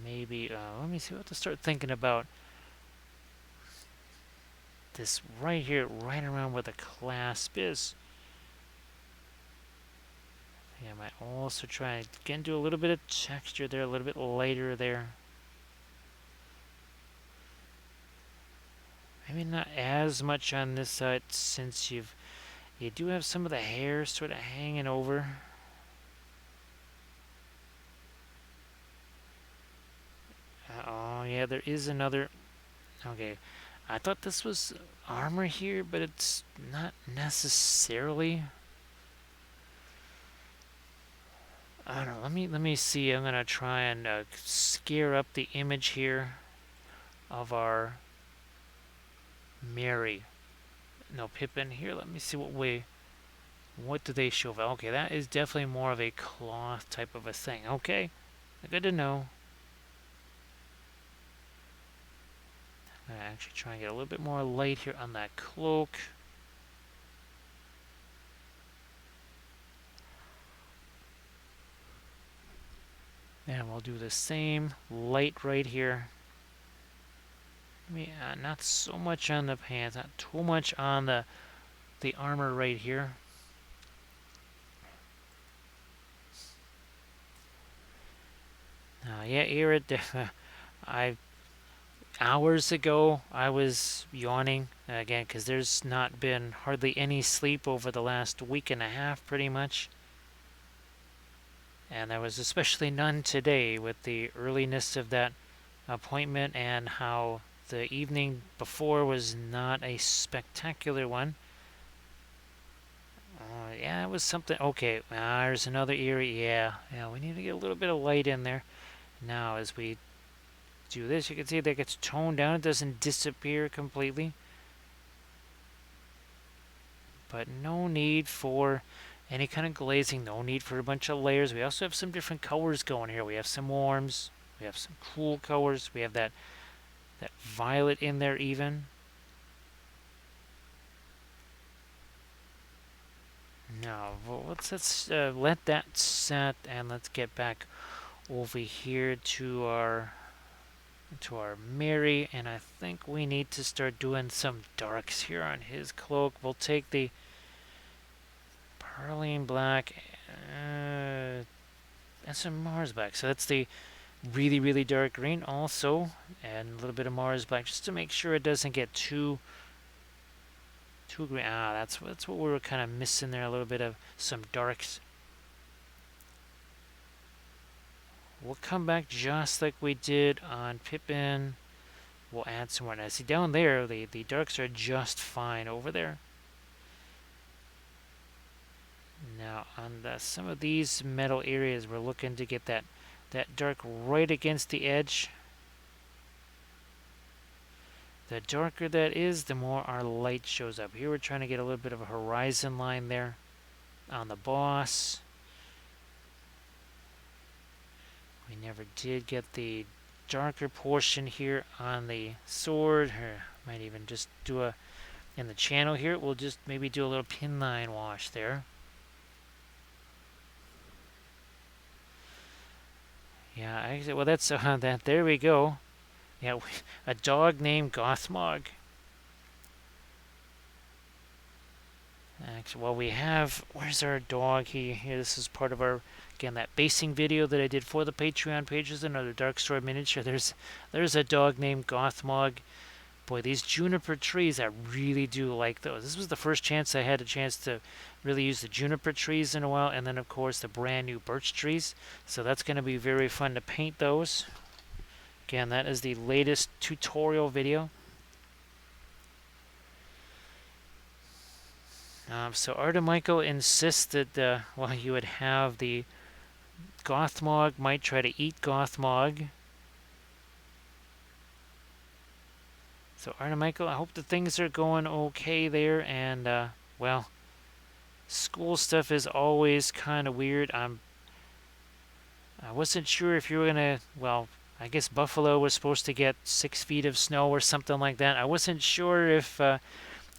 Maybe, let me see, we'll have to start thinking about this right here, right around where the clasp is. I think I might also try and again do a little bit of texture there, a little bit lighter there. Maybe not as much on this side since you do have some of the hair sort of hanging over. Oh yeah, there is another. Okay, I thought this was armor here, but it's not necessarily. I don't know. Let me see. I'm gonna try and scare up the image here of our Merry. No, Pippen here. Let me see what do they show? Okay, that is definitely more of a cloth type of a thing. Okay, Good to know. I'm gonna actually try and get a little bit more light here on that cloak. And we'll do the same light right here. Not so much on the pants, not too much on the armor right here. Yeah, Irid, hours ago I was yawning again because there's not been hardly any sleep over the last week and a half, pretty much. And there was especially none today with the earliness of that appointment and how the evening before was not a spectacular one. Yeah, it was something. Okay, there's another eerie. Yeah, we need to get a little bit of light in there. Now, as we do this, you can see that it gets toned down. It doesn't disappear completely. But no need for any kind of glazing. No need for a bunch of layers. We also have some different colors going here. We have some warms. We have some cool colors. We have that violet in there even. Now, let's let that set, and let's get back over here to our Merry, and I think we need to start doing some darks here on his cloak. We'll take the Perline black and some Mars black. So that's the really, really dark green also, and a little bit of Mars black just to make sure it doesn't get too green. That's what we were kind of missing there, a little bit of some darks. We'll come back just like we did on Pippin. We'll add some more. Now, see down there, the darks are just fine over there. Now, on some of these metal areas, we're looking to get that dark right against the edge. The darker that is, the more our light shows up. Here we're trying to get a little bit of a horizon line there on the boss. We never did get the darker portion here on the sword. Might even just do in the channel here, we'll just maybe do a little pin line wash there. Yeah, actually, well, that's that. There we go. Yeah, a dog named Gothmog. Actually, well, we have. Where's our dog? Here, this is part of our, again, that basing video that I did for the Patreon pages. Another Dark Sword miniature. There's a dog named Gothmog. Boy, these juniper trees, I really do like those. This was the first chance I had a chance to really use the juniper trees in a while, and then of course the brand new birch trees. So that's going to be very fun to paint those. Again, that is the latest tutorial video. So Artemichael insisted, well, you would have the Gothmog might try to eat Gothmog. So Artemichael, I hope the things are going okay there, and well, school stuff is always kind of weird. I wasn't sure if you were gonna, well, I guess Buffalo was supposed to get 6 feet of snow or something like that. I wasn't sure if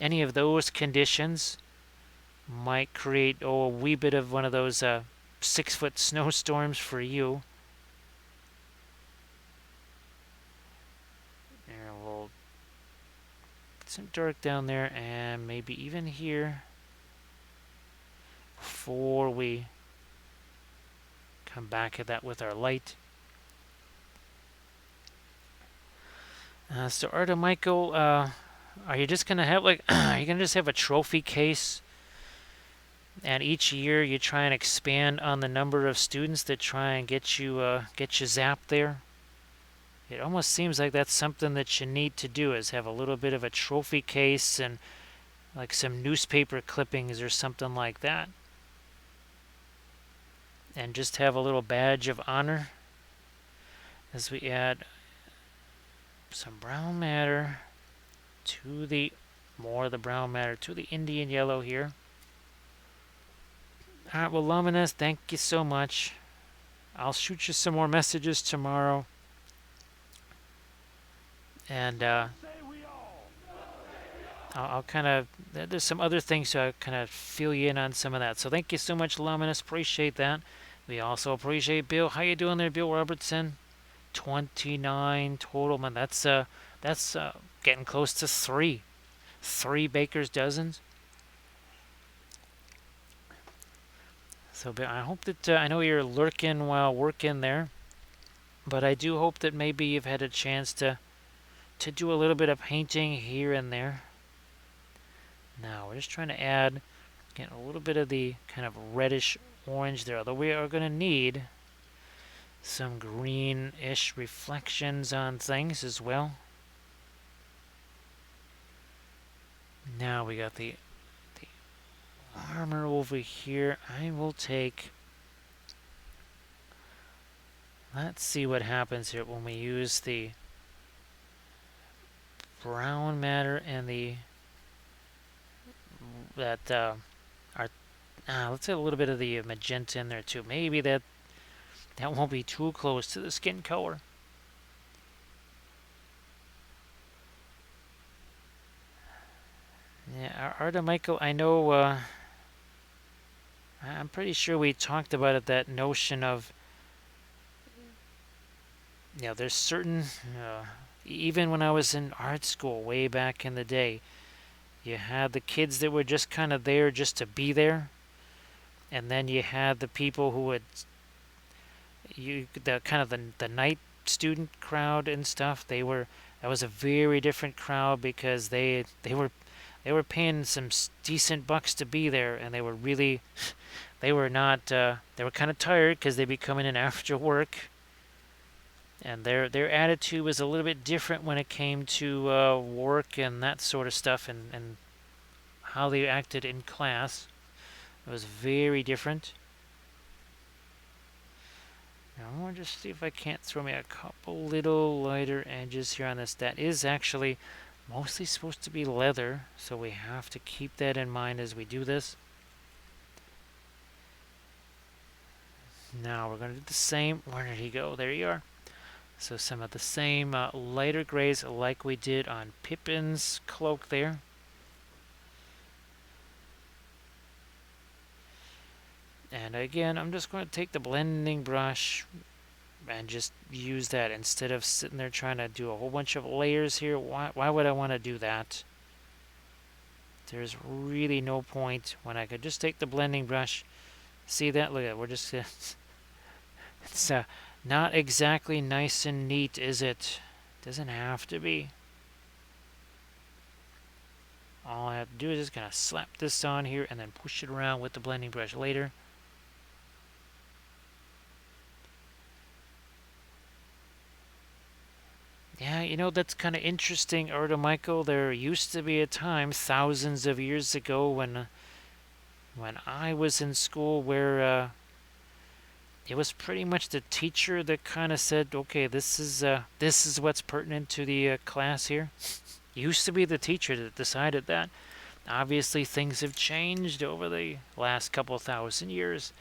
any of those conditions might create a wee bit of one of those 6-foot snowstorms for you. There, we'll get some dark down there, and maybe even here before we come back at that with our light. So Artemichael, are you just gonna have like, are you gonna just have a trophy case? And each year you try and expand on the number of students that try and get you zapped there. It almost seems like that's something that you need to do, is have a little bit of a trophy case and like some newspaper clippings or something like that. And just have a little badge of honor as we add some brown matter to the brown matter to the Indian yellow here. Alright, well, Luminous, thank you so much. I'll shoot you some more messages tomorrow, and I'll kind of there's some other things so I kind of fill you in on some of that. So thank you so much, Luminous. Appreciate that. We also appreciate Bill. How you doing there, Bill Robertson? 29 total, man. That's getting close to three baker's dozens. So I hope that I know you're lurking while working there, but I do hope that maybe you've had a chance to do a little bit of painting here and there. Now we're just trying to add again a little bit of the kind of reddish orange there, although we are going to need some greenish reflections on things as well. Now we got the armor over here. I will take. Let's see what happens here when we use the brown matter and the that our let's have a little bit of the magenta in there too. Maybe that won't be too close to the skin color. Yeah, Arda Michael, I know. I'm pretty sure we talked about it. That notion of there's certain even when I was in art school way back in the day, you had the kids that were just kind of there just to be there, and then you had the people who would the kind of the night student crowd and stuff. That was a very different crowd because they were paying some decent bucks to be there, and they were really they were not they were kind of tired because they'd be coming in after work, and their attitude was a little bit different when it came to work and that sort of stuff, and how they acted in class. It was very different. Now I want to just see if I can't throw me a couple little lighter edges here on this. That is actually mostly supposed to be leather, so we have to keep that in mind as we do this. Now we're going to do the same. Where did he go? There you are. So some of the same lighter grays like we did on Pippin's cloak there. And again, I'm just going to take the blending brush and just use that instead of sitting there trying to do a whole bunch of layers here. Why would I want to do that? There's really no point when I could just take the blending brush. See that? Look at it. We're just it's not exactly nice and neat, is it? Doesn't have to be. All I have to do is just kind of slap this on here and then push it around with the blending brush later. Yeah, that's kind of interesting, Arda Michael. There used to be a time thousands of years ago when I was in school where it was pretty much the teacher that kind of said, "Okay, this is what's pertinent to the class here." It used to be the teacher that decided that. Obviously, things have changed over the last couple thousand years.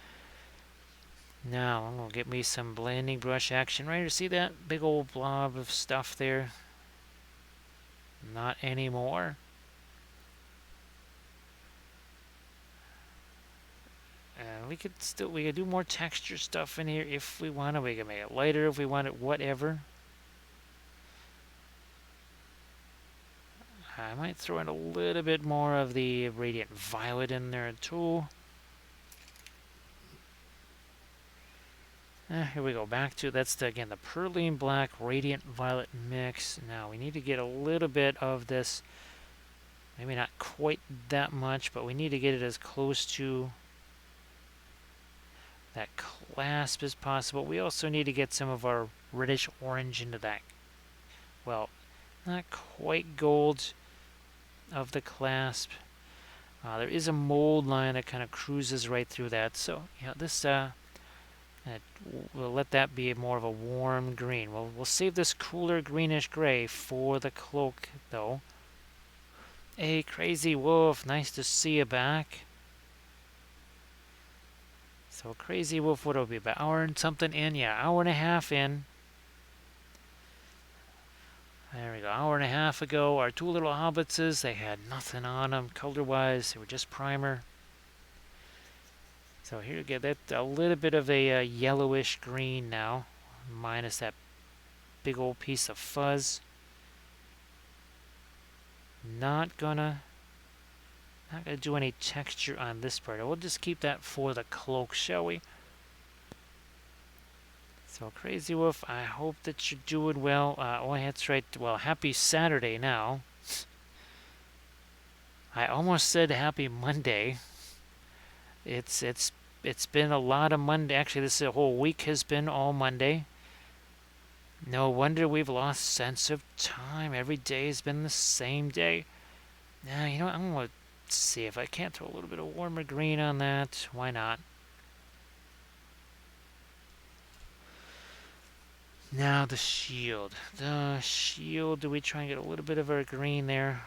Now, I'm going to get me some blending brush action right here. See that big old blob of stuff there? Not anymore. And we could do more texture stuff in here if we want to. We can make it lighter if we want it, whatever. I might throw in a little bit more of the radiant violet in there too. Here we go, back to, again, the Perline Black Radiant Violet mix. Now, we need to get a little bit of this, maybe not quite that much, but we need to get it as close to that clasp as possible. We also need to get some of our reddish orange into that, well, not quite gold of the clasp. There is a mold line that kind of cruises right through that, so, this... we'll let that be more of a warm green. We'll save this cooler greenish gray for the cloak, though. Hey, Crazy Wolf, nice to see you back. So Crazy Wolf, what'll be about hour and something in? Yeah, hour and a half in. There we go. Hour and a half ago, our two little Hobbitses, they had nothing on them color-wise. They were just primer. So here you get that a little bit of a yellowish green now, minus that big old piece of fuzz. Not gonna do any texture on this part. We'll just keep that for the cloak, shall we? So Crazy Wolf, I hope that you're doing well. Oh, that's right. Well, happy Saturday now. I almost said happy Monday. It's been a lot of Monday. Actually, this whole week has been all Monday. No wonder we've lost sense of time. Every day has been the same day. Now, you know what? I'm going to see if I can't throw a little bit of warmer green on that. Why not? Now the shield. The shield, do we try and get a little bit of our green there?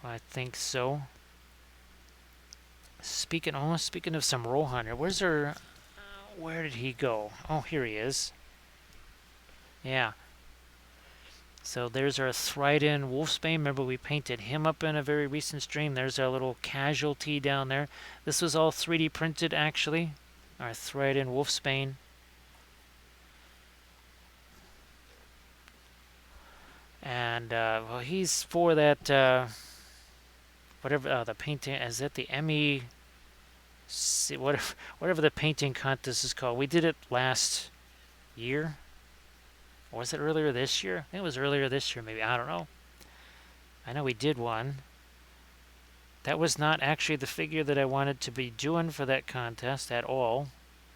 I think so. Speaking of some Rohan here, where did he go? Oh, here he is. Yeah. So there's our Thryden Wolfsbane. Remember we painted him up in a very recent stream. There's our little casualty down there. This was all 3D printed actually. Our Thryden Wolfsbane. And well, he's for that whatever the painting. Is it the Emmy? Whatever the painting contest is called. We did it last year. Or was it earlier this year? I think it was earlier this year, maybe. I don't know. I know we did one. That was not actually the figure that I wanted to be doing for that contest at all.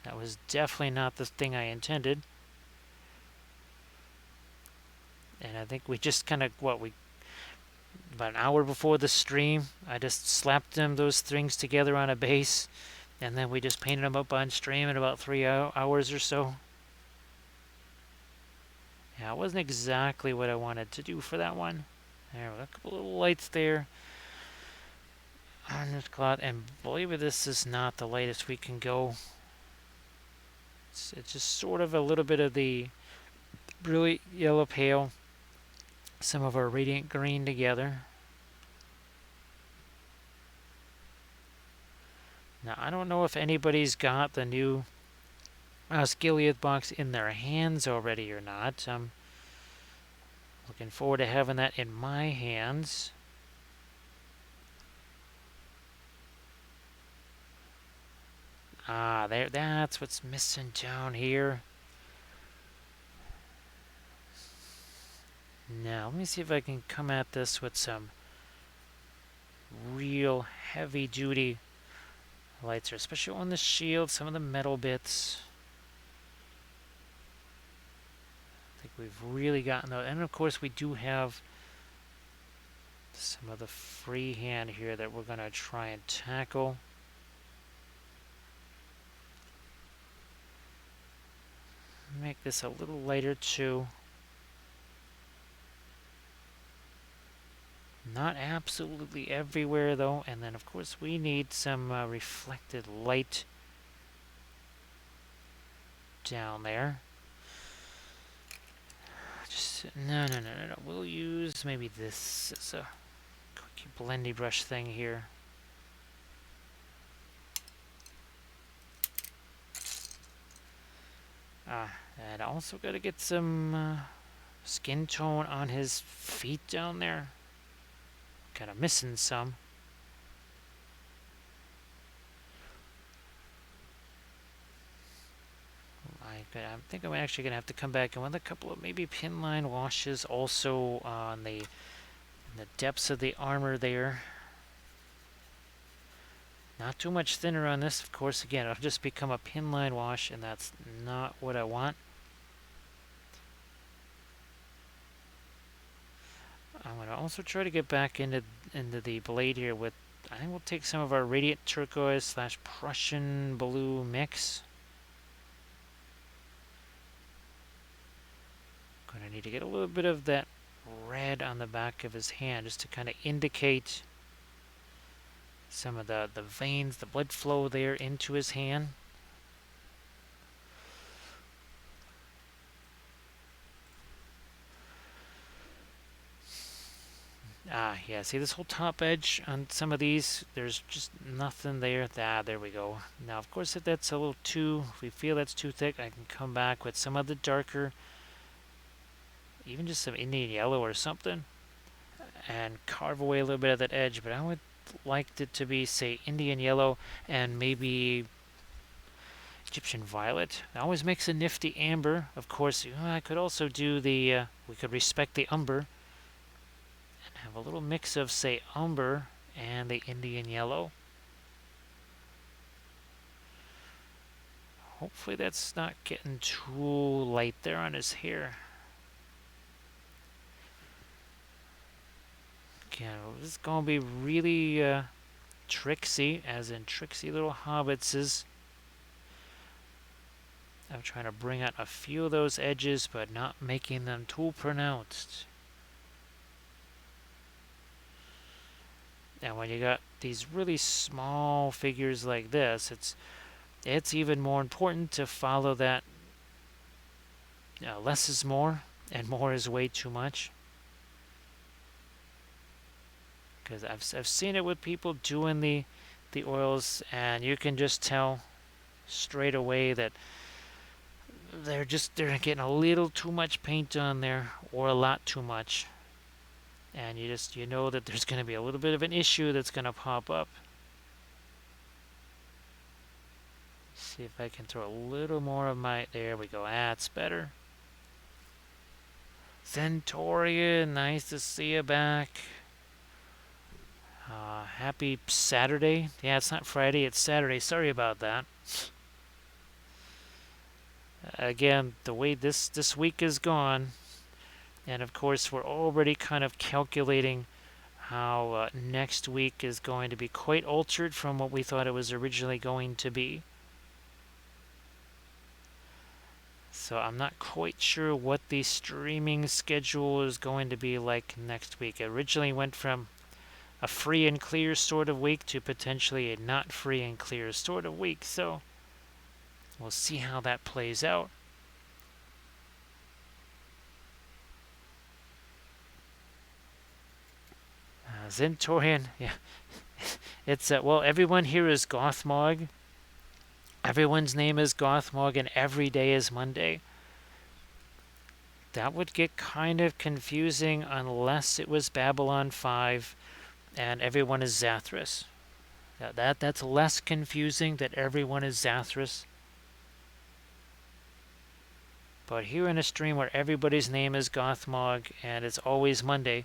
That was definitely not the thing I intended. And I think we just kind of, about an hour before the stream, I just slapped those things together on a base, and then we just painted them up on stream in about 3 hours or so. Yeah, it wasn't exactly what I wanted to do for that one. There, a couple little lights there on this cloth, and believe me, this is not the lightest we can go. It's just sort of a little bit of the brilliant yellow pale, some of our radiant green together. Now, I don't know if anybody's got the new Skiliath box in their hands already or not. I'm looking forward to having that in my hands. Ah, that's what's missing down here. Now, let me see if I can come at this with some real heavy-duty lights, especially on the shield, some of the metal bits. I think we've really gotten those. And of course, we do have some of the freehand here that we're going to try and tackle. Make this a little lighter too. Not absolutely everywhere though. And then of course we need some reflected light down there. Just no. We'll use maybe this as a quick blendy brush thing here. And also got to get some skin tone on his feet down there. Kind of missing some. I think I'm actually going to have to come back in with a couple of maybe pin line washes also on the depths of the armor there. Not too much thinner on this, of course. Again, it'll just become a pin line wash, and that's not what I want. I'm going to also try to get back into the blade here with, I think we'll take some of our Radiant Turquoise / Prussian Blue mix. Going to need to get a little bit of that red on the back of his hand just to kind of indicate some of the veins, the blood flow there into his hand. Yeah, see this whole top edge on some of these, there's just nothing there. There we go. Now, of course, if that's a little too, if we feel that's too thick, I can come back with some of the darker, even just some Indian yellow or something, and carve away a little bit of that edge. But I would like it to be, say, Indian yellow and maybe Egyptian violet. It always makes a nifty amber. Of course, I could also do the, we could respect the umber and have a little mix of, say, umber and the Indian yellow. Hopefully that's not getting too light there on his hair. Okay, this is going to be really tricksy, as in tricksy little hobbitses. I'm trying to bring out a few of those edges, but not making them too pronounced. And when you got these really small figures like this, it's even more important to follow that less is more, and more is way too much. Because I've seen it with people doing the oils, and you can just tell straight away that they're getting a little too much paint on there, or a lot too much, and you know that there's going to be a little bit of an issue that's going to pop up. See if I can throw a little more of my, there we go, that's better. Centaurian, nice to see you back. Happy Saturday. Yeah, it's not Friday, it's Saturday. Sorry about that. Again, the way this week is gone, and of course we're already kind of calculating how next week is going to be quite altered from what we thought it was originally going to be. So I'm not quite sure what the streaming schedule is going to be like next week. It originally went from a free and clear sort of week to potentially a not free and clear sort of week. So we'll see how that plays out. Zentorian, yeah. It's, well, everyone here is Gothmog. Everyone's name is Gothmog, and every day is Monday. That would get kind of confusing unless it was Babylon 5 and everyone is Zathras. That's less confusing that everyone is Zathras. But here in a stream where everybody's name is Gothmog and it's always Monday,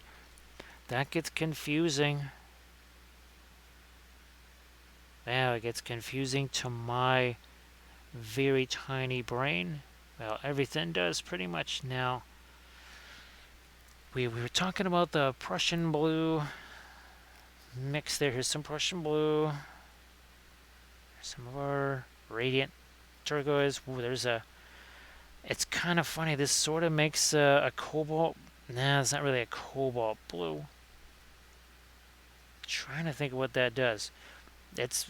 that gets confusing. Now it gets confusing to my very tiny brain. Well, everything does pretty much now. We were talking about the Prussian blue mix there. Here's some Prussian blue. Some of our radiant turquoise. Ooh, there's a... It's kind of funny. This sort of makes a cobalt... Nah, it's not really a cobalt blue. Trying to think of what that does. It's...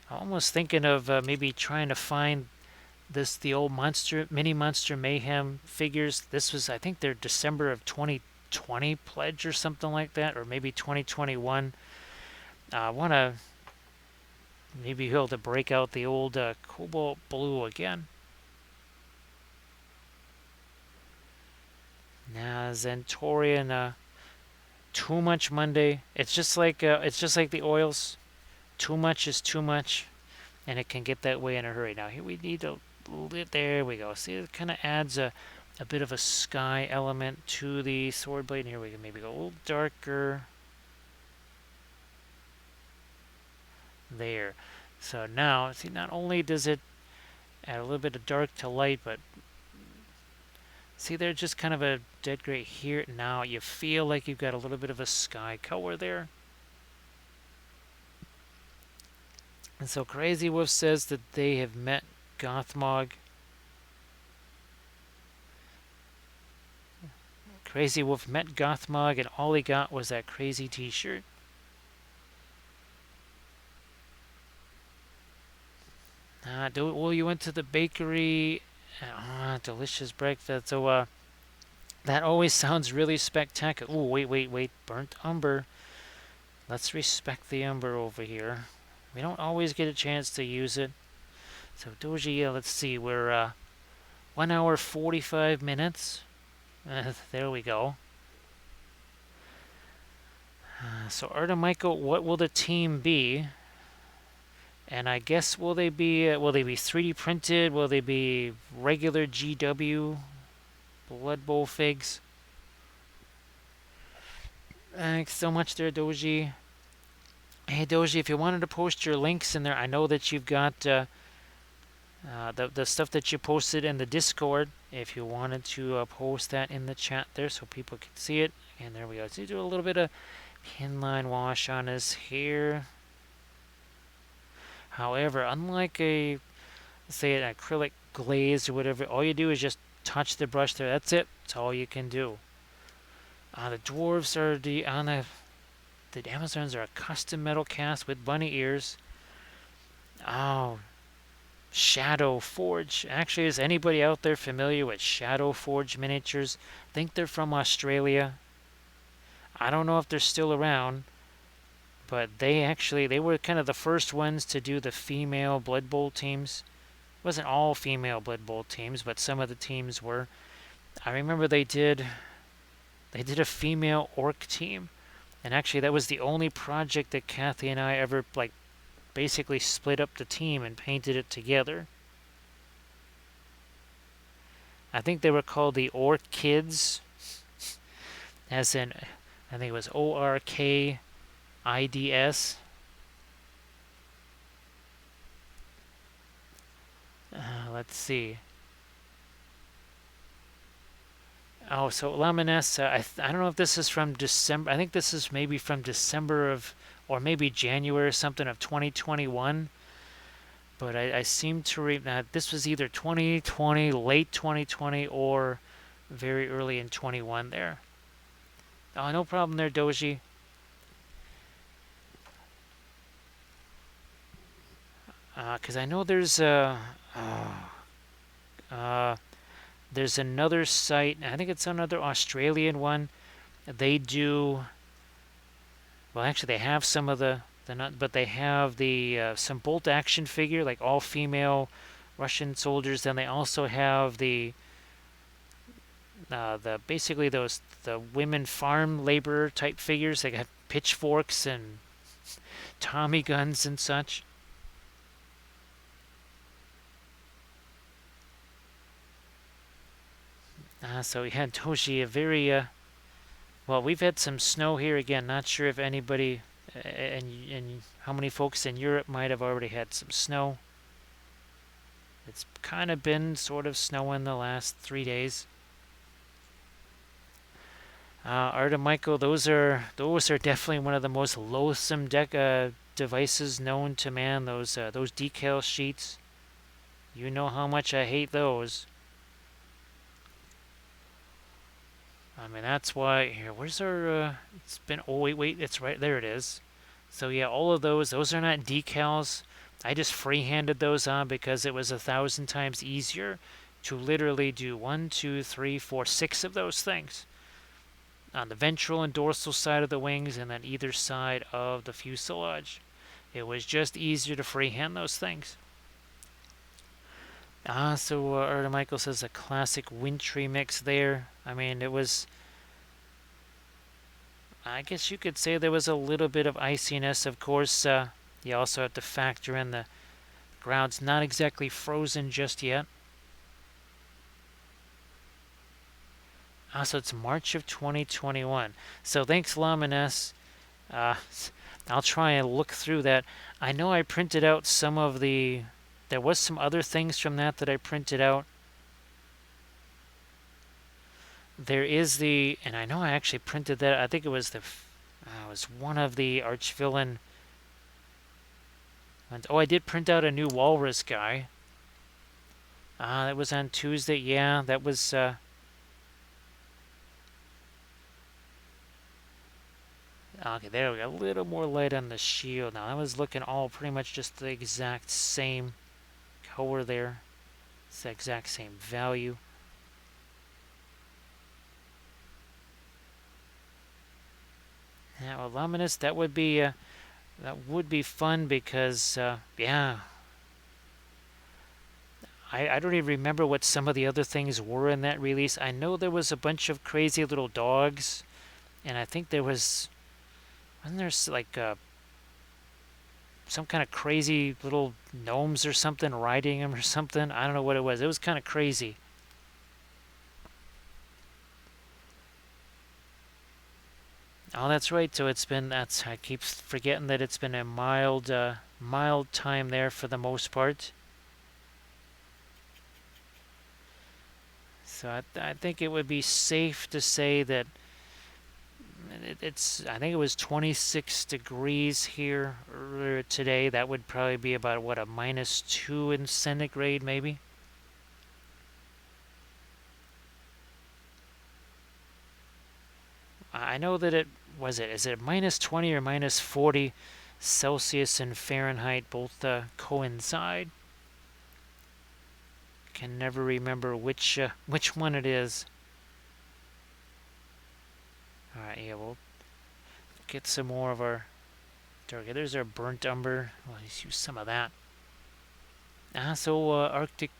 almost thinking of maybe trying to find the old mini Monster Mayhem figures. This was, I think, their December of 2020 pledge or something like that, or maybe 2021. I want to maybe be able to break out the old cobalt blue again. Now Zentorian, too much Monday. It's just like the oils. Too much is too much, and it can get that way in a hurry. Now here we need a lit. There we go. See, it kind of adds a bit of a sky element to the sword blade. And here we can maybe go a little darker. There. So now, see, not only does it add a little bit of dark to light, but see, there's just kind of a dead gray here. Now you feel like you've got a little bit of a sky color there. And so Crazy Wolf says that they have met Gothmog. Crazy Wolf met Gothmog, and all he got was that crazy t-shirt. Well, you went to the bakery. Delicious breakfast. So, That always sounds really spectacular. Ooh, wait, wait, wait. Burnt umber. Let's respect the umber over here. We don't always get a chance to use it. So Doji, let's see. We're 1 hour 45 minutes. There we go. So Arta Michael, what will the team be? And I guess will they be 3D printed? Will they be regular GW Blood Bowl figs? Thanks so much there, Doji. Hey Doji, if you wanted to post your links in there, I know that you've got the stuff that you posted in the Discord. If you wanted to post that in the chat there so people can see it. And there we go. So you do a little bit of inline wash on his hair. However, unlike a, say, an acrylic glaze or whatever, all you do is just touch the brush there. That's it. That's all you can do. The dwarves are the Amazons are a custom metal cast with bunny ears. Oh, Shadow Forge. Actually, is anybody out there familiar with Shadow Forge miniatures? I think they're from Australia. I don't know if they're still around, but they were kind of the first ones to do the female Blood Bowl teams. It wasn't all female Blood Bowl teams, but some of the teams were. I remember they did a female orc team, and actually that was the only project that Kathy and I ever basically split up the team and painted it together. I think they were called the Orc Kids, as in, I think it was ORKIDS. Let's see. Oh, so Laminess, I don't know if this is from December. I think this is maybe from December of, or maybe January or something of 2021. But I seem to read this was either 2020, late 2020, or very early in 21 there. Oh, no problem there, Doji. Because I know there's another site. I think it's another Australian one. They do. Well, actually, they have some of the not, but they have the some bolt action figure, like all female Russian soldiers. Then they also have the basically the women farm labor type figures. They got pitchforks and Tommy guns and such. So yeah, Toshi, a very well. We've had some snow here again. Not sure if anybody and how many folks in Europe might have already had some snow. It's kind of been sort of snowing the last 3 days. Arta Michael, those are definitely one of the most loathsome devices known to man. Those decal sheets. You know how much I hate those. I mean, that's why here. Where's our? It's been. Oh wait. It's right there. It is. So yeah, all of those are not decals. I just free-handed those on because it was 1,000 times easier to literally do 1, 2, 3, 4, 6 of those things on the ventral and dorsal side of the wings, and then either side of the fuselage. It was just easier to freehand those things. So Arta Michael says a classic wintry mix there. I mean, it was. I guess you could say there was a little bit of iciness. Of course, you also have to factor in the ground's not exactly frozen just yet. So it's March of 2021. So thanks, Lamines. I'll try and look through that. I know I printed out some of the. There was some other things from that I printed out. There is and I know I actually printed that. I think it was it was one of the archvillain. Oh, I did print out a new walrus guy. That was on Tuesday. Yeah, that was. Okay, there we go. A little more light on the shield. Now, I was looking all pretty much just the exact same color there. It's the exact same value. Now, Luminous, that would be fun because yeah, I don't even remember what some of the other things were in that release. I know there was a bunch of crazy little dogs, and I think wasn't there like some kind of crazy little gnomes or something riding him or something. I don't know what it was. It was kind of crazy. Oh, that's right. So I keep forgetting that it's been a mild time there for the most part. So I think it would be safe to say that I think it was 26 degrees here earlier today. That would probably be about, what, a -2 in centigrade, maybe? I know that is it -20 or -40 Celsius and Fahrenheit both coincide? Can never remember which one it is. All right, yeah, we'll get some more of our. Okay, there's our burnt umber. Let's use some of that. So Arctic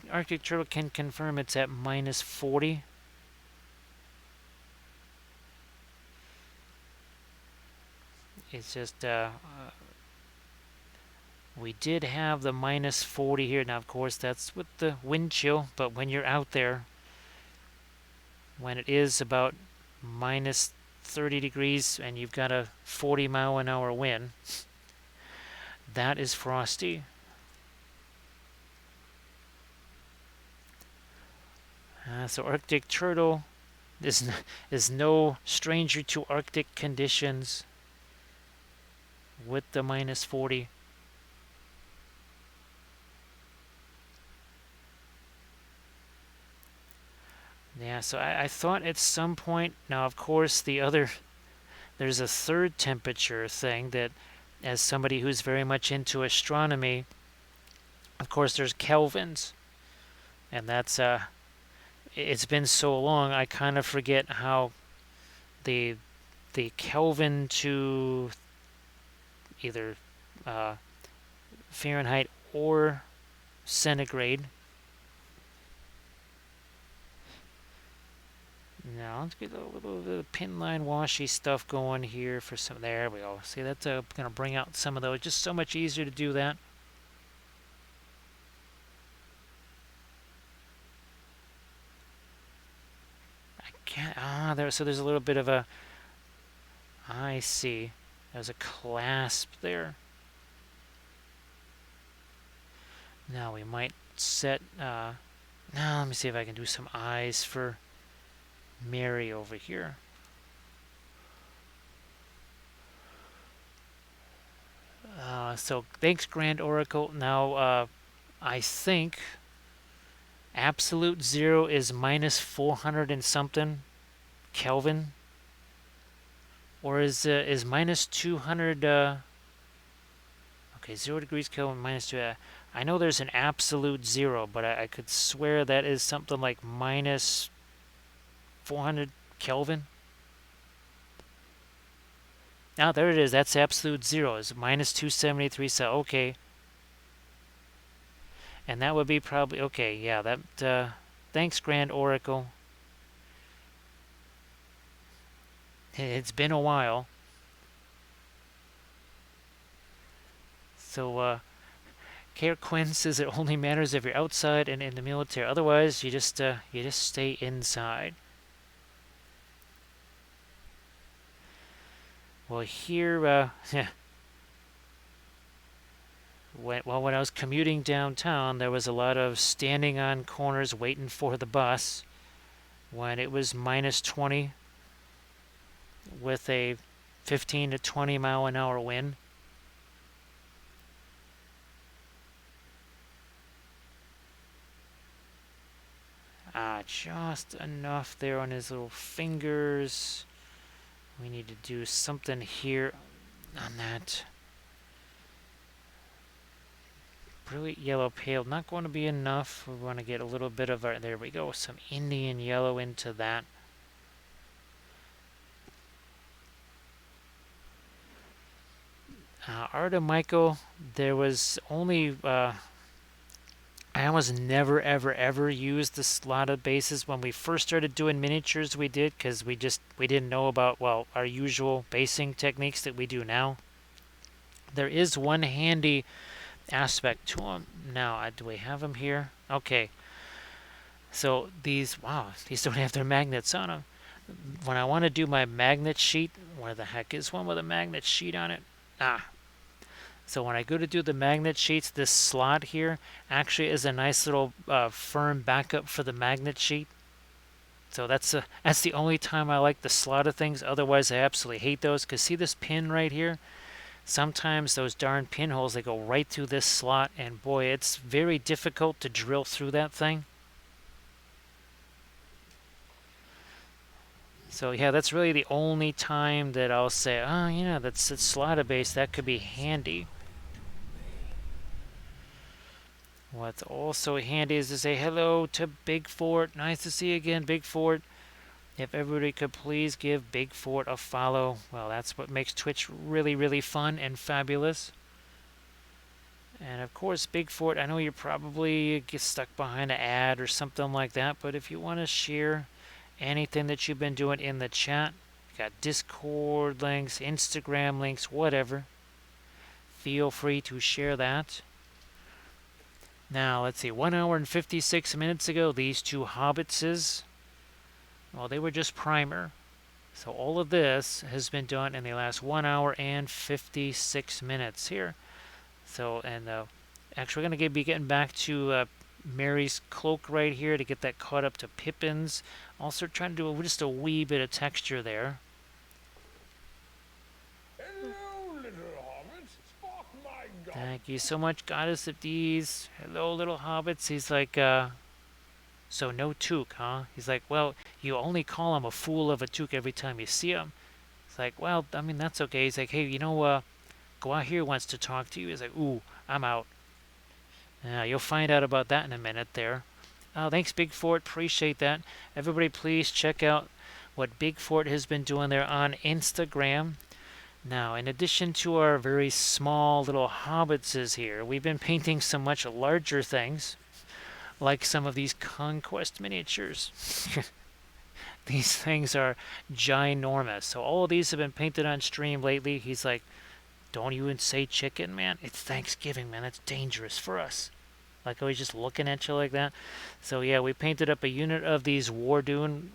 Turtle can confirm it's at -40. It's just we did have the -40 here. Now, of course, that's with the wind chill, but when you're out there, when it is about -30 degrees and you've got a 40-mile-an-hour wind, that is frosty. So Arctic Turtle is no stranger to Arctic conditions with the -40. Yeah, so I thought at some point, now of course there's a third temperature thing that, as somebody who's very much into astronomy, of course there's kelvins, and it's been so long I kind of forget how the Kelvin to either uh, Fahrenheit or centigrade. Now let's get a little bit of pin line washy stuff going here for some. There we go. See, that's going to bring out some of those. Just so much easier to do that. I can't. There. So there's a little bit of a. I see. There's a clasp there. Now we might set. Now let me see if I can do some eyes for Merry over here. So thanks, Grand Oracle. Now, I think absolute zero is -400 and something Kelvin, or is -200? Okay, 0 degrees Kelvin -2. I know there's an absolute zero, but I could swear that is something like -400 Kelvin. Now there it is. That's absolute zero. It's -273. So okay, and that would be probably okay. Yeah, that. Thanks, Grand Oracle. It's been a while. So Care Quinn says it only matters if you're outside and in the military. Otherwise, you just stay inside. Well, here, when I was commuting downtown, there was a lot of standing on corners waiting for the bus when it was -20 with a 15 to 20 mile an hour wind. Just enough there on his little fingers. We need to do something here on that. Brilliant yellow pale, not going to be enough. We want to get a little bit of our, there we go, some Indian yellow into that. Art of Michael, there was only I almost never ever ever used the slotted bases. When we first started doing miniatures we did, because we didn't know about, well, our usual basing techniques that we do now. There is one handy aspect to them. Now, do we have them here? Okay, so these, wow, these don't have their magnets on them. When I want to do my magnet sheet, where the heck is one with a magnet sheet on it? Ah, so when I go to do the magnet sheets, this slot here actually is a nice little firm backup for the magnet sheet. So that's the only time I like the slot of things. Otherwise, I absolutely hate those. Because see this pin right here? Sometimes those darn pinholes, they go right through this slot. And boy, it's very difficult to drill through that thing. So yeah, that's really the only time that I'll say, oh yeah, that's a slotted base. That could be handy. What's also handy is to say hello to Big Fort. Nice to see you again, Big Fort. If everybody could please give Big Fort a follow. Well, that's what makes Twitch really, really fun and fabulous. And of course, Big Fort, I know you're probably get stuck behind an ad or something like that, but if you want to share anything that you've been doing in the chat, you got Discord links, Instagram links, whatever, feel free to share that. Now, let's see, 1 hour and 56 minutes ago, these two Hobbitses, well, they were just primer. So all of this has been done in the last 1 hour and 56 minutes here. So, and actually, we're going to be getting back to Merry's cloak right here to get that caught up to Pippin's. Also trying to do just a wee bit of texture there. Hello, little hobbits. Spark my gun. Thank you so much, Goddess of D's. Hello, little hobbits. He's like, so no Took, huh? He's like, well, you only call him a fool of a Took every time you see him. It's like, well, I mean, that's okay. He's like, hey, you know, go out here wants to talk to you. He's like, ooh, I'm out. You'll find out about that in a minute there. Oh, thanks, Big Fort. Appreciate that. Everybody, please check out what Big Fort has been doing there on Instagram. Now, in addition to our very small little hobbitses here, we've been painting some much larger things, like some of these conquest miniatures. These things are ginormous. So all of these have been painted on stream lately. He's like, don't even say chicken, man. It's Thanksgiving, man. That's dangerous for us. Like always just looking at you like that. So yeah, we painted up a unit of these Wardoon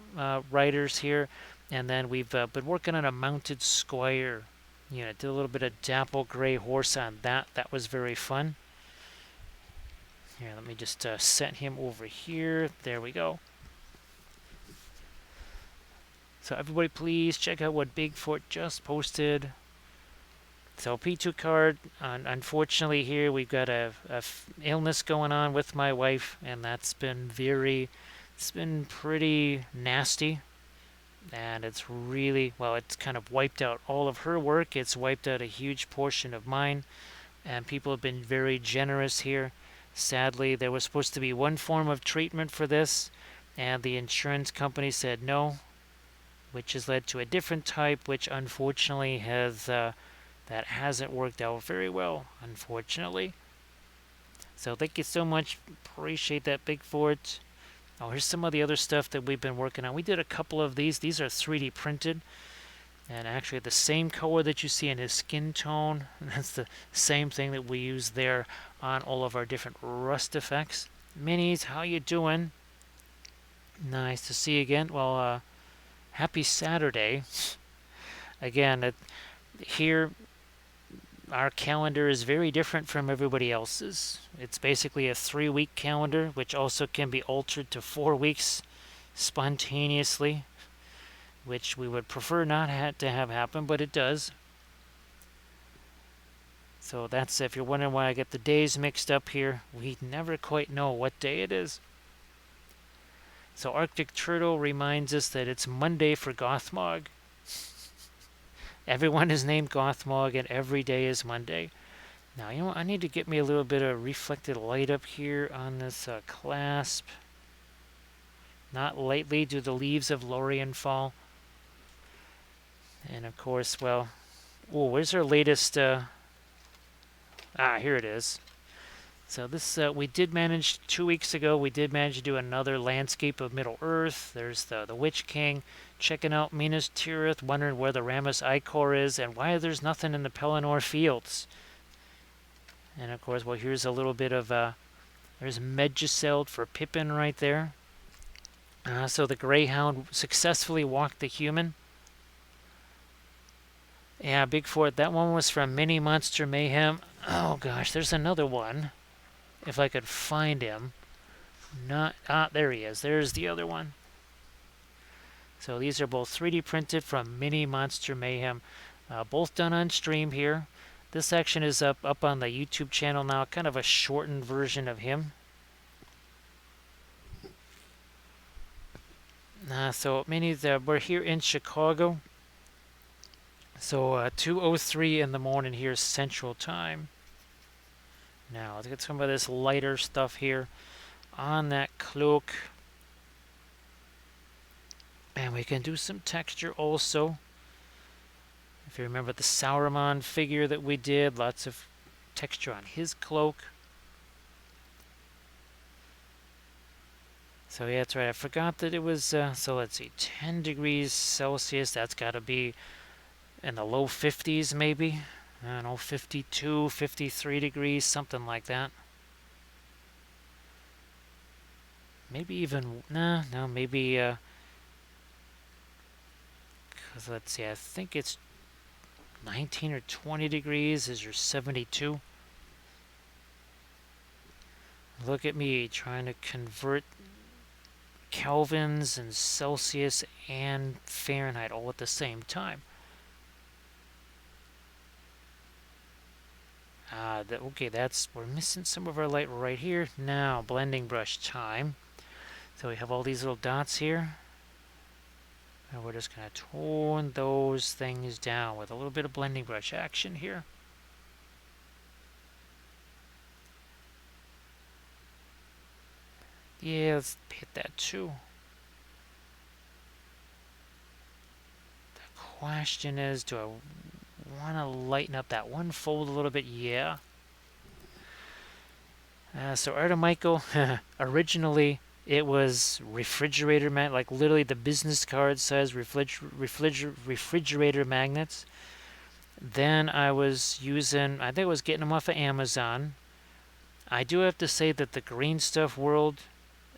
riders here. And then we've been working on a mounted squire unit. Did a little bit of dapple gray horse on that. That was very fun. Here, let me just set him over here. There we go. So everybody please check out what Big Fort just posted. So P2 card, unfortunately here we've got a illness going on with my wife, and it's been pretty nasty. And it's really, well, it's kind of wiped out all of her work. It's wiped out a huge portion of mine. And people have been very generous here. Sadly, there was supposed to be one form of treatment for this, and the insurance company said no, which has led to a different type, which unfortunately that hasn't worked out very well, unfortunately. So thank you so much. Appreciate that, Big Fort. Oh, here's some of the other stuff that we've been working on. We did a couple of these. These are 3D printed. And actually the same color that you see in his skin tone, that's the same thing that we use there on all of our different rust effects. Minis, how you doing? Nice to see you again. Well, happy Saturday. Again, here our calendar is very different from everybody else's. It's basically a 3-week calendar, which also can be altered to 4 weeks spontaneously, which we would prefer not to have happen, but it does. So that's, if you're wondering why I get the days mixed up here, we never quite know what day it is. So Arctic Turtle reminds us that it's Monday for Gothmog. Everyone is named Gothmog, and every day is Monday. Now, you know what? I need to get me a little bit of reflected light up here on this clasp. Not lightly do the leaves of Lorien fall. And of course, well, oh, where's our latest Here it is. So this we did manage 2 weeks ago. We did manage to do another landscape of Middle Earth. There's the Witch King, checking out Minas Tirith, wondering where the Ramus Icor is and why there's nothing in the Pelennor fields. And of course, well, here's a little bit of there's Medjugorje for Pippin right there. So the Greyhound successfully walked the human. Yeah, Big Fort. That one was from Mini Monster Mayhem. Oh gosh, there's another one. If I could find him. Not there he is. There's the other one. So these are both 3D printed from Mini Monster Mayhem, both done on stream here. This section is up on the YouTube channel now, kind of a shortened version of him. So we're here in Chicago. So 2:03 in the morning here Central Time. Now let's get some of this lighter stuff here on that cloak. And we can do some texture also. If you remember the Sauron figure that we did, lots of texture on his cloak. So yeah, that's right. I forgot that it was, so let's see, 10 degrees Celsius. That's got to be in the low 50s maybe. I don't know, 52, 53 degrees, something like that. Maybe even, no, maybe, because let's see, I think it's 19 or 20 degrees is your 72. Look at me trying to convert Kelvins and Celsius and Fahrenheit all at the same time. Okay, we're missing some of our light right here. Now, blending brush time. So we have all these little dots here. And we're just going to tone those things down with a little bit of blending brush action here. Yeah, let's hit that too. The question is, do I want to lighten up that one fold a little bit? Yeah. So Art of Michael, originally it was refrigerator like literally the business card says refrigerator magnets. Then I was using, I think I was getting them off of Amazon. I do have to say that the Green Stuff World,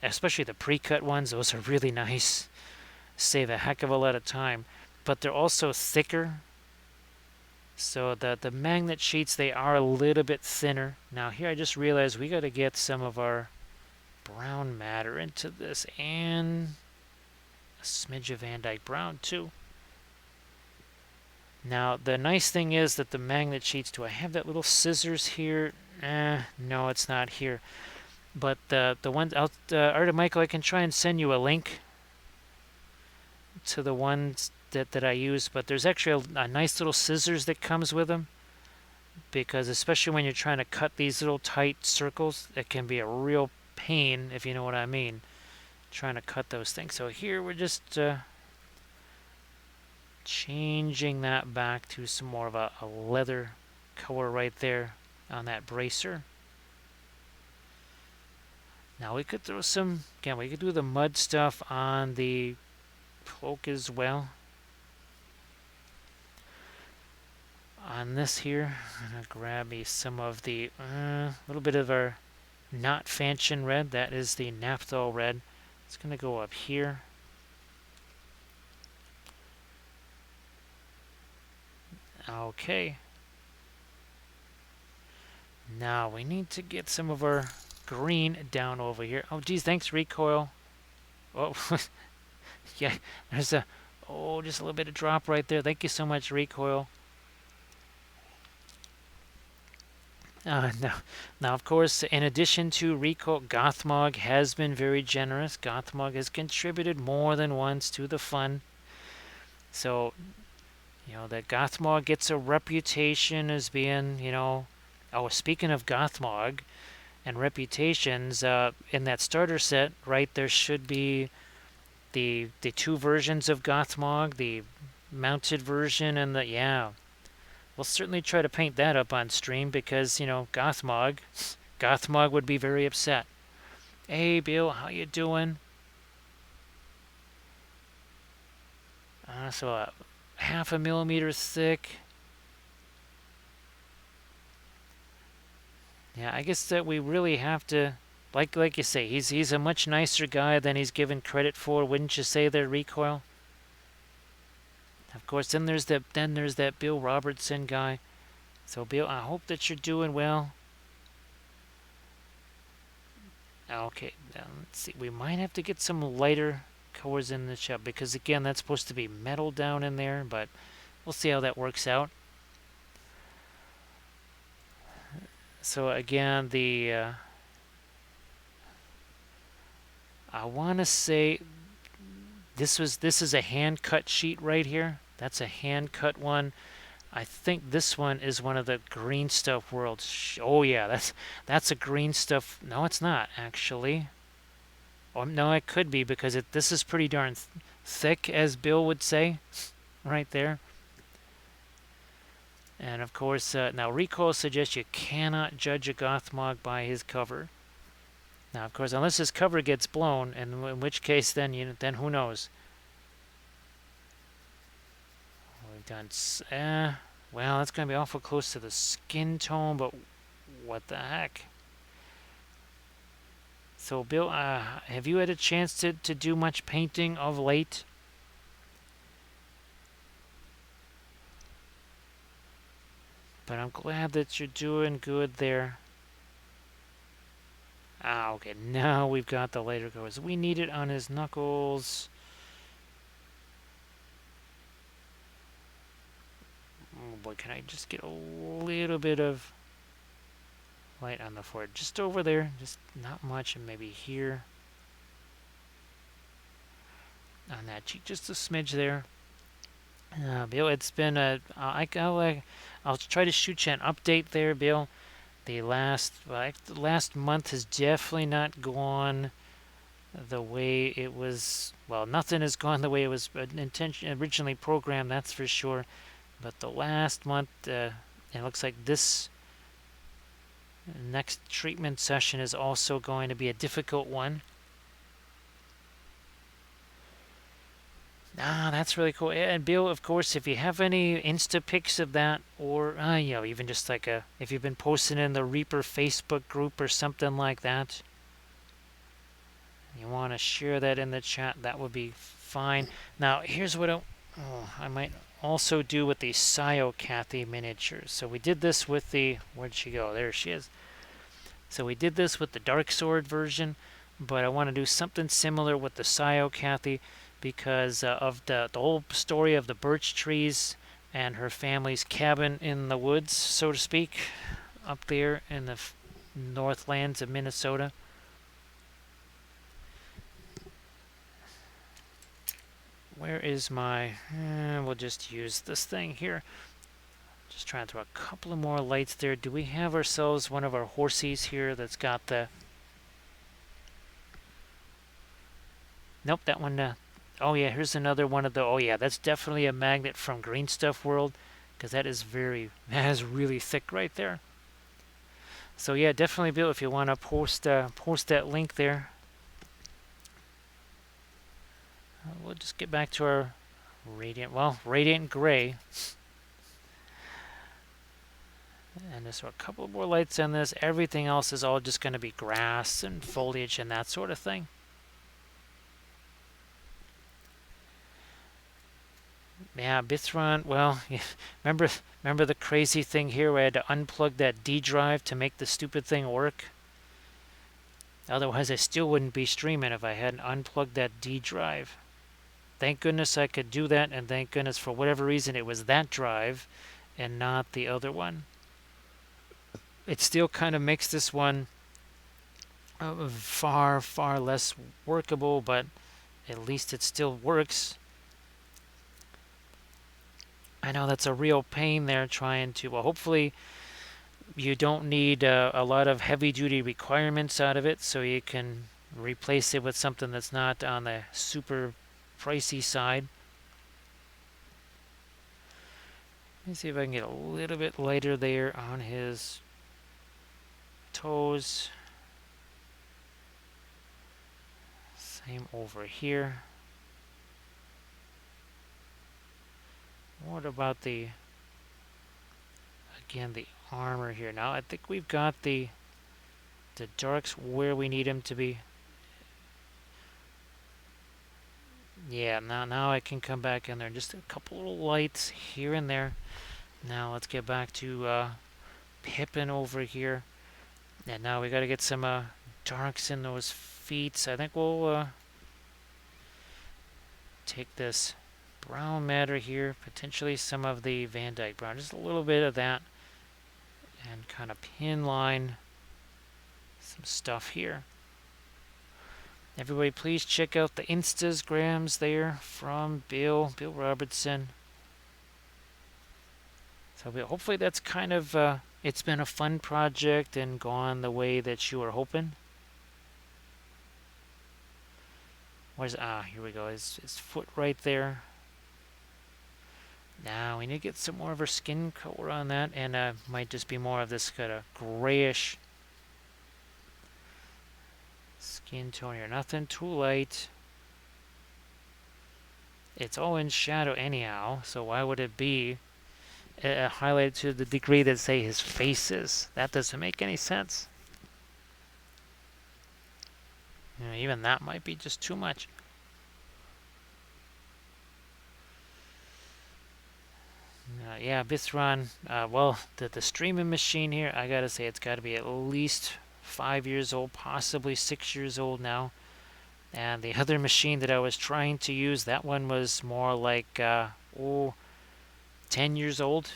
especially the pre-cut ones, those are really nice. Save a heck of a lot of time. But they're also thicker. So the magnet sheets, they are a little bit thinner. Now here I just realized we got to get some of our brown matter into this and a smidge of Van Dyke Brown too. Now the nice thing is that the magnet sheets, do I have that little scissors here? No, it's not here. But the ones out, Art of Michael, I can try and send you a link to the ones that I use. But there's actually a nice little scissors that comes with them, because especially when you're trying to cut these little tight circles, it can be a real pain, if you know what I mean, trying to cut those things. So here we're just changing that back to some more of a leather color right there on that bracer. Now we could throw some, again, we could do the mud stuff on the cloak as well. On this here, I'm going to grab me some of the, little bit of our not Fanchon red. That is the Naphthol red. It's going to go up here. Okay. Now we need to get some of our green down over here. Oh, geez, thanks, Recoil. Oh, yeah, there's just a little bit of drop right there. Thank you so much, Recoil. Now, of course, in addition to Recoil, Gothmog has been very generous. Gothmog has contributed more than once to the fun. So, that Gothmog gets a reputation as being, oh, speaking of Gothmog and reputations, in that starter set, right, there should be the two versions of Gothmog, the mounted version and the, we'll certainly try to paint that up on stream because, Gothmog would be very upset. Hey, Bill, how you doing? So half a millimeter thick. Yeah, I guess that we really have to, like you say, he's a much nicer guy than he's given credit for, wouldn't you say there, Recoil? Of course, then there's that Bill Robertson guy. So Bill, I hope that you're doing well. Okay, now let's see. We might have to get some lighter colors in the shop because again, that's supposed to be metal down in there, but we'll see how that works out. So again, I want to say this is a hand cut sheet right here. That's a hand cut one. I think this one is one of the green stuff worlds. Oh yeah, that's a green stuff. No, it's not actually. Oh no, it could be because this is pretty darn thick, as Bill would say, right there. And of course, now Recoil suggests you cannot judge a Gothmog by his cover. Now, of course, unless his cover gets blown, and in which case, then who knows? We've done. Well, that's going to be awful close to the skin tone, but what the heck? So, Bill, have you had a chance to do much painting of late? But I'm glad that you're doing good there. Okay, now we've got the lighter colors. We need it on his knuckles. Oh boy, can I just get a little bit of light on the forehead? Just over there, just not much, and maybe here. On that cheek, just a smidge there. Bill, it's been I'll try to shoot you an update there, Bill. The last month has definitely not gone the way it was. Well, nothing has gone the way it was originally programmed, that's for sure. But the last month, it looks like this next treatment session is also going to be a difficult one. That's really cool. And Bill, of course, if you have any Insta pics of that, or even just like if you've been posting in the Reaper Facebook group or something like that, you want to share that in the chat, that would be fine. Now, here's what I might also do with the Kathy miniatures. So we did this with where'd she go? There she is. So we did this with the Dark Sword version, but I want to do something similar with the Kathy because of the whole story of the birch trees and her family's cabin in the woods, so to speak, up there in the northlands of Minnesota. Where is my... we'll just use this thing here. Just trying to throw a couple of more lights there. Do we have ourselves one of our horsies here that's got the... Nope, that one... oh yeah, here's another one of the... oh yeah, that's definitely a magnet from Green Stuff World, because that is really thick right there. So yeah, definitely, Bill, if you want to post that link there. We'll just get back to our radiant gray. And there's a couple more lights on this. Everything else is all just going to be grass and foliage and that sort of thing. Yeah, Bithron, well, remember the crazy thing here where I had to unplug that D drive to make the stupid thing work? Otherwise, I still wouldn't be streaming if I hadn't unplugged that D drive. Thank goodness I could do that, and thank goodness for whatever reason it was that drive and not the other one. It still kind of makes this one far, far less workable, but at least it still works. I know that's a real pain there trying to... well, hopefully you don't need a lot of heavy-duty requirements out of it, so you can replace it with something that's not on the super pricey side. Let me see if I can get a little bit lighter there on his toes. Same over here. What about the armor here? Now I think we've got the darks where we need them to be. Yeah, now I can come back in there. Just a couple little lights here and there. Now let's get back to Pippen over here. And now we got to get some darks in those feet. So I think we'll take this brown matter here, potentially some of the Van Dyke brown, just a little bit of that, and kind of pin line some stuff here. Everybody, please check out the Instagrams there from Bill Robertson. So hopefully that's kind of it's been a fun project and gone the way that you were hoping. Where's here we go. His foot right there. Now we need to get some more of her skin color on that, and might just be more of this kind of grayish skin tone here. Nothing too light. It's all in shadow anyhow, so why would it be highlighted to the degree that, say, his face is? That doesn't make any sense. You know, even that might be just too much. Yeah, Bithron, well, the streaming machine here, I gotta say, it's gotta be at least 5 years old, possibly 6 years old now. And the other machine that I was trying to use, that one was more like, 10 years old.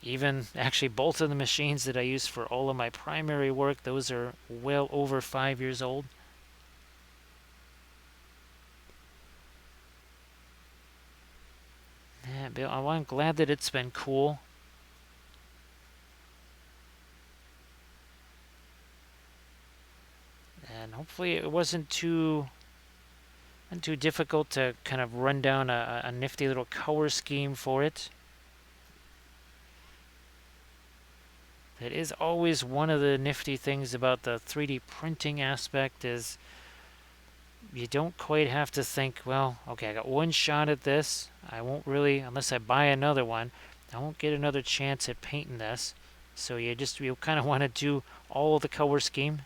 Even, actually, both of the machines that I use for all of my primary work, those are well over 5 years old. Yeah, Bill, I'm glad that it's been cool. And hopefully it wasn't too difficult to kind of run down a nifty little color scheme for it. That is always one of the nifty things about the 3D printing aspect, is you don't quite have to think, well, okay, I got one shot at this. I won't really, unless I buy another one, I won't get another chance at painting this. So you kind of want to do all the color scheme.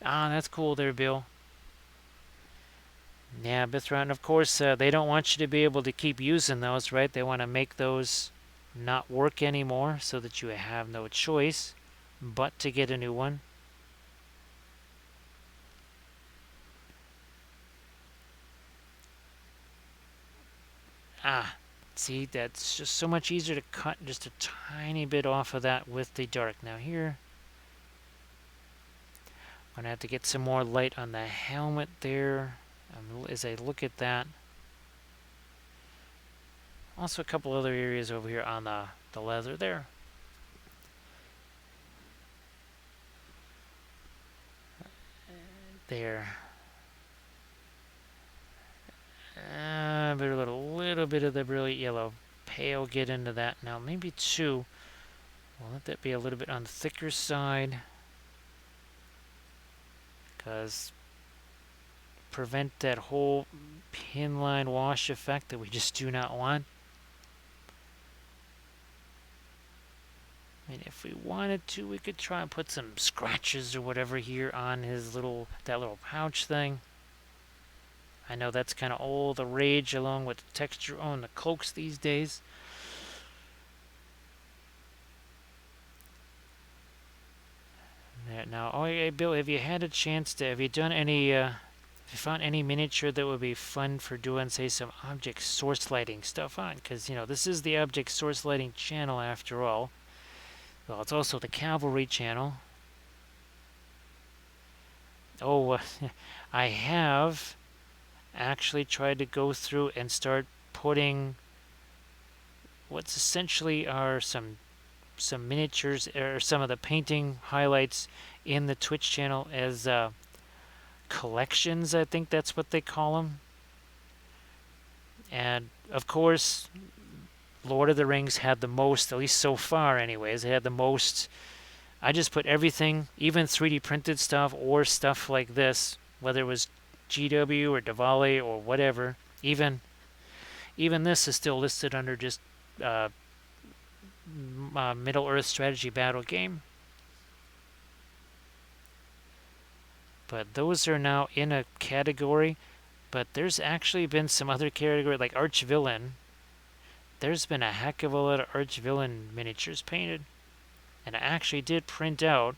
That's cool there, Bill. Yeah, Bithron, of course, they don't want you to be able to keep using those, right? They want to make those not work anymore so that you have no choice but to get a new one. See, that's just so much easier to cut just a tiny bit off of that with the dark. Now here, I'm gonna have to get some more light on the helmet there as I look at that. Also a couple other areas over here on the leather there. There. But a little bit of the brilliant yellow pale get into that. Now maybe two. We'll let that be a little bit on the thicker side, because prevent that whole pin line wash effect that we just do not want. I mean, if we wanted to, we could try and put some scratches or whatever here on his that little pouch thing. I know that's kind of all the rage along with the texture on the cloaks these days. There, now, oh yeah, Bill, have you had a chance to, have you done any, have you found any miniature that would be fun for doing, say, some object source lighting stuff on? Because, you know, this is the object source lighting channel after all. Well, it's also the cavalry channel. Oh, I have actually tried to go through and start putting what's essentially are some miniatures or some of the painting highlights in the Twitch channel as collections, I think that's what they call them. And of course, Lord of the Rings had the most, at least so far, anyways. They had the most. I just put everything, even 3D printed stuff or stuff like this, whether it was GW or Diwali or whatever. Even this is still listed under just uh, Middle Earth strategy battle game. But those are now in a category. But there's actually been some other category like Arch Villain. There's been a heck of a lot of Arch Villain miniatures painted. And I actually did print out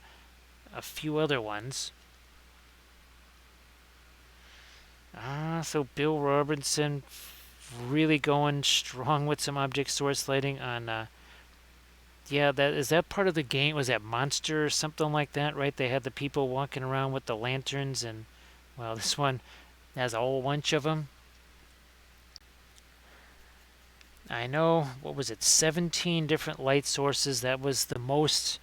a few other ones. So Bill Robertson really going strong with some object source lighting on. Yeah, that is that part of the game. Was that Monster or something like that, right? They had the people walking around with the lanterns, and well, this one has a whole bunch of them. I know, what was it, 17 different light sources. That was the most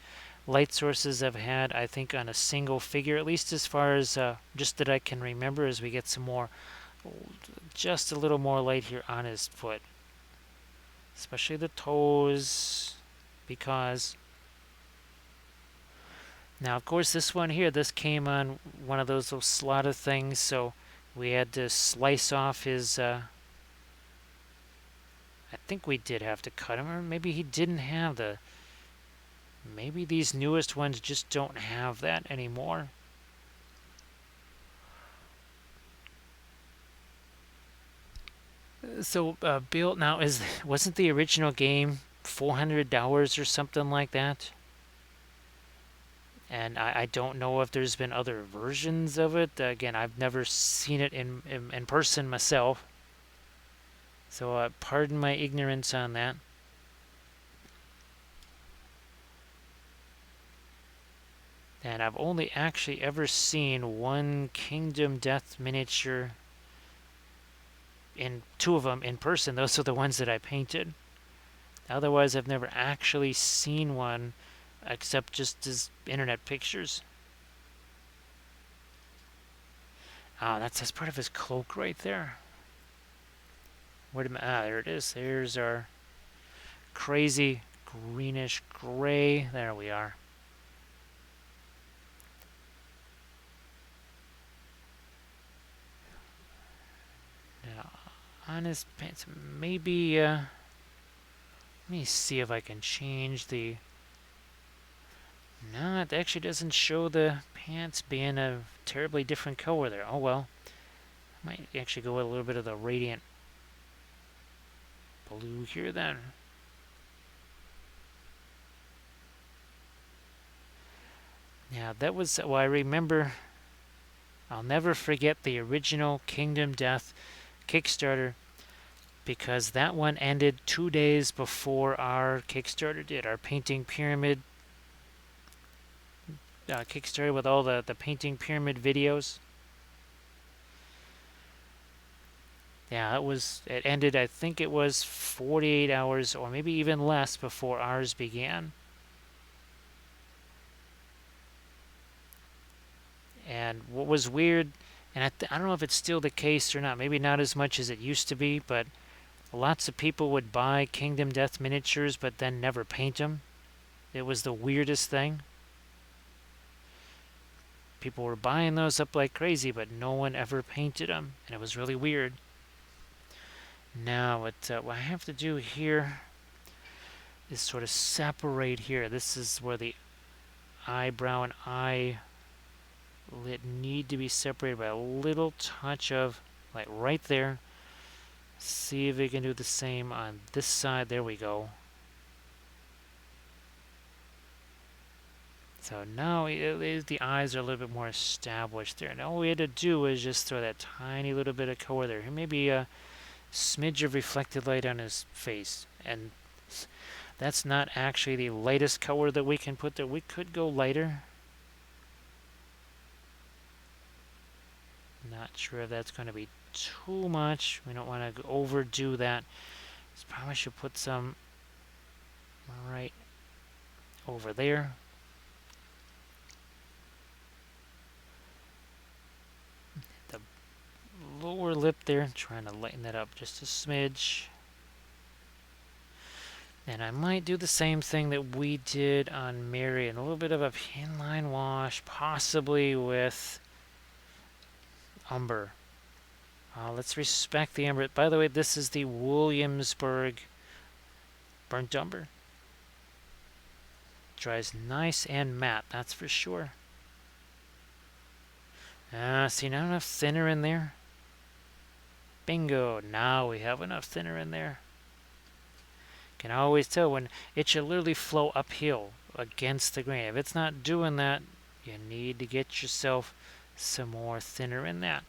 light sources I've had, I think, on a single figure, at least as far as just that I can remember, as we get some more, just a little more light here on his foot. Especially the toes, because... Now, of course, this one here, this came on one of those little slotted things, so we had to slice off his... I think we did have to cut him, or maybe he didn't have the... Maybe these newest ones just don't have that anymore. So, Bill, now wasn't the original game $400 or something like that? And I don't know if there's been other versions of it. Again, I've never seen it in person myself. So, pardon my ignorance on that. And I've only actually ever seen one Kingdom Death miniature, in two of them in person. Those are the ones that I painted. Otherwise, I've never actually seen one except just as internet pictures. Ah, that's part of his cloak right there. There it is. There's our crazy greenish gray. There we are. Now, on his pants, maybe, let me see if I can change the... No, it actually doesn't show the pants being a terribly different color there. Oh well. I might actually go with a little bit of the radiant blue here then. Yeah, that was... Well, I remember... I'll never forget the original Kingdom Death Kickstarter, because that one ended 2 days before our Kickstarter did. Our Painting Pyramid Kickstarter with all the Painting Pyramid videos. Yeah, it ended, I think it was 48 hours or maybe even less before ours began. And what was weird, and I don't know if it's still the case or not, maybe not as much as it used to be, but lots of people would buy Kingdom Death miniatures but then never paint them. It was the weirdest thing. People were buying those up like crazy, but no one ever painted them, and it was really weird. Now, what I have to do here is sort of separate here. This is where the eyebrow and eyelid need to be separated by a little touch of, like right there. See if we can do the same on this side. There we go. So now the eyes are a little bit more established there. And all we had to do is just throw that tiny little bit of color there. Maybe a smidge of reflected light on his face. And that's not actually the lightest color that we can put there. We could go lighter. Not sure if that's going to be too much. We don't want to overdo that. So probably should put some right over there. lower lip there. Trying to lighten that up just a smidge. And I might do the same thing that we did on Merry, and a little bit of a inline wash, possibly with umber. Let's respect the umber. By the way, this is the Williamsburg burnt umber. Dries nice and matte, that's for sure. See, not enough thinner in there. Bingo, now we have enough thinner in there. Can always tell when it should literally flow uphill against the grain. If it's not doing that, you need to get yourself some more thinner in that.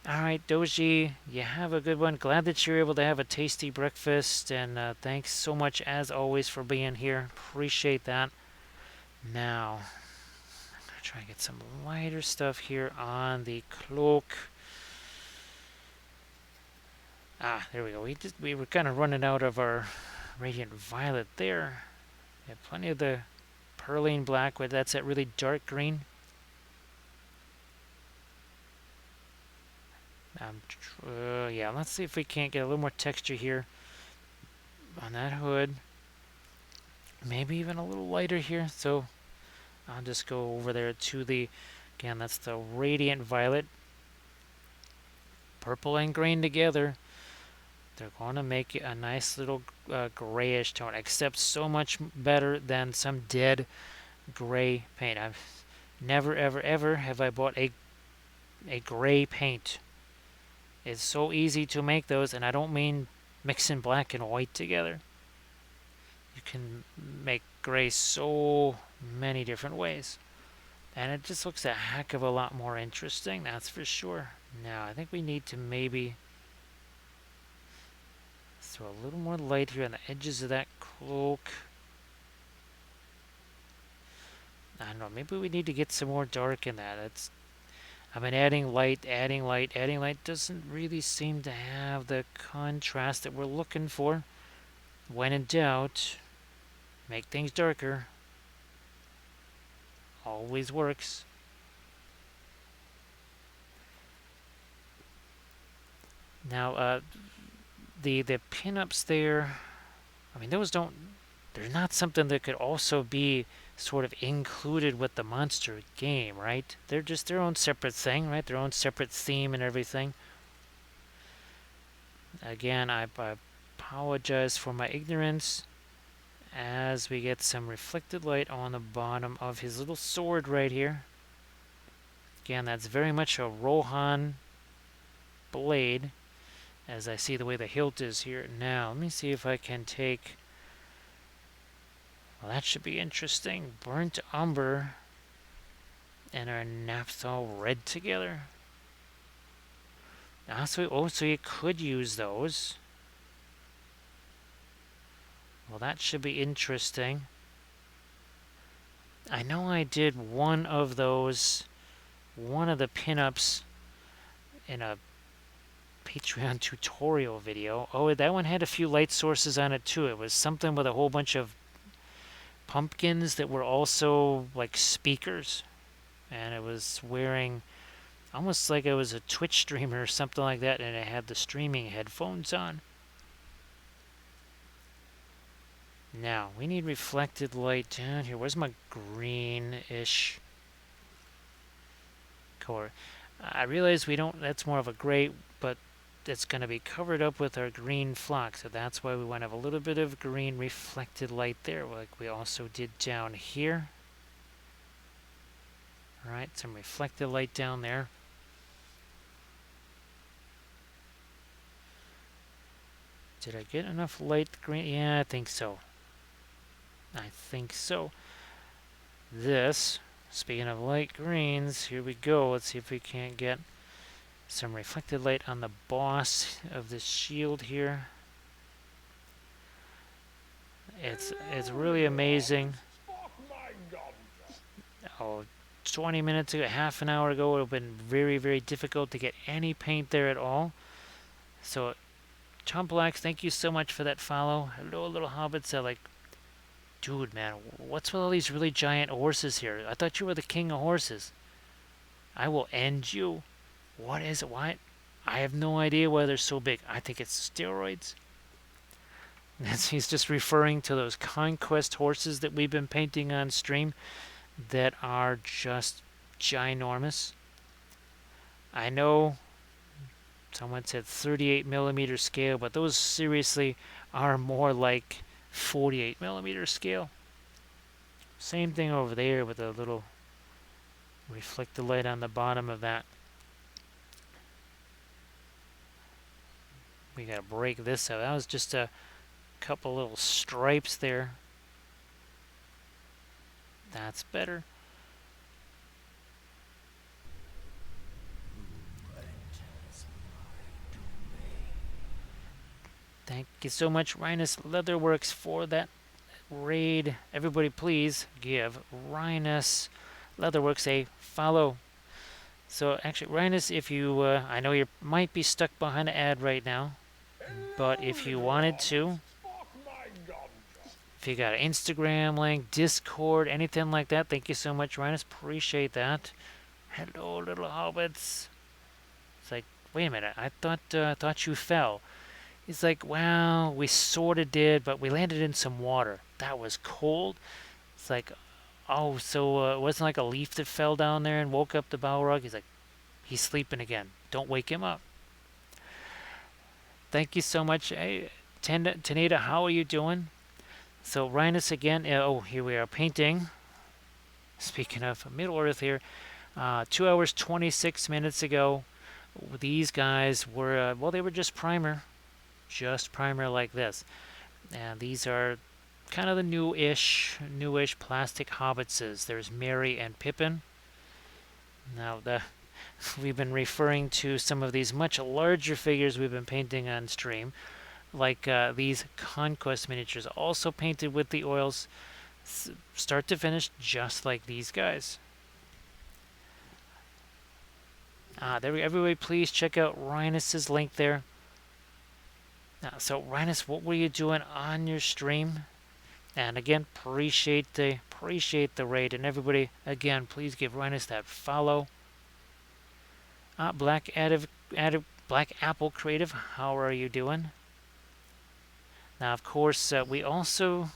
All right, Doji, you have a good one. Glad that you're able to have a tasty breakfast, and thanks so much, as always, for being here. Appreciate that. Now, I'm going to try and get some lighter stuff here on the cloak. There we go. We were kind of running out of our radiant violet there. We have plenty of the perline black, but that's that really dark green. Yeah, let's see if we can't get a little more texture here on that hood. Maybe even a little lighter here. So I'll just go over there to the, again, that's the radiant violet. Purple and green together. They're going to make it a nice little grayish tone, except so much better than some dead gray paint. I've never, ever, ever have I bought a gray paint. It's so easy to make those, and I don't mean mixing black and white together. You can make gray so many different ways. And it just looks a heck of a lot more interesting, that's for sure. Now, I think we need to maybe throw a little more light here on the edges of that cloak. I don't know, maybe we need to get some more dark in that. I've been adding light. Adding light doesn't really seem to have the contrast that we're looking for. When in doubt, make things darker. Always works. Now, the pinups there, I mean, those don't, they're not something that could also be sort of included with the monster game, right? They're just their own separate thing, right? Their own separate theme and everything. Again, I apologize for my ignorance as we get some reflected light on the bottom of his little sword right here. Again, that's very much a Rohan blade, as I see the way the hilt is here. Now, let me see if I can take, well, that should be interesting. Burnt umber and our naphthol red together. So you could use those. Well, that should be interesting. I know I did one of those, one of the pinups in a Patreon tutorial video. Oh, that one had a few light sources on it too. It was something with a whole bunch of pumpkins that were also like speakers. And it was wearing almost like it was a Twitch streamer or something like that, and it had the streaming headphones on. Now, we need reflected light down here. Where's my greenish color? I realize we don't, that's more of a gray, but it's going to be covered up with our green flock, so that's why we want to have a little bit of green reflected light there, like we also did down here. Alright, some reflected light down there. Did I get enough light green? Yeah, I think so. I think so. This, speaking of light greens, here we go. Let's see if we can't get some reflected light on the boss of the shield here. It's really amazing. Oh, 20 minutes ago, half an hour ago, it would have been very, very difficult to get any paint there at all. So, Chomplax, thank you so much for that follow. Hello, little hobbits. Like, dude, man, what's with all these really giant horses here? I thought you were the king of horses. I will end you. What is it? Why? I have no idea why they're so big. I think it's steroids. He's just referring to those conquest horses that we've been painting on stream that are just ginormous. I know someone said 38 millimeter scale, but those seriously are more like 48 millimeter scale. Same thing over there with a little reflected light on the bottom of that. We gotta break this out. That was just a couple little stripes there. That's better. Thank you so much, Rhinus Leatherworks, for that raid. Everybody, please give Rhinus Leatherworks a follow. So, actually, Rhinus, if you, I know you might be stuck behind an ad right now, but Hello, if you little wanted hobbits. to, Spark my gun. if you got an Instagram link, Discord, anything like that, thank you so much, Rhinus. Appreciate that. Hello, little hobbits. It's like, wait a minute, I thought you fell. He's like, well, we sort of did, but we landed in some water. That was cold. It's like, oh, so it wasn't like a leaf that fell down there and woke up the Balrog? He's like, he's sleeping again. Don't wake him up. Thank you so much. Hey, Tanita, how are you doing? So, Rhinus again. Oh, here we are painting. Speaking of Middle Earth here, 2 hours, 26 minutes ago, these guys were, well, they were just primer. Just primer like this. And these are kind of the newish plastic Hobbitses. There's Merry and Pippen. Now, we've been referring to some of these much larger figures we've been painting on stream, like these Conquest miniatures, also painted with the oils, start to finish, just like these guys. Everybody, please check out Rhinus's link there. So, Rhinus, what were you doing on your stream? And again, appreciate the raid, and everybody, again, please give Rhinus that follow. Black Apple Creative, how are you doing? Now, of course, we also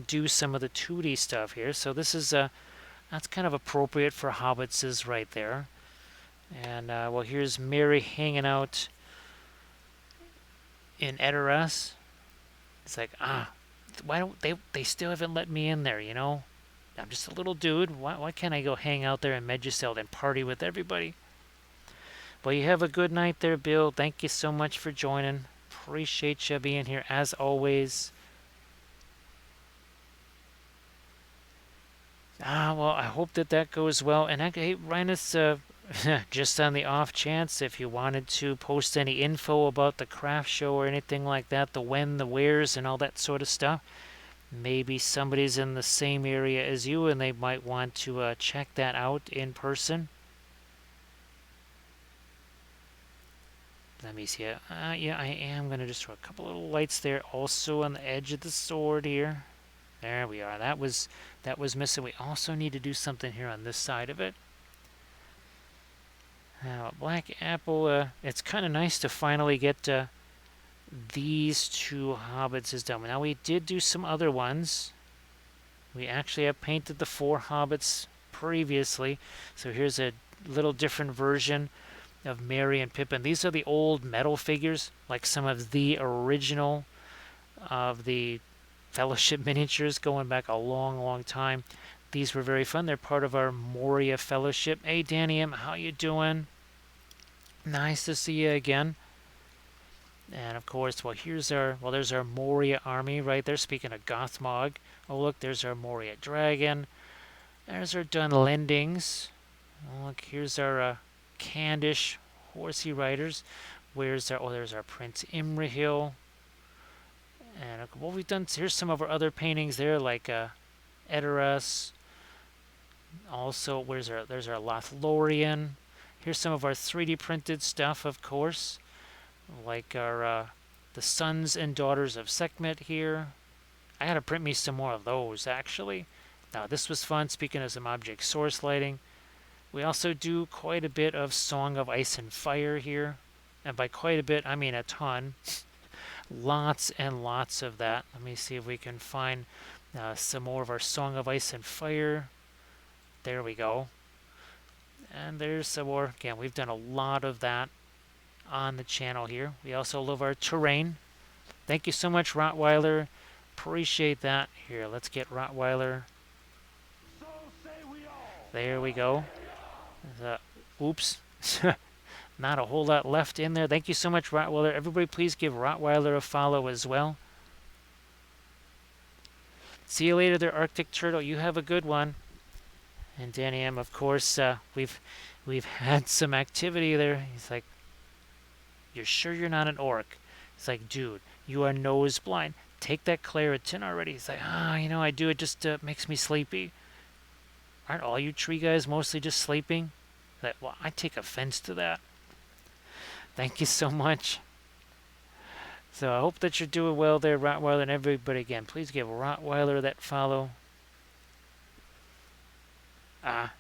do some of the 2D stuff here, so this is that's kind of appropriate for Hobbitses right there. And well, here's Mary hanging out in Edoras. It's like, why don't they still haven't let me in there, you know? I'm just a little dude. Why can't I go hang out there in Medjugorje and party with everybody? Well, you have a good night there, Bill. Thank you so much for joining. Appreciate you being here as always. Well, I hope that goes well. And hey, Rhinus, just on the off chance, if you wanted to post any info about the craft show or anything like that, the when, the wheres, and all that sort of stuff, maybe somebody's in the same area as you and they might want to check that out in person. Let me see. Yeah, I am going to just throw a couple little lights there, also on the edge of the sword here. There we are. That was missing. We also need to do something here on this side of it. Now, Black Apple, it's kind of nice to finally get these two Hobbits done. Now, we did do some other ones. We actually have painted the 4 Hobbits previously. So here's a little different version of Merry and Pippin. These are the old metal figures, like some of the original of the Fellowship miniatures going back a long, long time. These were very fun. They're part of our Moria Fellowship. Hey, Danny M, how you doing? Nice to see you again. And of course, well, there's our Moria army right there. Speaking of Gothmog, oh look, there's our Moria dragon. There's our Dunlendings. Oh, look, here's our Candish horsey riders. There's our Prince Imrahil. And what we've done, here's some of our other paintings there, like Edoras. Also, there's our Lothlorien. Here's some of our 3D printed stuff, of course, like our the sons and daughters of Sekhmet here. I gotta print me some more of those, actually. Now, this was fun. Speaking of some object source lighting, We also do quite a bit of Song of Ice and Fire here. And by quite a bit, I mean a ton. Lots and lots of that. Let me see if we can find some more of our Song of Ice and Fire. There we go. And there's some more. Again, we've done a lot of that on the channel here. We also love our terrain. Thank you so much, Rottweiler. Appreciate that. Here, let's get Rottweiler. So say we all. There we go. Oops. Not a whole lot left in there. Thank you so much, Rottweiler. Everybody, please give Rottweiler a follow as well. See you later there, Arctic Turtle. You have a good one. And Danny M, of course, we've had some activity there. He's like, "You're sure you're not an orc?" It's like, "Dude, you are nose blind. Take that Claritin already." He's like, I do. It just makes me sleepy." Aren't all you tree guys mostly just sleeping? Like, well, I take offense to that. Thank you so much. So I hope that you're doing well there, Rottweiler, and everybody. Again, please give Rottweiler that follow.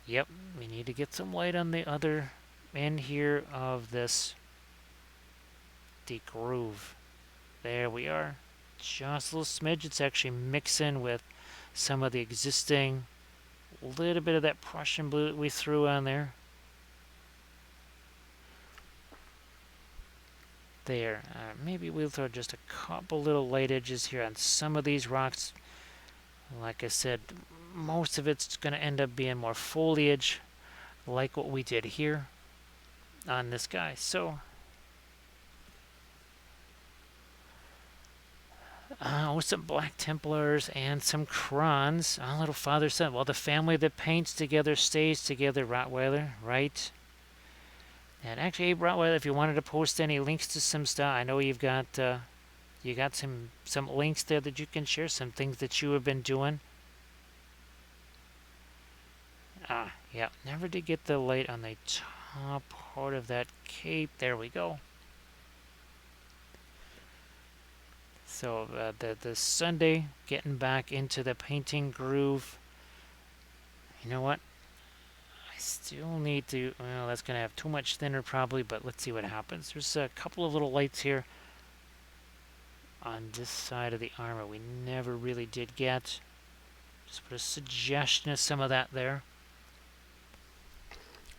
Yep, we need to get some light on the other end here of the groove. There we are. Just a little smidge. It's actually mixing with some of the existing, little bit of that Prussian blue that we threw on there. There. Maybe we'll throw just a couple little light edges here on some of these rocks. Like I said, most of it's going to end up being more foliage, like what we did here on this guy. So, some Black Templars and some Krons. Little father son. Well, the family that paints together stays together, Rottweiler, right? And actually, hey, Rottweiler, if you wanted to post any links to some stuff, I know you got some links there that you can share, some things that you have been doing. Yeah, never did get the light on the top part of that cape. There we go. So the Sunday, getting back into the painting groove. You know what? I still need to, well, that's going to have too much thinner probably, but let's see what happens. There's a couple of little lights here on this side of the armor we never really did get. Just put a suggestion of some of that there.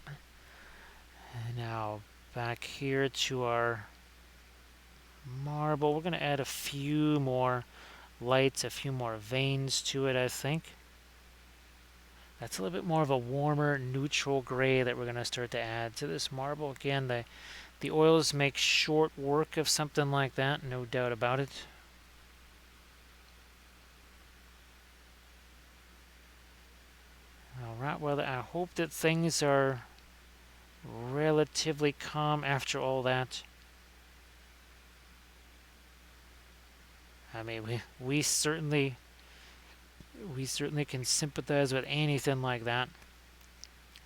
And now back here to our marble. We're going to add a few more lights, a few more veins to it, I think. That's a little bit more of a warmer, neutral gray that we're going to start to add to this marble. Again, the oils make short work of something like that, no doubt about it. All right, well, I hope that things are relatively calm after all that. I mean, we certainly can sympathize with anything like that.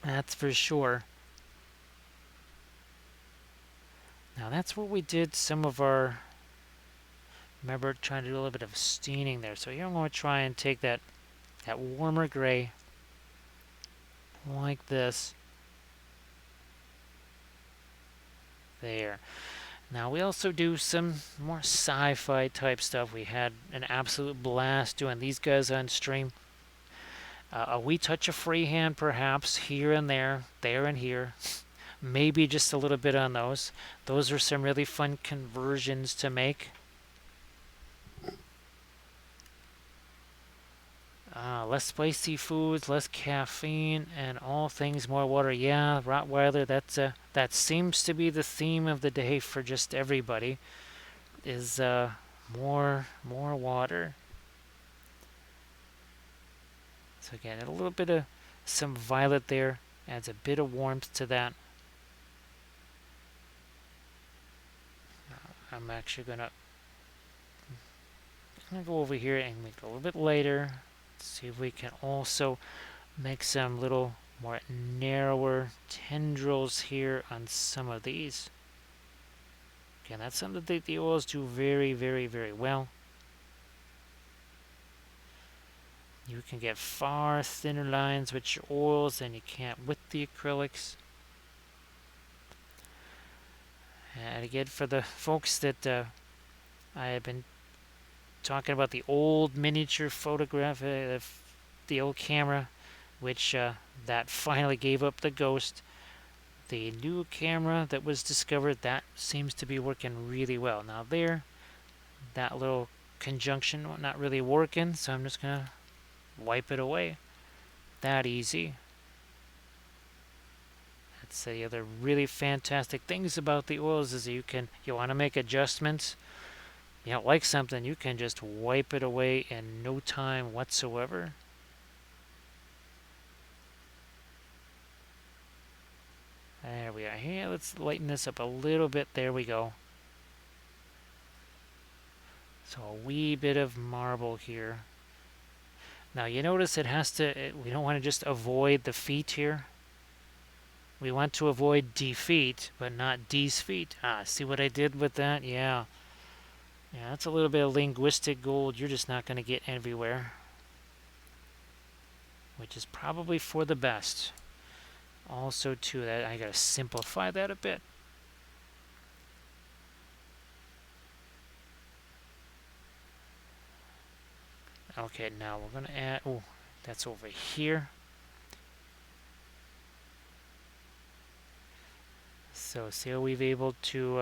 That's for sure. Now that's where we did some of our, remember, trying to do a little bit of staining there. So here I'm going to try and take that warmer gray like this. There. Now we also do some more sci-fi type stuff. We had an absolute blast doing these guys on stream. A wee touch of freehand perhaps here and there and here. Maybe just a little bit on those. Those are some really fun conversions to make. Less spicy foods, less caffeine, and all things more water. Yeah, Rottweiler, that seems to be the theme of the day for just everybody, is more water. So again, a little bit of some violet there adds a bit of warmth to that. I'm actually gonna go over here and make it a little bit lighter. See if we can also make some little more narrower tendrils here on some of these. Again, that's something that the oils do very, very, very well. You can get far thinner lines with your oils than you can with the acrylics. And again, for the folks that I have been talking about the old miniature photograph, the old camera, which that finally gave up the ghost. The new camera that was discovered, that seems to be working really well. Now there, that little conjunction not really working, so I'm just gonna wipe it away. That easy. That's the other really fantastic things about the oils is you want to make adjustments. You don't like something, you can just wipe it away in no time whatsoever. There we are. Here, let's lighten this up a little bit. There we go. So a wee bit of marble here. Now you notice it has to, we don't want to just avoid the feet here. We want to avoid defeat, but not D's feet. Ah, see what I did with that? Yeah. Yeah, that's a little bit of linguistic gold you're just not going to get everywhere. Which is probably for the best. Also, too, that I got to simplify that a bit. Okay, now we're going to add... Oh, that's over here. So, see how we've able to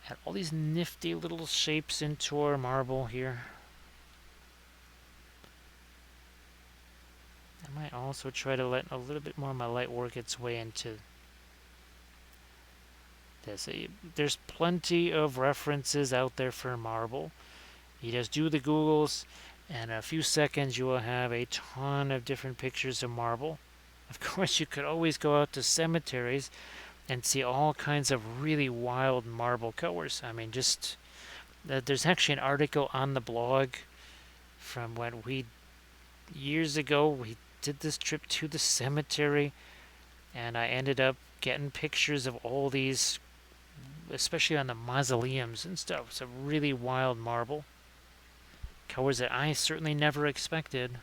add all these nifty little shapes into our marble here. I might also try to let a little bit more of my light work its way into this. There's plenty of references out there for marble. You just do the Googles, and in a few seconds you will have a ton of different pictures of marble. Of course, you could always go out to cemeteries and see all kinds of really wild marble colors. I mean, just there's actually an article on the blog from when years ago, we did this trip to the cemetery, and I ended up getting pictures of all these, especially on the mausoleums and stuff. It's a really wild marble. Colors that I certainly never expected.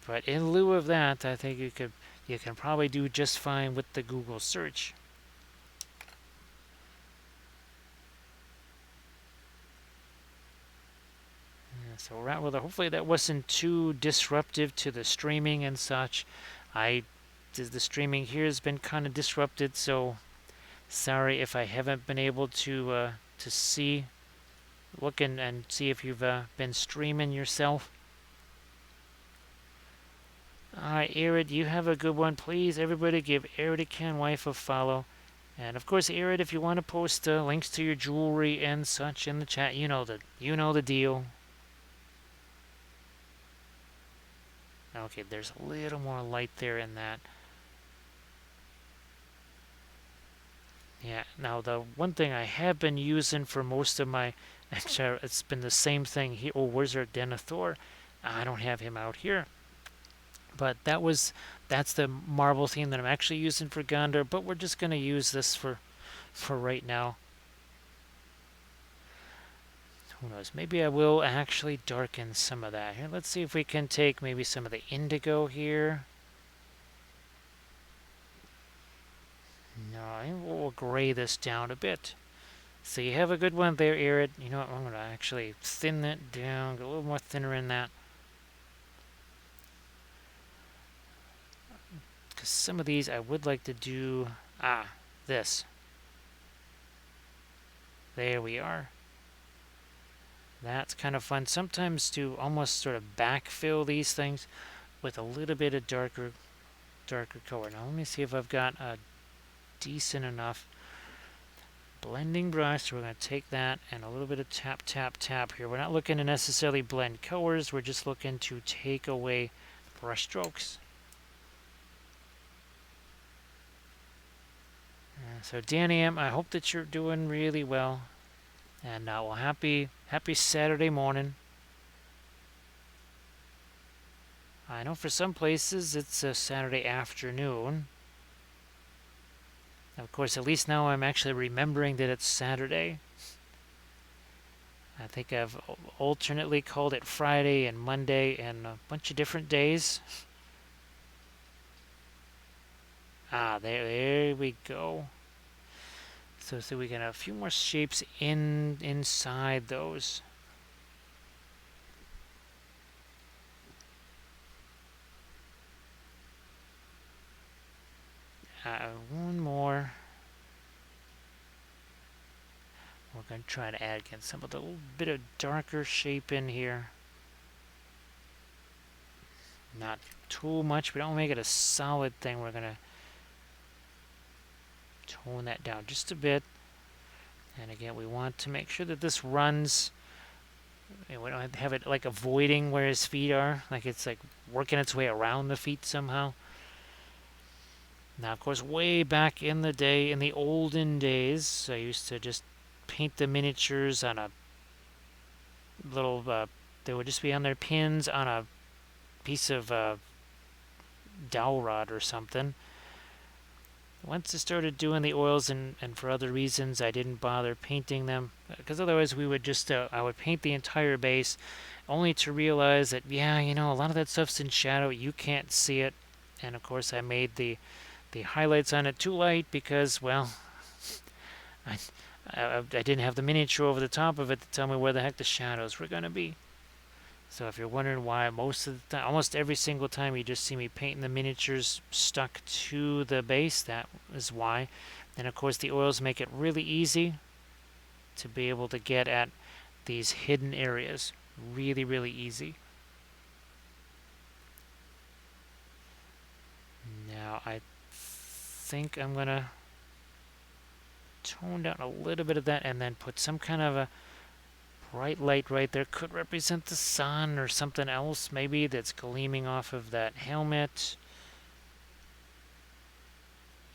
But in lieu of that, I think you can probably do just fine with the Google search. Yeah, so hopefully that wasn't too disruptive to the streaming and such. The streaming here has been kind of disrupted, so sorry if I haven't been able to look and see if you've been streaming yourself. Alright, Arid, you have a good one. Please, everybody give Arid Can Wife a follow. And of course, Arid, if you want to post links to your jewelry and such in the chat, you know the deal. Okay, there's a little more light there in that. Yeah, now the one thing I have been using for most of my... Actually, it's been the same thing here. Oh, where's our Denethor? I don't have him out here. But that's the marble theme that I'm actually using for Gondor, but we're just going to use this for right now. Who knows? Maybe I will actually darken some of that. Here, let's see if we can take maybe some of the indigo here. No, we'll gray this down a bit. So you have a good one there, Arid. You know what? I'm going to actually thin that down, get a little more thinner in that. Because some of these I would like to do... this. There we are. That's kind of fun. Sometimes to almost sort of backfill these things with a little bit of darker color. Now let me see if I've got a decent enough blending brush. So we're going to take that and a little bit of tap, tap, tap here. We're not looking to necessarily blend colors. We're just looking to take away brush strokes. So Danny M, I hope that you're doing really well. And well, happy Saturday morning. I know for some places it's a Saturday afternoon. Of course, at least now I'm actually remembering that it's Saturday. I think I've alternately called it Friday and Monday and a bunch of different days. There we go. So we got a few more shapes inside those. One more. We're going to try to add again some of the little bit of darker shape in here. Not too much. We don't make it a solid thing. We're going to tone that down just a bit. And again, we want to make sure that this runs. We don't have it like avoiding where his feet are. Like it's like working its way around the feet somehow. Now, of course, way back in the day, in the olden days, I used to just paint the miniatures on a little, they would just be on their pins on a piece of dowel rod or something. Once I started doing the oils and for other reasons, I didn't bother painting them because otherwise we would just, I would paint the entire base only to realize that, yeah, you know, a lot of that stuff's in shadow. You can't see it. And of course, I made the highlights on it too light because, well, I, I didn't have the miniature over the top of it to tell me where the heck the shadows were going to be. So if you're wondering why most of the time, almost every single time you just see me painting the miniatures stuck to the base, that is why. And of course the oils make it really easy to be able to get at these hidden areas. Really, really easy. Now I think I'm going to tone down a little bit of that and then put some kind of a bright light right there. Could represent the sun or something else maybe that's gleaming off of that helmet.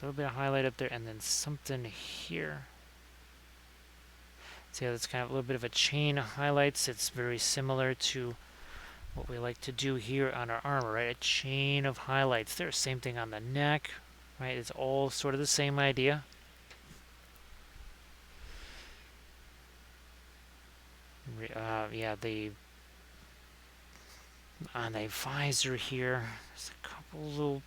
A little bit of highlight up there and then something here. See how that's kind of a little bit of a chain of highlights. It's very similar to what we like to do here on our armor, right? A chain of highlights there. Same thing on the neck, right? It's all sort of the same idea. Yeah, on the visor here, there's a couple little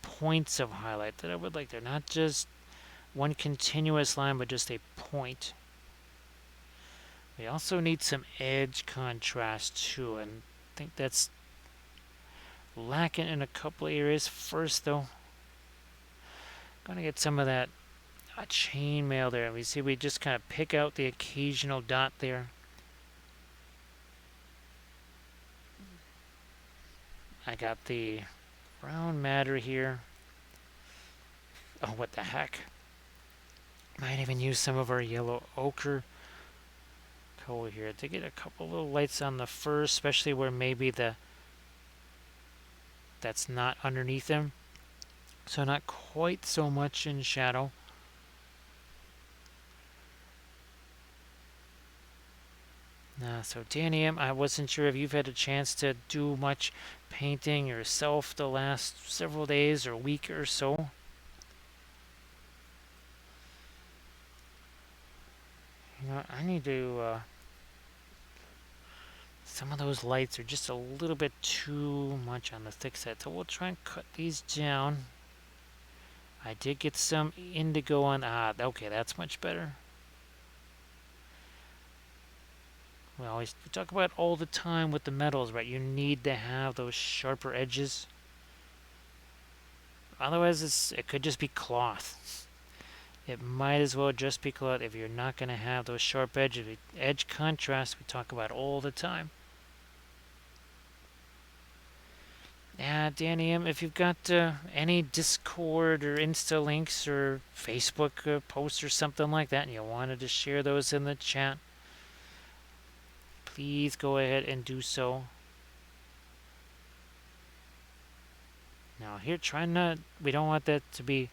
points of highlight that I would like there. Not just one continuous line, but just a point. We also need some edge contrast too, and I think that's lacking in a couple areas. First, though, gonna get some of that chainmail there. We see we just kind of pick out the occasional dot there. I got the brown matter here. Oh, what the heck. Might even use some of our yellow ochre color here to get a couple little lights on the fur, especially where maybe that's not underneath them. So not quite so much in shadow. So Danny M, I wasn't sure if you've had a chance to do much painting yourself the last several days or week or so. You know, I need to, some of those lights are just a little bit too much on the thick side, so we'll try and cut these down. I did get some indigo on, okay, that's much better. We talk about all the time with the metals, right? You need to have those sharper edges. Otherwise, it could just be cloth. It might as well just be cloth if you're not going to have those sharp edges. Edge contrast we talk about all the time. Yeah, Danny M, if you've got any Discord or Insta links or Facebook posts or something like that and you wanted to share those in the chat, please go ahead and do so. Now here, we don't want that to be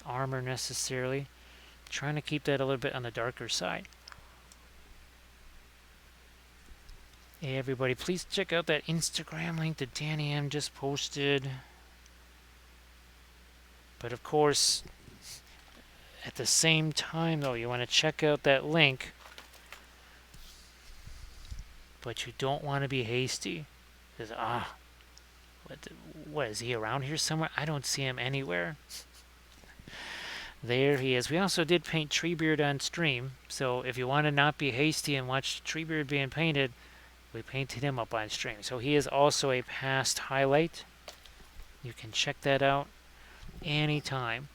armor necessarily. Trying to keep that a little bit on the darker side. Hey everybody, please check out that Instagram link that Danny M just posted. But of course, at the same time though, you want to check out that link but you don't want to be hasty. Because, what is he around here somewhere? I don't see him anywhere. There he is. We also did paint Treebeard on stream, so if you want to not be hasty and watch Treebeard being painted, we painted him up on stream. So he is also a past highlight. You can check that out anytime.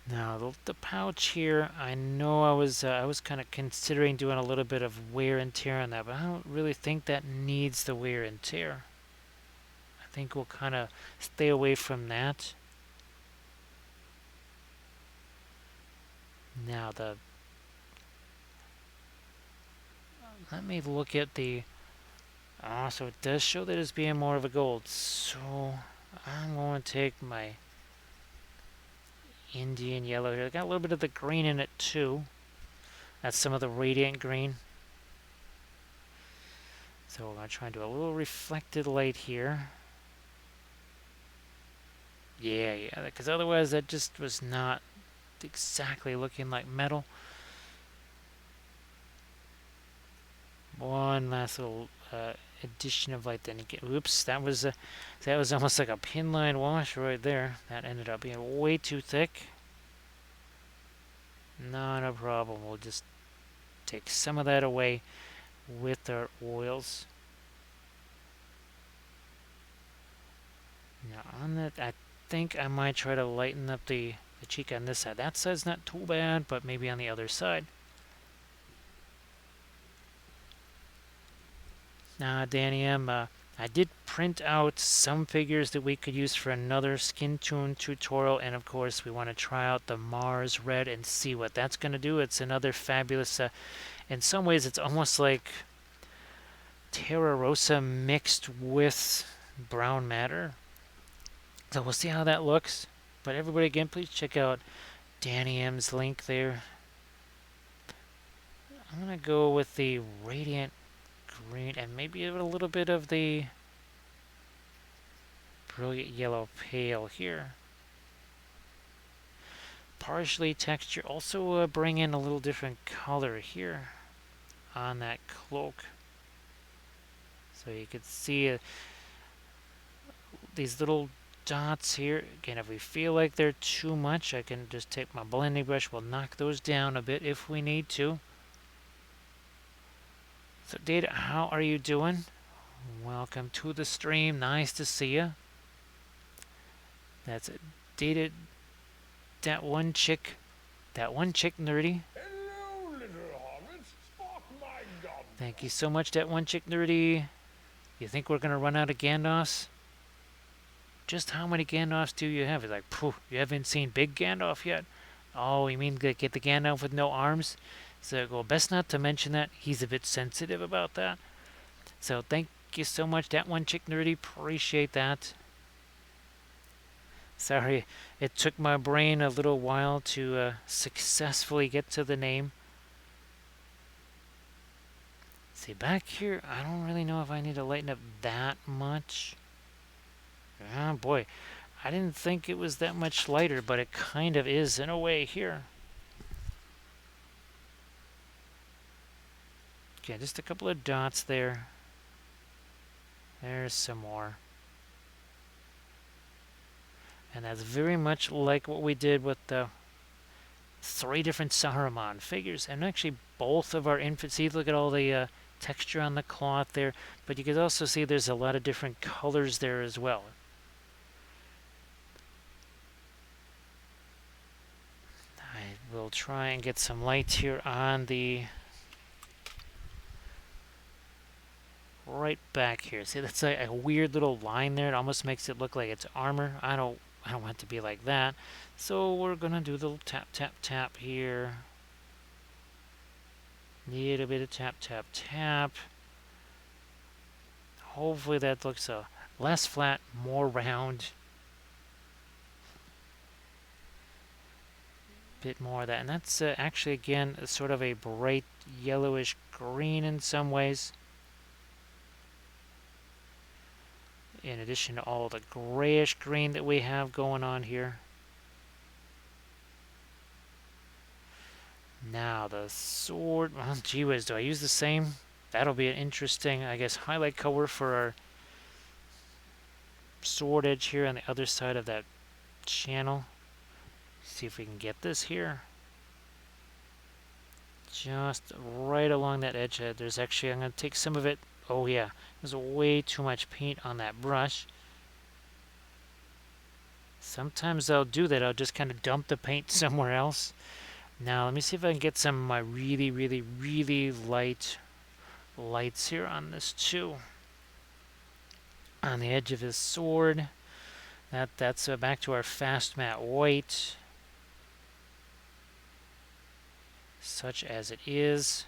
Now the pouch here, I know I was kind of considering doing a little bit of wear and tear on that, but I don't really think that needs the wear and tear. I think we'll kind of stay away from that. Now let me look at the, so it does show that it's being more of a gold. So I'm going to take my Indian yellow here. I got a little bit of the green in it too. That's some of the radiant green. So we're going to try and do a little reflected light here. Yeah, because otherwise that just was not exactly looking like metal. One last little addition of light. Then again, oops, that was almost like a pin line wash right there. That ended up being way too thick. Not a problem. We'll just take some of that away with our oils. Now on that, I think I might try to lighten up the cheek on this side. That side's not too bad, but maybe on the other side. Danny M, I did print out some figures that we could use for another skin tune tutorial, and of course we want to try out the Mars Red and see what that's going to do. It's another fabulous, in some ways it's almost like Terra Rosa mixed with brown matter. So we'll see how that looks. But everybody, again, please check out Danny M's link there. I'm going to go with the Radiant Green and maybe a little bit of the Brilliant Yellow Pale here. Partially texture. Also bring in a little different color here on that cloak. So you can see these little dots here. Again, if we feel like they're too much, I can just take my blending brush. We'll knock those down a bit if we need to. So Data, how are you doing? Welcome to the stream. Nice to see you. That's it. Data, that one chick nerdy. Hello, little hobbits. Spark my gun. Thank you so much, that one chick nerdy. You think we're gonna run out of Gandalfs? Just how many Gandalfs do you have? It's like, phew, you haven't seen Big Gandalf yet? Oh, you mean get the Gandalf with no arms? So, well, best not to mention that. He's a bit sensitive about that. So, thank you so much, that one chick nerdy. Appreciate that. Sorry, it took my brain a little while to successfully get to the name. See, back here, I don't really know if I need to lighten up that much. Oh boy, I didn't think it was that much lighter, but it kind of is in a way here. Okay, just a couple of dots there. There's some more. And that's very much like what we did with the 3 different Saruman figures. And actually both of our infants, see, look at all the texture on the cloth there. But you can also see there's a lot of different colors there as well. I will try and get some light here on the right back here. See, that's a weird little line there. It almost makes it look like it's armor. I don't want it to be like that. So we're gonna do the little tap, tap, tap here. Need a bit of tap, tap, tap. Hopefully that looks less flat, more round. Bit more of that. And that's actually, again, sort of a bright yellowish green in some ways. In addition to all the grayish green that we have going on here. Now the sword. Well, gee whiz, do I use the same? That'll be an interesting, I guess, highlight color for our sword edge here on the other side of that channel. See if we can get this here. Just right along that edge. There's actually, I'm going to take some of it. Oh yeah, there's way too much paint on that brush. Sometimes I'll do that. I'll just kind of dump the paint somewhere else. Now let me see if I can get some of my really, really, really light lights here on this too. On the edge of his sword. That's back to our fast matte white. Such as it is.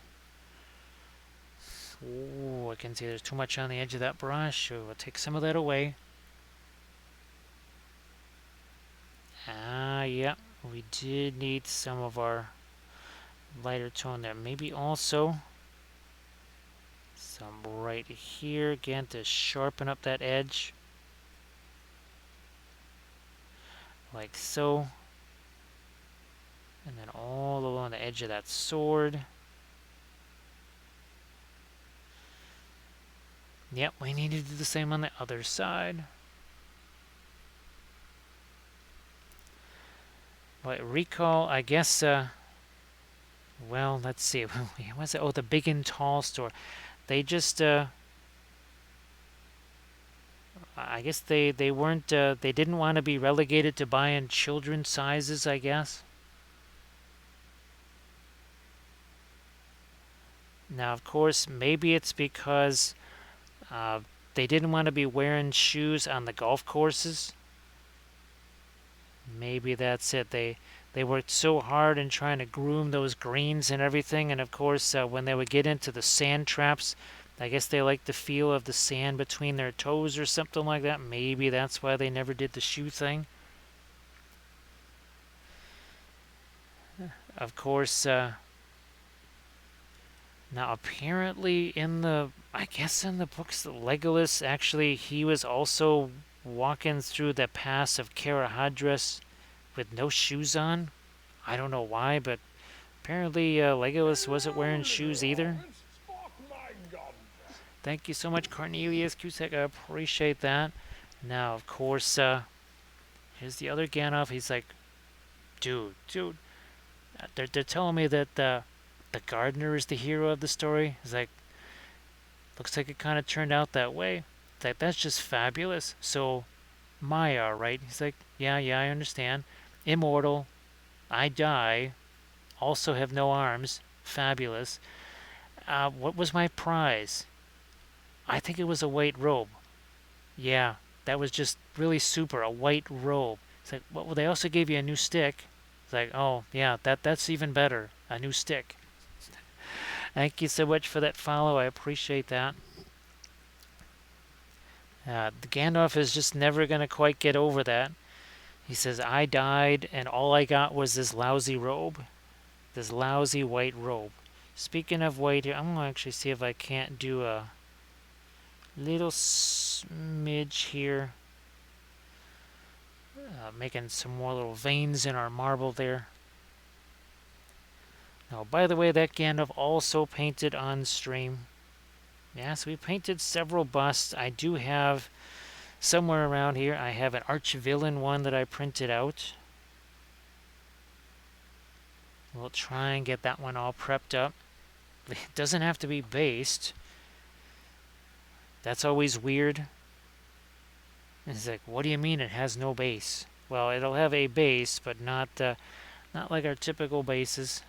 Ooh, I can see there's too much on the edge of that brush. So we'll take some of that away. Yeah, we did need some of our lighter tone there. Maybe also some right here again to sharpen up that edge. Like so. And then all along the edge of that sword. Yep, we need to do the same on the other side. But recall, I guess, well, let's see. What's it? Oh, the Big and Tall store. They just, I guess they weren't, they didn't want to be relegated to buying children's sizes, I guess. Now, of course, maybe it's because they didn't want to be wearing shoes on the golf courses. Maybe that's it. They worked so hard in trying to groom those greens and everything, and of course, when they would get into the sand traps, I guess they liked the feel of the sand between their toes or something like that. Maybe that's why they never did the shoe thing. Of course, now apparently in the, I guess in the books, Legolas actually, he was also walking through the pass of Carahadras with no shoes on. I don't know why, but apparently Legolas wasn't wearing shoes either. Thank you so much, Cornelius Cusack. I appreciate that. Now, of course, here's the other Gandalf. He's like, dude, they're telling me that the gardener is the hero of the story. He's like, looks like it kind of turned out that way. It's like, that's just fabulous. So, Maya, right? He's like, yeah, I understand. Immortal. I die. Also have no arms. Fabulous. What was my prize? I think it was a white robe. Yeah, that was just really super. A white robe. It's like, well, they also gave you a new stick. It's like, oh, yeah, that's even better. A new stick. Thank you so much for that follow. I appreciate that. The Gandalf is just never going to quite get over that. He says, I died, and all I got was this lousy robe. This lousy white robe. Speaking of white, I'm going to actually see if I can't do a little smidge here. Making some more little veins in our marble there. Now, by the way, that Gandalf also painted on stream. Yes, we painted several busts. I do have somewhere around here, I have an arch-villain one that I printed out. We'll try and get that one all prepped up. It doesn't have to be based. That's always weird. It's like, what do you mean it has no base? Well, it'll have a base, but not like our typical bases.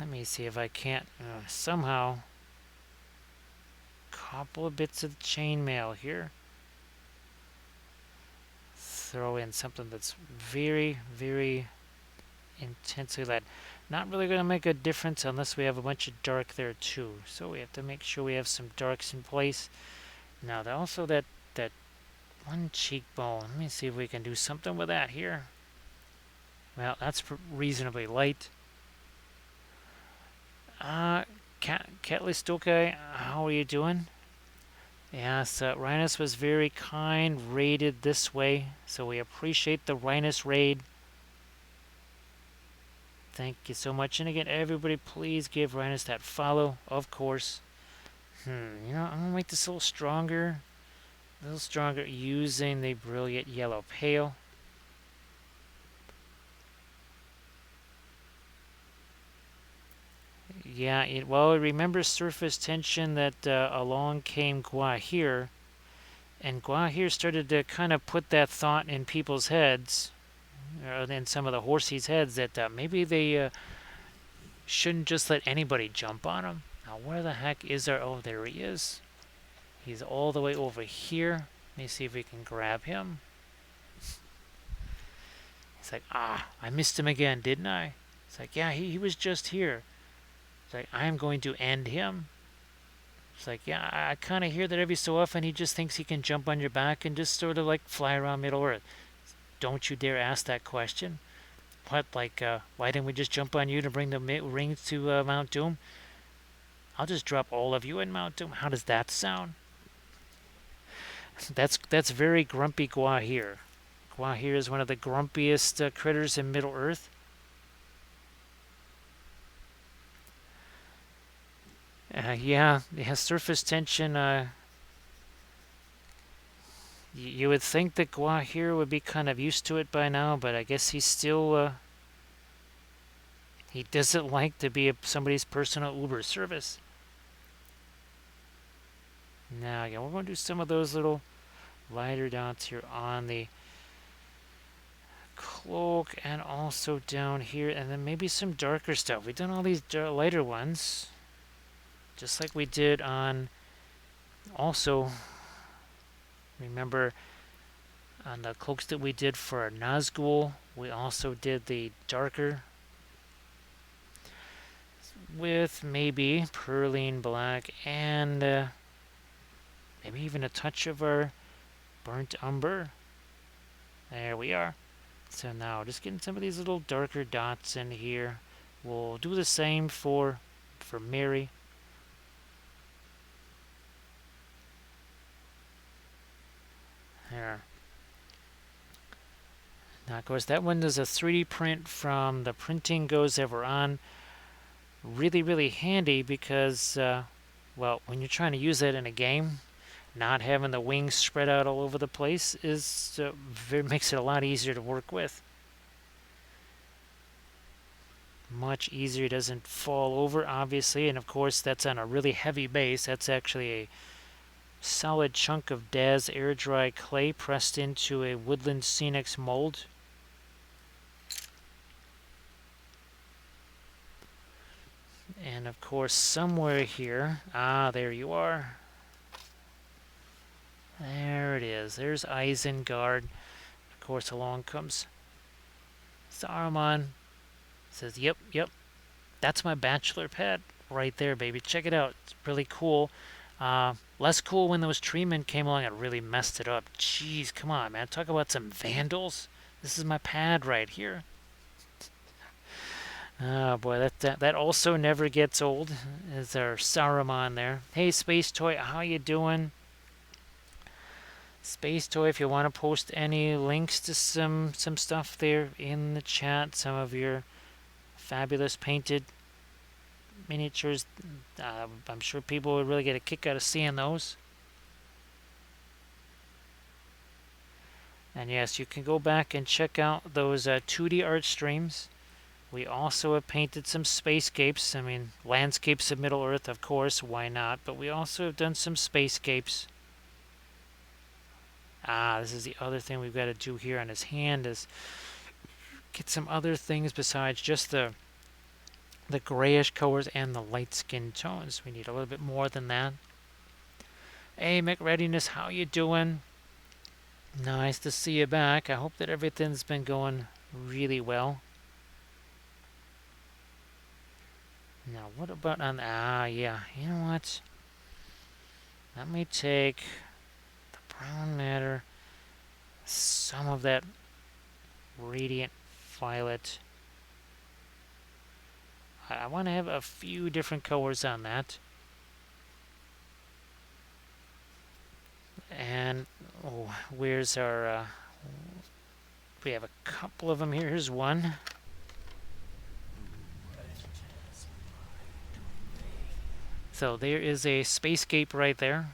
Let me see if I can't somehow couple of bits of chainmail here. Throw in something that's very, very intensely lit. Not really going to make a difference unless we have a bunch of dark there too. So we have to make sure we have some darks in place. Now, also that one cheekbone. Let me see if we can do something with that here. Well, that's reasonably light. Catley Stoke, how are you doing? Yes, Rhinus was very kind, raided this way, so we appreciate the Rhinus raid. Thank you so much. And again, everybody, please give Rhinus that follow, of course. I'm going to make this a little stronger. A little stronger using the Brilliant Yellow Pale. Yeah, well, remember surface tension that along came Guahir, and Guahir started to kind of put that thought in people's heads, or in some of the horsies' heads, that maybe they shouldn't just let anybody jump on him. Now, where the heck is our... Oh, there he is. He's all the way over here. Let me see if we can grab him. He's like, I missed him again, didn't I? It's like, yeah, he was just here. It's like, I am going to end him. It's like, yeah, I kind of hear that every so often he just thinks he can jump on your back and just sort of like fly around Middle Earth. Don't you dare ask that question. What, like, why didn't we just jump on you to bring the rings to Mount Doom? I'll just drop all of you in Mount Doom. How does that sound? That's very grumpy Guahir. Guahir is one of the grumpiest critters in Middle Earth. Yeah, surface tension. You would think that Guahir would be kind of used to it by now, but I guess he's still. He doesn't like to be somebody's personal Uber service. Now, again, we're going to do some of those little lighter dots here on the cloak and also down here, and then maybe some darker stuff. We've done all these lighter ones, just like we did on... Also, remember on the cloaks that we did for Nazgul, we also did the darker with maybe Perline Black and maybe even a touch of our Burnt Umber. There we are. So now just getting some of these little darker dots in here. We'll do the same for Merry. There. Now, of course, that one is a 3D print from the Printing Goes Ever On. Really, really handy because, well, when you're trying to use it in a game, not having the wings spread out all over the place makes it a lot easier to work with. Much easier, doesn't fall over, obviously, and of course that's on a really heavy base. That's actually a solid chunk of Daz air dry clay pressed into a Woodland Scenics mold. And of course somewhere here, there you are. There it is. There's Isengard. Of course along comes Saruman. Says, yep, that's my bachelor pad right there, baby. Check it out. It's really cool. Less cool when those treemen came along and really messed it up. Jeez, come on, man. Talk about some vandals. This is my pad right here. Oh boy, that also never gets old. Is our Saruman there? Hey, Space Toy, how you doing? Space Toy, if you want to post any links to some stuff there in the chat, some of your fabulous painted miniatures, I'm sure people would really get a kick out of seeing those. And yes, you can go back and check out those 2D art streams. We also have painted some spacescapes. I mean, landscapes of Middle Earth, of course, why not? But we also have done some spacescapes. This is the other thing we've got to do here on his hand, is get some other things besides just the grayish colors and the light skin tones. We need a little bit more than that. Hey, Mick Readiness, how you doing? Nice to see you back. I hope that everything's been going really well. Now, what about on... yeah. You know what? Let me take the brown matter, some of that radiant violet. I want to have a few different colors on that. And, where's our... we have a couple of them here. Here's one. So there is a spacescape right there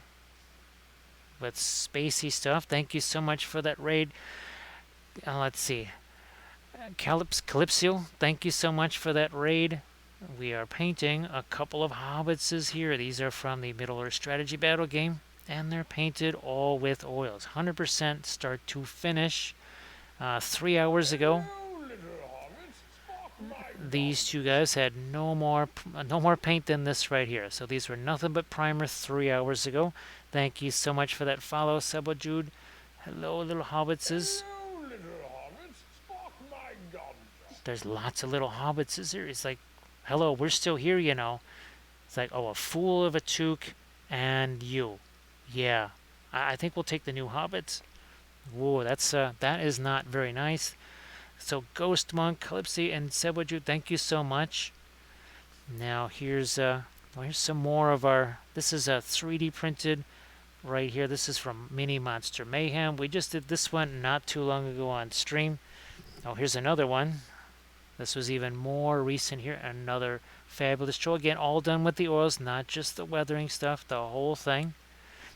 with spacey stuff. Thank you so much for that raid. Let's see. Calypso, thank you so much for that raid. We are painting a couple of Hobbitses here. These are from the Middle-earth strategy battle game, and they're painted all with oils. 100% start to finish. 3 hours ago, You little hobbits, spark my these guns. two guys had no more paint than this right here. So these were nothing but primer 3 hours ago. Thank you so much for that follow, Jude. Hello, little Hobbitses. You little hobbits, spark my guns. There's lots of little Hobbitses here. It's like, hello, we're still here, you know. It's like, oh, a fool of a toque and you. Yeah, I think we'll take the new Hobbits. Whoa, that is not very nice. So Ghost Monk, Calypsy, and Sebwaju, thank you so much. Now here's some more of our. This is a 3D printed right here. This is from Mini Monster Mayhem. We just did this one not too long ago on stream. Oh, here's another one. This was even more recent here. Another fabulous troll. Again, all done with the oils, not just the weathering stuff, the whole thing.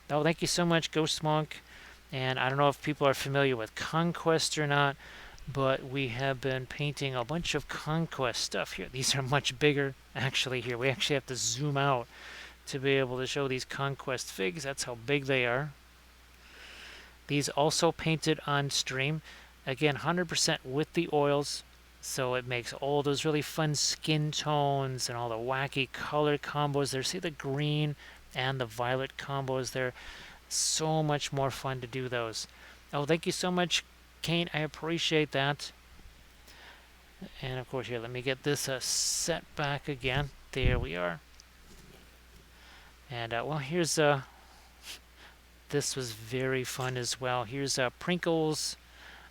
Oh, thank you so much, Ghost Monk. And I don't know if people are familiar with Conquest or not, but we have been painting a bunch of Conquest stuff here. These are much bigger, actually, here. We actually have to zoom out to be able to show these Conquest figs. That's how big they are. These also painted on stream. Again, 100% with the oils. So it makes all those really fun skin tones and all the wacky color combos there. See the green and the violet combos there. So much more fun to do those. Oh, thank you so much, Kane. I appreciate that. And of course, here, let me get this set back again. There we are. And well, here's this was very fun as well. Here's Prinkles.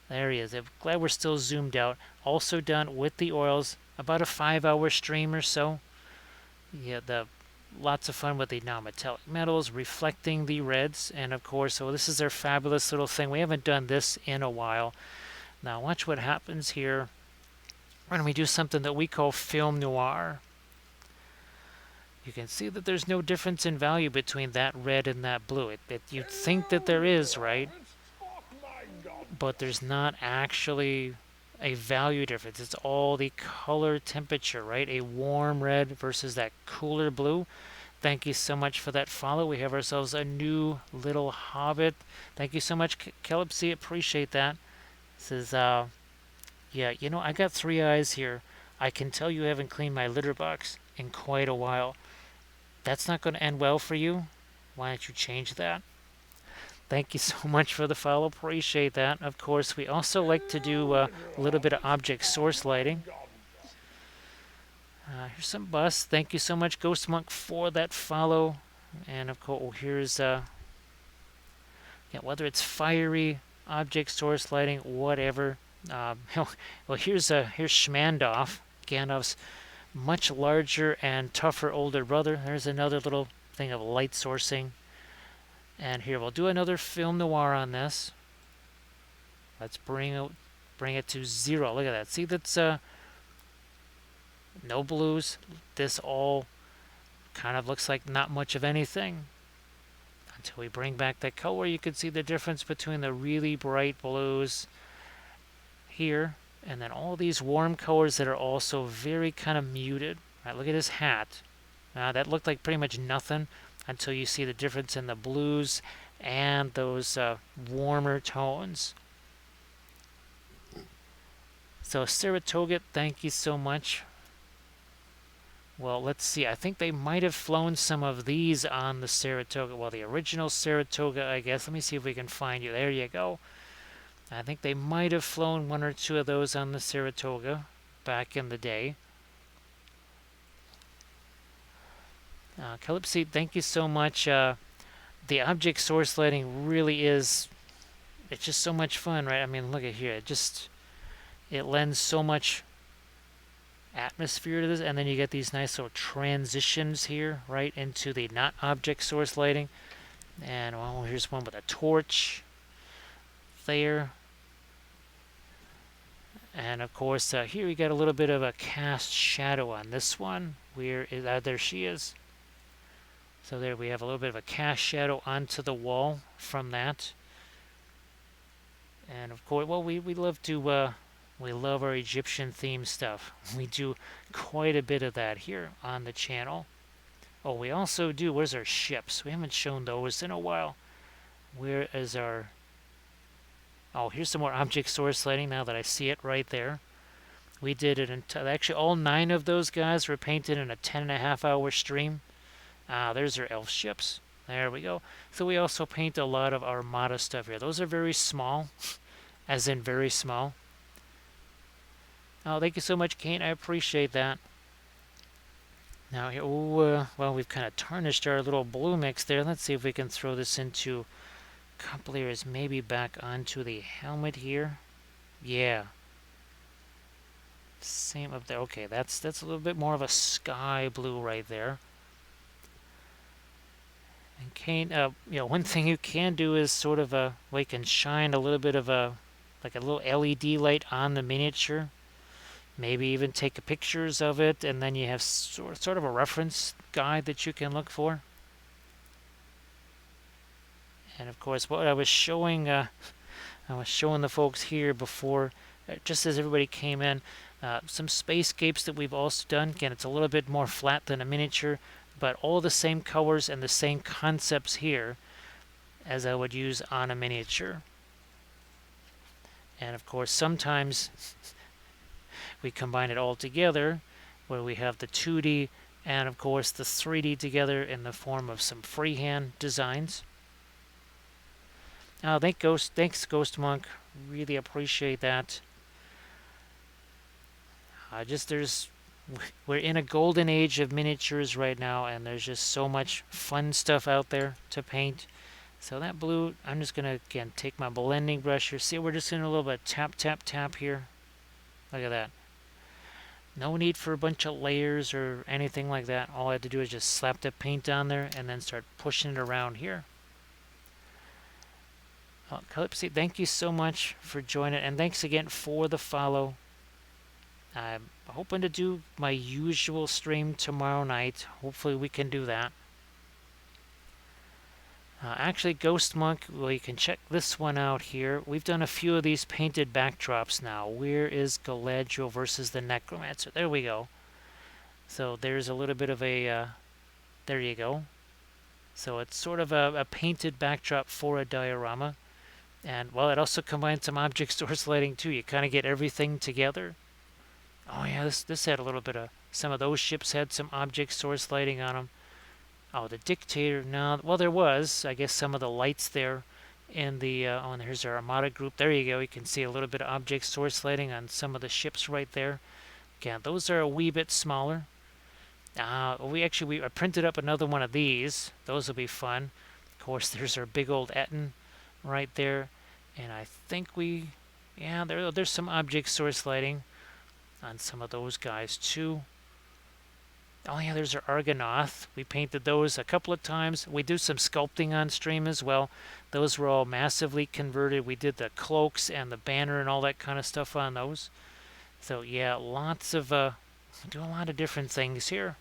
There he is. I'm glad we're still zoomed out. Also done with the oils. About a 5-hour stream or so. Yeah, lots of fun with the non-metallic metals, reflecting the reds, and of course, so this is their fabulous little thing. We haven't done this in a while. Now watch what happens here when we do something that we call film noir. You can see that there's no difference in value between that red and that blue. You'd think that there is, right? But there's not actually a value difference. It's all the color temperature, right? A warm red versus that cooler blue. Thank you so much for that follow. We have ourselves a new little hobbit. Thank you so much, Calypsy. Appreciate that. This is, yeah, you know, I got 3 eyes here. I can tell you haven't cleaned my litter box in quite a while. That's not going to end well for you. Why don't you change that? Thank you so much for the follow. Appreciate that. Of course, we also like to do a little bit of object source lighting. Here's some busts. Thank you so much, Ghost Monk, for that follow. And of course, here's yeah, whether it's fiery object source lighting, whatever. Well, here's Schmandorf, Gandalf's much larger and tougher older brother. There's another little thing of light sourcing. And here we'll do another film noir on this. Let's bring it to 0. Look at that. See, that's no blues. This all kind of looks like not much of anything until we bring back that color. You can see the difference between the really bright blues here and then all these warm colors that are also very kind of muted. Right, look at his hat. That looked like pretty much nothing until you see the difference in the blues and those warmer tones. So Saratoga, thank you so much. Well, let's see. I think they might have flown some of these on the Saratoga. Well, the original Saratoga, I guess. Let me see if we can find you. There you go. I think they might have flown 1 or 2 of those on the Saratoga back in the day. Calypsy, thank you so much. The object source lighting really is, it's just so much fun, right? I mean, look at here. It lends so much atmosphere to this, and then you get these nice little transitions here, right, into the not object source lighting. And well, here's one with a torch there. And of course, here we got a little bit of a cast shadow on this one. There she is. So there we have a little bit of a cast shadow onto the wall from that. And of course, well, we love to we love our Egyptian themed stuff. We do quite a bit of that here on the channel. Oh, we also do. Where's our ships? We haven't shown those in a while. Where is our? Oh, here's some more object source lighting. Now that I see it right there, we did it. Actually, all 9 of those guys were painted in a 10.5-hour stream. Ah, there's our elf ships. There we go. So we also paint a lot of Armada stuff here. Those are very small, as in very small. Oh, thank you so much, Kate. I appreciate that. Now here, well, we've kind of tarnished our little blue mix there. Let's see if we can throw this into a couple layers, maybe back onto the helmet here. Yeah. Same up there. Okay, that's a little bit more of a sky blue right there. And Kane, one thing you can do is sort of we can shine a little bit of like a little LED light on the miniature. Maybe even take pictures of it, and then you have sort of a reference guide that you can look for. And of course, what I was showing the folks here before, just as everybody came in, some spacescapes that we've also done. Again, it's a little bit more flat than a miniature, but all the same colors and the same concepts here as I would use on a miniature. And of course, sometimes we combine it all together, where we have the 2D and of course the 3D together in the form of some freehand designs. Thanks Ghost Monk, really appreciate that. We're in a golden age of miniatures right now, and there's just so much fun stuff out there to paint. So that blue, I'm just gonna again take my blending brush here. See, we're just gonna a little bit tap tap tap here. Look at that. No need for a bunch of layers or anything like that. All I have to do is just slap the paint on there and then start pushing it around here. Calypsy, thank you so much for joining, and thanks again for the follow. I'm hoping to do my usual stream tomorrow night. Hopefully we can do that. Actually, Ghost Monk, well, you can check this one out here. We've done a few of these painted backdrops now. Where is Galadriel versus the Necromancer? There we go. So there's a little bit of a, there you go. So it's sort of a painted backdrop for a diorama. And, well, it also combines some object source lighting, too. You kind of get everything together. Oh, yeah, this had a little bit of... Some of those ships had some object source lighting on them. Oh, the Dictator, no. Well, there was, I guess, some of the lights there in the... and here's our Armada group. There you go. You can see a little bit of object source lighting on some of the ships right there. Again, those are a wee bit smaller. I printed up another one of these. Those will be fun. Of course, there's our big old Etten right there. And I think there's some object source lighting on some of those guys too. Oh yeah, there's our Argonath. We painted those a couple of times. We do some sculpting on stream as well. Those were all massively converted. We did the cloaks and the banner and all that kind of stuff on those. So yeah, lots of do a lot of different things here.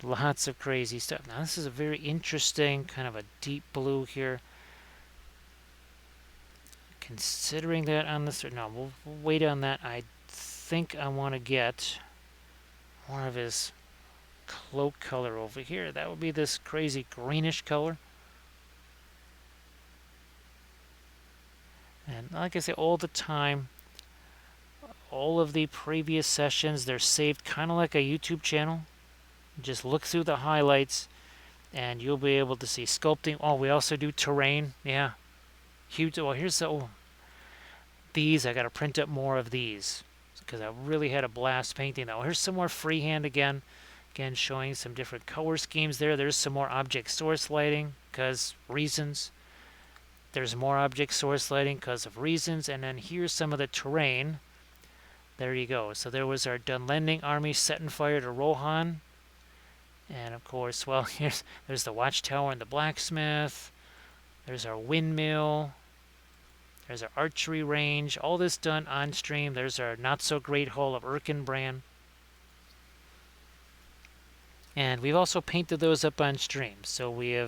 Lots of crazy stuff. Now this is a very interesting kind of a deep blue here. Considering that on this, no, we'll wait on that. I think I want to get more of his cloak color over here. That would be this crazy greenish color. And like I say, all the time, all of the previous sessions, they're saved kind of like a YouTube channel. Just look through the highlights and you'll be able to see sculpting. Oh, we also do terrain. Yeah. Huge. Well, here's these. I got to print up more of these because I really had a blast painting. Now, here's some more freehand again. Again, showing some different color schemes there. There's some more object source lighting because reasons. There's more object source lighting because of reasons. And then here's some of the terrain. There you go. So there was our Dunlending army setting fire to Rohan. And of course, well, there's the watchtower and the blacksmith. There's our windmill. There's our archery range. All this done on stream. There's our not so great hall of Erkenbrand. And we've also painted those up on stream. So we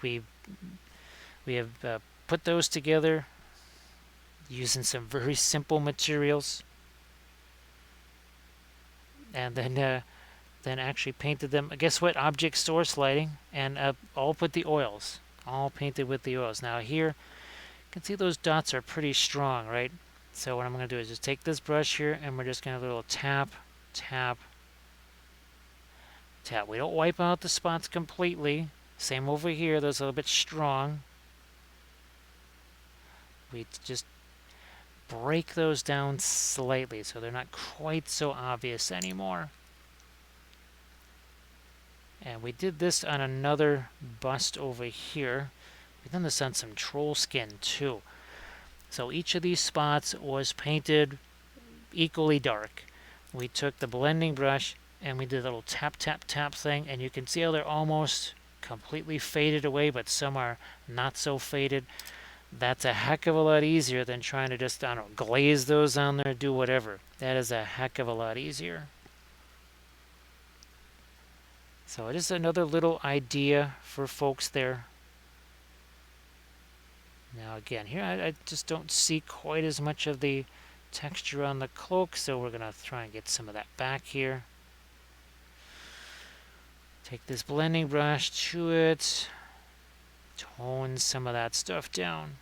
we have put those together using some very simple materials, and then actually painted them. Guess what? Object source lighting, and all put the oils, all painted with the oils. Now here, you can see those dots are pretty strong, right? So what I'm going to do is just take this brush here, and we're just going to have a little tap, tap, tap. We don't wipe out the spots completely. Same over here. Those are a little bit strong. We just break those down slightly so they're not quite so obvious anymore. And we did this on another bust over here. We've done this on some troll skin too. So each of these spots was painted equally dark. We took the blending brush and we did a little tap, tap, tap thing, and you can see how they're almost completely faded away, but some are not so faded. That's a heck of a lot easier than trying to just, I don't know, glaze those on there, do whatever. That is a heck of a lot easier. So just another little idea for folks there. Now again, here I just don't see quite as much of the texture on the cloak, so we're going to try and get some of that back here. Take this blending brush to it, tone some of that stuff down.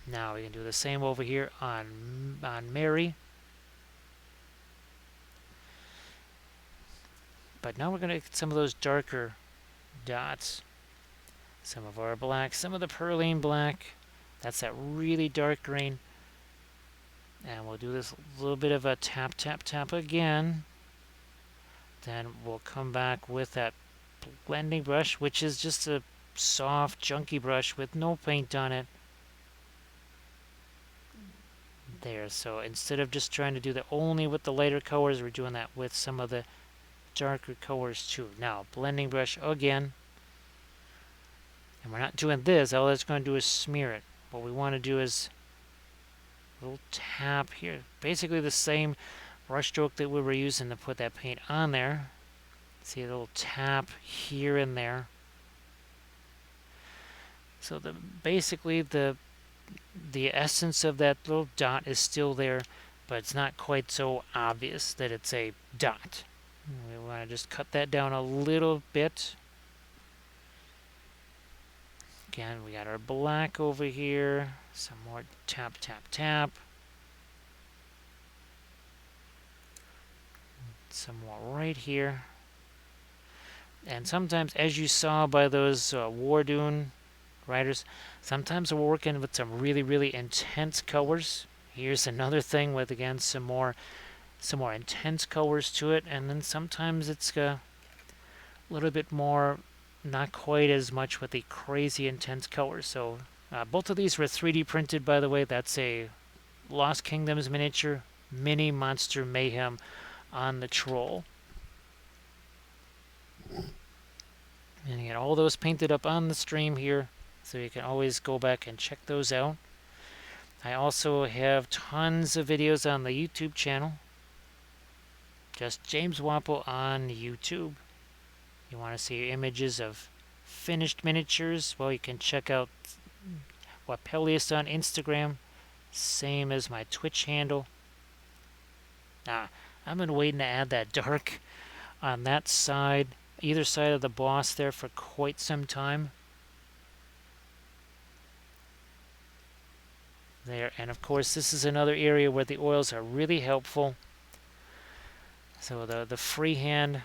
Now we can do the same over here on Merry. But now we're going to get some of those darker dots. Some of our black, some of the perline black. That's that really dark green. And we'll do this little bit of a tap, tap, tap again. Then we'll come back with that blending brush, which is just a soft, chunky brush with no paint on it. There, so instead of just trying to do that only with the lighter colors, we're doing that with some of the darker colors too. Now, blending brush again. And we're not doing this, all that's going to do is smear it. What we want to do is a little tap here. Basically the same brush stroke that we were using to put that paint on there. See a little tap here and there. So basically the essence of that little dot is still there, but it's not quite so obvious that it's a dot. We want to just cut that down a little bit. Again, we got our black over here. Some more tap, tap, tap. Some more right here. And sometimes, as you saw by those Wardoon writers, sometimes we're working with some really, really intense colors. Here's another thing with, again, some more intense colors to it. And then sometimes it's a little bit more, not quite as much with the crazy intense colors. So both of these were 3D printed, by the way. That's a Lost Kingdoms miniature mini Monster Mayhem on the Troll. And you get all those painted up on the stream here, so you can always go back and check those out. I also have tons of videos on the YouTube channel. Just James Wappel on YouTube. You want to see images of finished miniatures? Well, you can check out Wappelius on Instagram. Same as my Twitch handle. I've been waiting to add that dark on that side, either side of the boss there, for quite some time. There, and of course this is another area where the oils are really helpful. So the freehand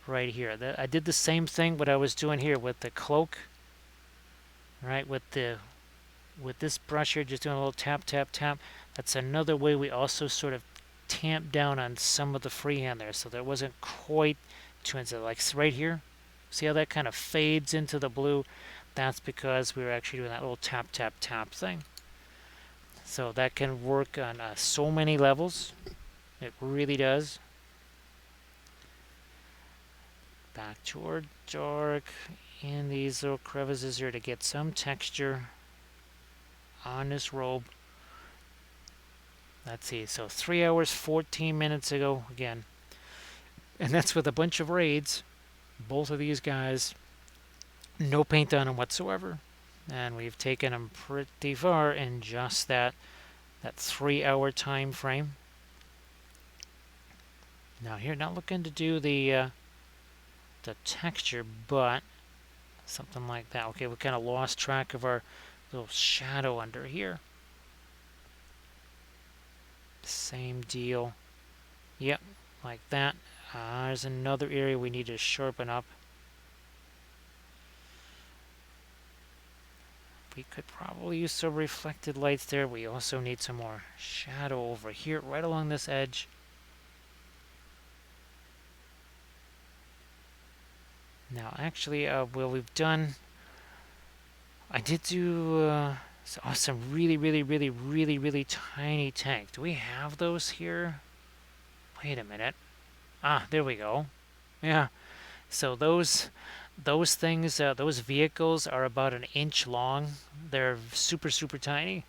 right here. I did the same thing what I was doing here with the cloak. Right, with this brush here, just doing a little tap, tap, tap. That's another way we also sort of tamp down on some of the freehand there, so there wasn't quite too intense. Like right here, see how that kind of fades into the blue? That's because we were actually doing that little tap, tap, tap thing. So that can work on so many levels. It really does. Back toward dark in these little crevices here to get some texture on this robe. Let's see, so 3 hours, 14 minutes ago, again, And that's with a bunch of raids. Both of these guys, no paint on them whatsoever. And we've taken them pretty far in just that 3 hour time frame. Now here, not looking to do the texture, but something like that. Okay, we kind of lost track of our little shadow under here. Same deal. Yep, like that. There's another area we need to sharpen up. We could probably use some reflected lights there. We also need some more shadow over here, right along this edge. Now, actually, well, we've done... I did do some really tiny tank. Do we have those here? Wait a minute. Ah, there we go. Yeah. So those things, those vehicles are about an inch long. They're super tiny.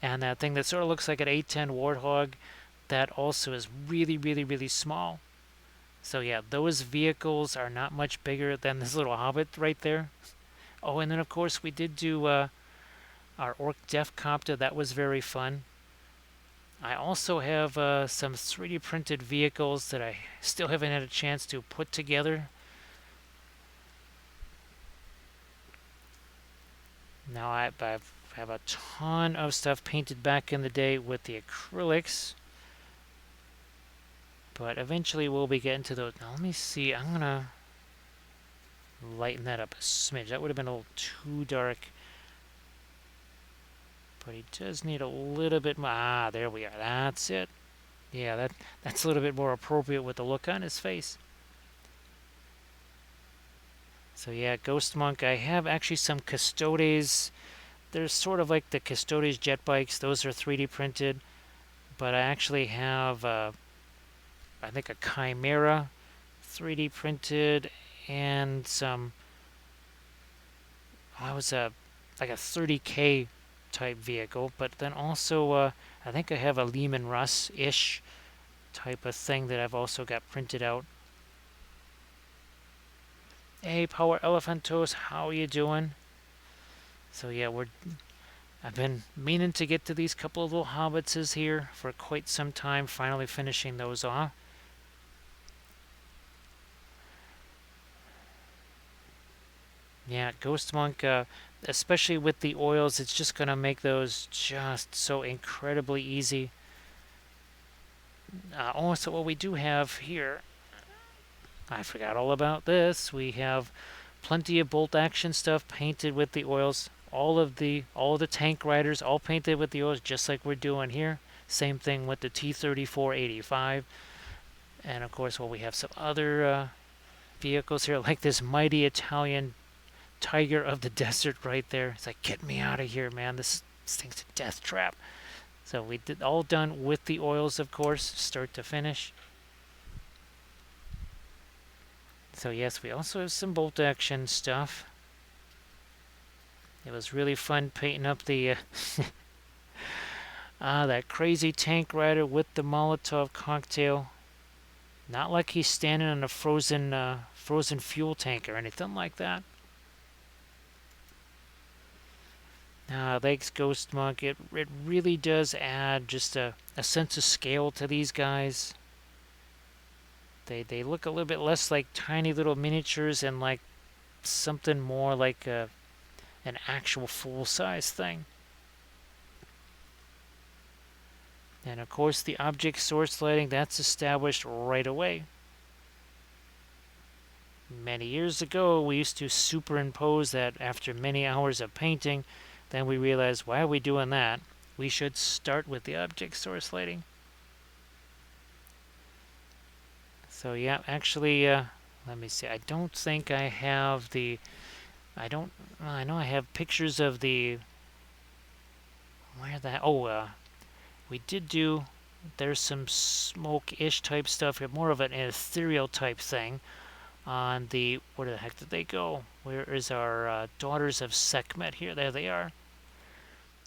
And that thing that sort of looks like an 810 Warthog, that also is really small. So yeah, those vehicles are not much bigger than this little Hobbit right there. Oh, and then of course we did do our Orc Def Copter. That was very fun. I also have some 3D printed vehicles that I still haven't had a chance to put together. Now I have a ton of stuff painted back in the day with the acrylics. But eventually we'll be getting to those. Now let me see. I'm going to lighten that up a smidge. That would have been a little too dark. But he does need a little bit more. Ah, there we are. That's it. Yeah, that's a little bit more appropriate with the look on his face. So yeah, Ghost Monk. I have actually some Custodes. They're sort of like the Custodes jet bikes. Those are 3D printed. But I actually have, I think, a Chimera 3D printed and some. Oh, I was like a 30K type vehicle, but then also I think I have a Lehman Russ-ish type of thing that I've also got printed out. Hey, Power Elephantos, how are you doing? So yeah, I've been meaning to get to these couple of little Hobbitses here for quite some time, finally finishing those off. Yeah, Ghost Monk, especially with the oils, it's just going to make those just so incredibly easy. Also, what we do have here, I forgot all about this. We have plenty of bolt action stuff painted with the oils. All of the tank riders all painted with the oils, just like we're doing here. Same thing with the T-34-85. And of course, well, we have some other vehicles here, like this mighty Italian Tiger of the Desert right there. It's like, get me out of here, man. This thing's a death trap. So we did all done with the oils, of course, start to finish. So yes, we also have some bolt action stuff. It was really fun painting up the that crazy tank rider with the Molotov cocktail. Not like he's standing on a frozen fuel tank or anything like that. Thanks, Ghost Monk. It really does add just a sense of scale to these guys. They look a little bit less like tiny little miniatures and like something more like an actual full-size thing. And of course the object source lighting, that's established right away. Many years ago we used to superimpose that after many hours of painting. Then we realized, why are we doing that? We should start with the object source lighting. So yeah, actually, let me see. I don't think I have the... I know I have pictures of the... Where that... Oh, we did do... There's some smoke-ish type stuff here. More of an ethereal type thing. On the... Where the heck did they go? Where is our Daughters of Sekhmet here? There they are.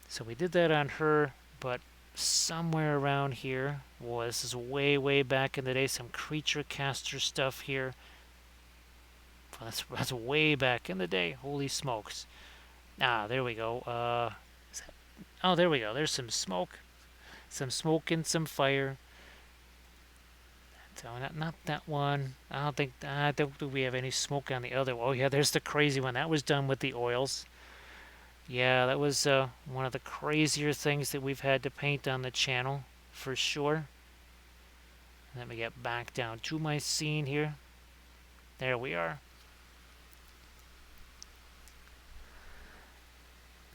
So we did that on her, but somewhere around here. Boy, this is way, way back in the day. Some creature caster stuff here. Well, that's way back in the day. Holy smokes. Ah, there we go. Oh, there we go. There's some smoke. Some smoke and some fire. So not that one. I don't think we have any smoke on the other. Oh yeah, there's the crazy one. That was done with the oils. Yeah, that was one of the crazier things that we've had to paint on the channel, for sure. Let me get back down to my scene here. There we are.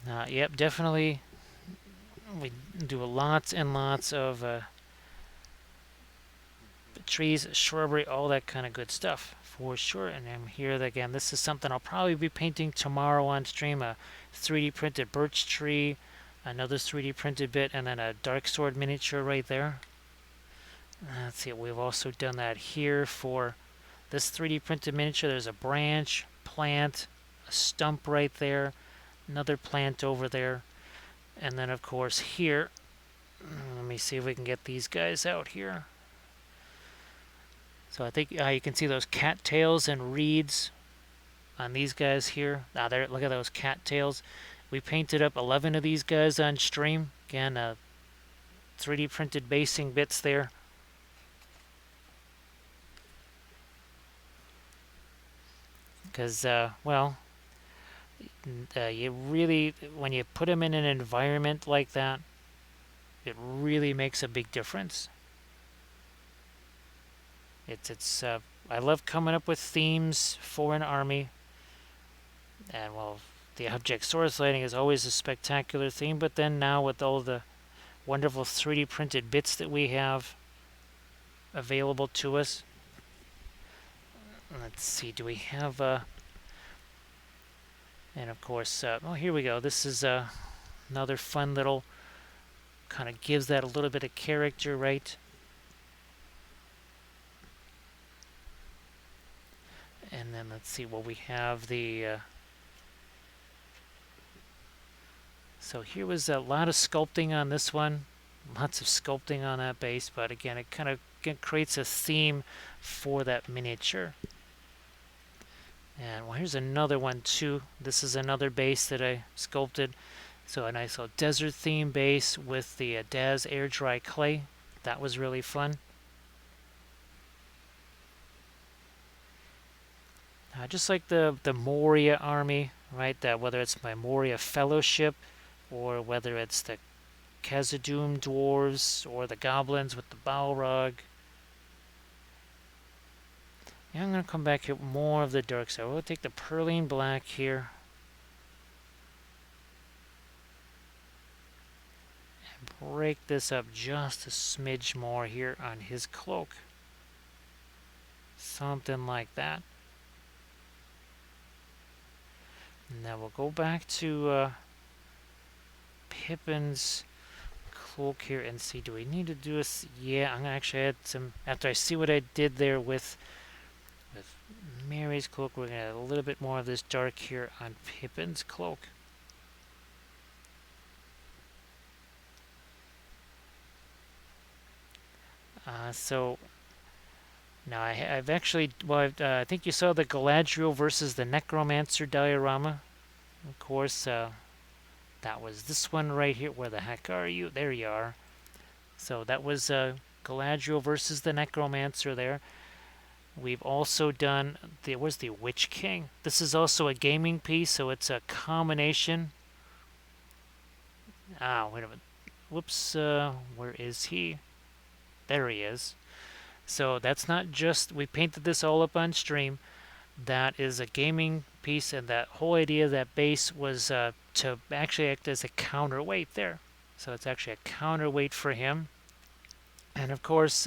Yep, definitely. We do lots and lots of trees, shrubbery, all that kind of good stuff, for sure. And I'm here again. This is something I'll probably be painting tomorrow on stream. A 3D printed birch tree, another 3D printed bit, and then a dark sword miniature right there. Let's see, we've also done that here for this 3D printed miniature. There's a branch, plant, a stump right there, another plant over there, and then of course here, let me see if we can get these guys out here. So I think you can see those cattails and reeds on these guys here. There, look at those cattails. We painted up 11 of these guys on stream. Again, 3D printed basing bits there. Because, well, you really, when you put them in an environment like that, it really makes a big difference. I love coming up with themes for an army. And, well, the object source lighting is always a spectacular theme, but then now with all the wonderful 3D printed bits that we have available to us. Let's see, do we have and of course, oh, here we go. This is another fun little, kind of gives that a little bit of character, right? And then let's see, well, we have the, so here was a lot of sculpting on this one. Lots of sculpting on that base, but again, it kind of creates a theme for that miniature. And well, here's another one too. This is another base that I sculpted. So a nice little desert theme base with the Daz air dry clay. That was really fun. Just like the Moria army, right? Whether it's my Moria Fellowship or whether it's the Khazad-dûm dwarves or the goblins with the Balrog. Yeah, I'm going to come back here more of the dark side. We'll take the Perline Black here. And break this up just a smidge more here on his cloak. Something like that. And now we'll go back to Pippin's cloak here and see, do we need to do this? Yeah, I'm going to actually add some, after I see what I did there with Mary's cloak, we're going to add a little bit more of this dark here on Pippin's cloak. So now I've actually, well, I think you saw the Galadriel versus the Necromancer diorama. Of course, that was this one right here. Where the heck are you? There you are. So that was Galadriel versus the Necromancer there. We've also done, where's the Witch King? This is also a gaming piece, so it's a combination. Wait a minute. Whoops, where is he? There he is. So that's not just, we painted this all up on stream. That is a gaming piece, and that whole idea of that base was to actually act as a counterweight there. So it's actually a counterweight for him. And of course,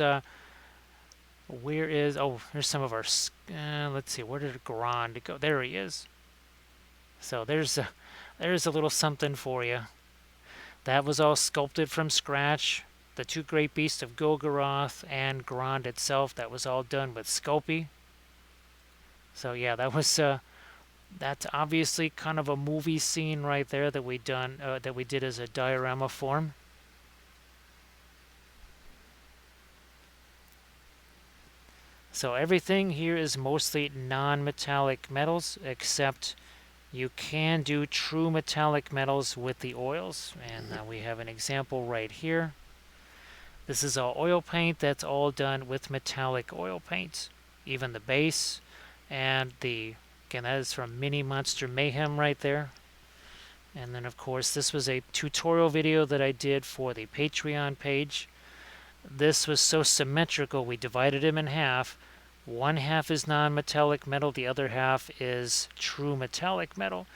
where is, oh, here's some of our, let's see, where did Grand go? There he is. So there's a little something for you. That was all sculpted from scratch. The two great beasts of Golgoroth and Grand itself, that was all done with Sculpey. So yeah, that was that's obviously kind of a movie scene right there that we did as a diorama form. So everything here is mostly non-metallic metals, except you can do true metallic metals with the oils. And we have an example right here. This is all oil paint that's all done with metallic oil paints. Even the base and again, that is from Mini Monster Mayhem right there. And then of course this was a tutorial video that I did for the Patreon page. This was so symmetrical, we divided him in half. One half is non-metallic metal, the other half is true metallic metal.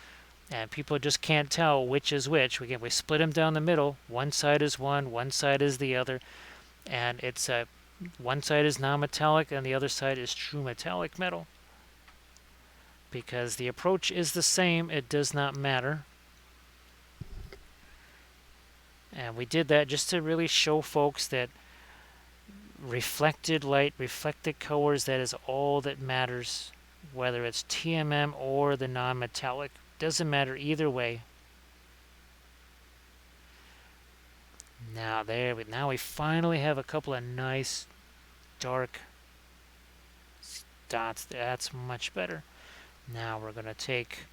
And people just can't tell which is which. We split them down the middle. One side is one side is the other. And it's one side is non-metallic and the other side is true metallic metal. Because the approach is the same, it does not matter. And we did that just to really show folks that reflected light, reflected colors, that is all that matters. Whether it's TMM or the non-metallic, doesn't matter either way. Now we finally have a couple of nice dark dots. That's much better. Now we're going to take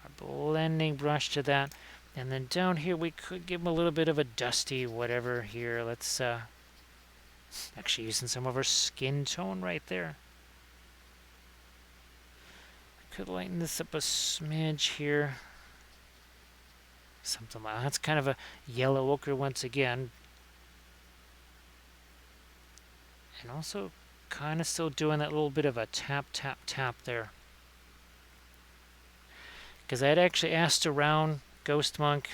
our blending brush to that, and then down here we could give them a little bit of a dusty whatever here. Let's actually using some of our skin tone right there. Could lighten this up a smidge here. Something like that's kind of a yellow ochre once again. And also kind of still doing that little bit of a tap, tap, tap there. Because I had actually asked around Ghost Monk,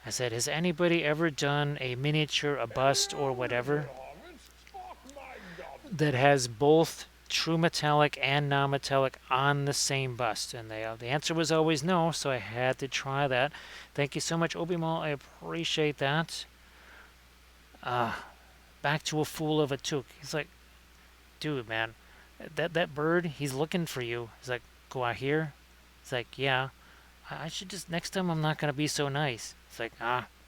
I said, has anybody ever done a miniature, a bust, or whatever that has both true metallic and non-metallic on the same bust? And the answer was always no, so I had to try that. Thank you so much, Obimal. I appreciate that. Back to a fool of a toque. He's like, dude, man, that bird, he's looking for you. He's like, go out here. He's like, yeah. I should just, next time I'm not going to be so nice. It's like,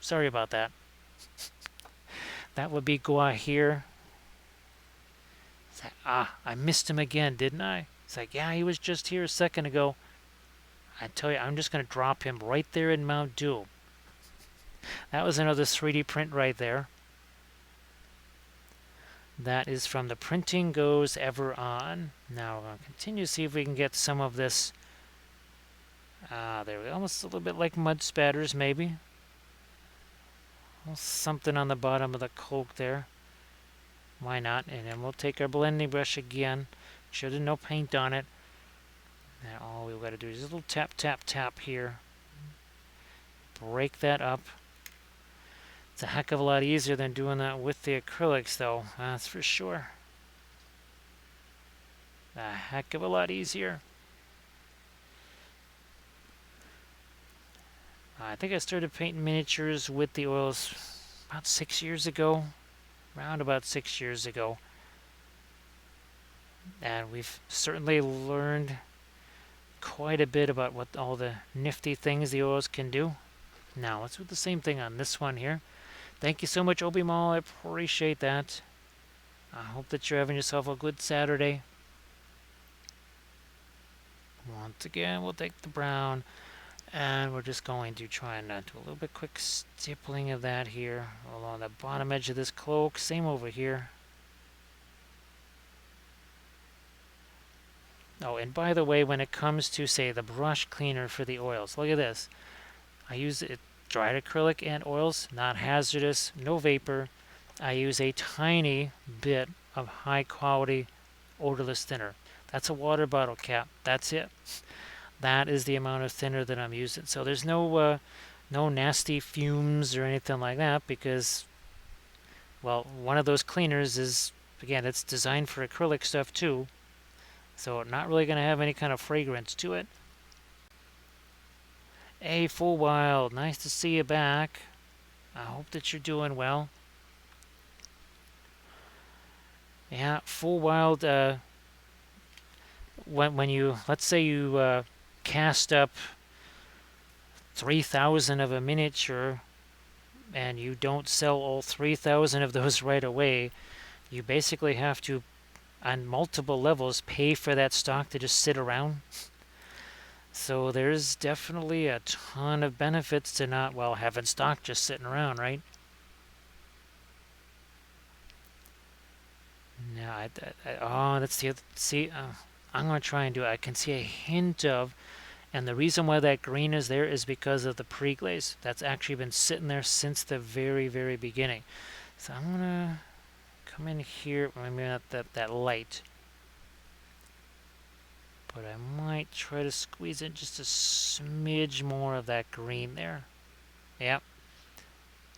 sorry about that. That would be go out here. It's like, I missed him again, didn't I? It's like, yeah, he was just here a second ago. I tell you, I'm just going to drop him right there in Mount Doom. That was another 3D print right there. That is from the Printing Goes Ever On. Now we're going to continue to see if we can get some of this. There we go. Almost a little bit like mud spatters, maybe. Something on the bottom of the cloak there. Why not? And then we'll take our blending brush again. Should have no paint on it. Now all we've got to do is a little tap, tap, tap here. Break that up. It's a heck of a lot easier than doing that with the acrylics, though. That's for sure. A heck of a lot easier. I think I started painting miniatures with the oils about 6 years ago. Around about 6 years ago. And we've certainly learned quite a bit about what all the nifty things the oils can do. Now, let's do the same thing on this one here. Thank you so much, Obimal. I appreciate that. I hope that you're having yourself a good Saturday. Once again, we'll take the brown, and we're just going to try and do a little bit quick stippling of that here along the bottom edge of this cloak. Same over here. Oh, and by the way, when it comes to, say, the brush cleaner for the oils, look at this. I use it dried acrylic and oils, not hazardous, no vapor. I use a tiny bit of high quality odorless thinner. That's a water bottle cap. That's it. That is the amount of thinner that I'm using. So there's no nasty fumes or anything like that, because, well, one of those cleaners is, again, it's designed for acrylic stuff too. So not really going to have any kind of fragrance to it. Hey, Full Wild, nice to see you back. I hope that you're doing well. Yeah, Full Wild, when you, let's say you cast up 3,000 of a miniature and you don't sell all 3,000 of those right away, you basically have to on multiple levels pay for that stock to just sit around. So there's definitely a ton of benefits to not, well, having stock just sitting around, right? No, oh, that's the other, see, I'm going to try and do it. I can see a hint of, and the reason why that green is there is because of the pre-glaze. That's actually been sitting there since the very, very beginning. So I'm going to come in here, maybe not that light, but I might try to squeeze in just a smidge more of that green there. Yep,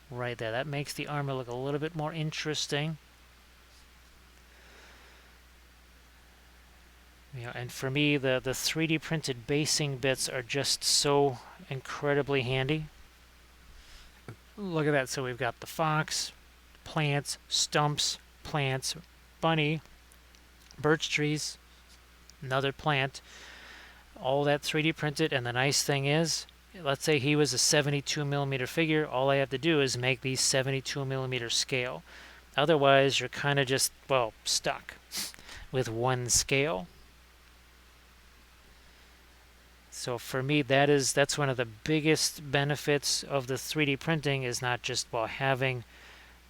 right there. That makes the armor look a little bit more interesting. And for me, the 3D printed basing bits are just so incredibly handy. Look at that. So we've got the fox, plants, stumps, plants, bunny, birch trees, another plant, all that 3D printed. And the nice thing is, let's say he was a 72 millimeter figure, all I have to do is make these 72 millimeter scale. Otherwise, you're kind of just, well, stuck with one scale. So for me, that's one of the biggest benefits of the 3D printing is not just, well, having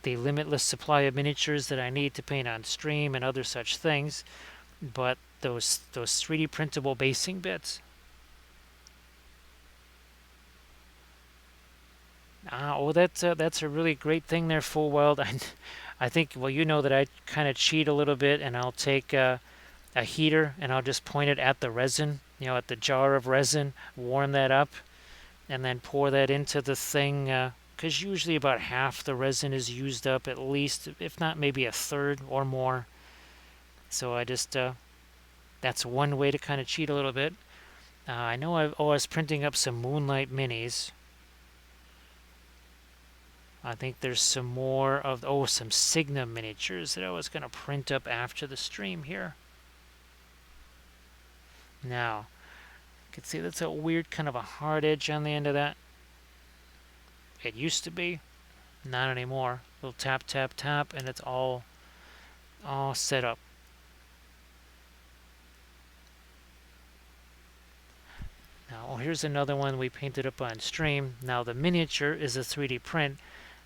the limitless supply of miniatures that I need to paint on stream and other such things, but those 3D printable basing bits. That's a really great thing there, Full Wild. I think, well, you know that I kind of cheat a little bit, and I'll take a heater and I'll just point it at the resin, at the jar of resin, warm that up, and then pour that into the thing, because usually about half the resin is used up at least, if not maybe a third or more. So I just, that's one way to kind of cheat a little bit. I know I was printing up some Moonlight minis. I think there's some more of, some Signa miniatures that I was going to print up after the stream here. Now, you can see that's a weird kind of a hard edge on the end of that. It used to be, not anymore. Little tap, tap, tap, and it's all set up. Now, here's another one we painted up on stream. Now, the miniature is a 3D print.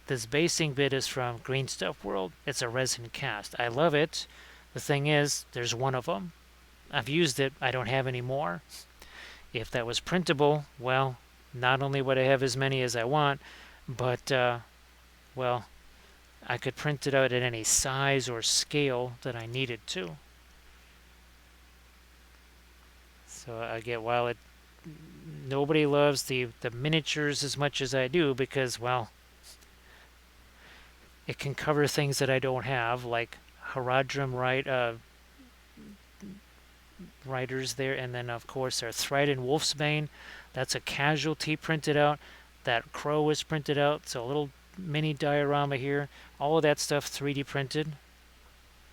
This basing bit is from Green Stuff World. It's a resin cast. I love it. The thing is, there's one of them. I've used it. I don't have any more. If that was printable, well, not only would I have as many as I want, but, well, I could print it out at any size or scale that I needed to. So again, while nobody loves the miniatures as much as I do because, well, it can cover things that I don't have, like Haradrim riders there, and then of course our Thryden Wolfsbane. That's a casualty printed out. That crow is printed out. So a little mini diorama here. All of that stuff 3D printed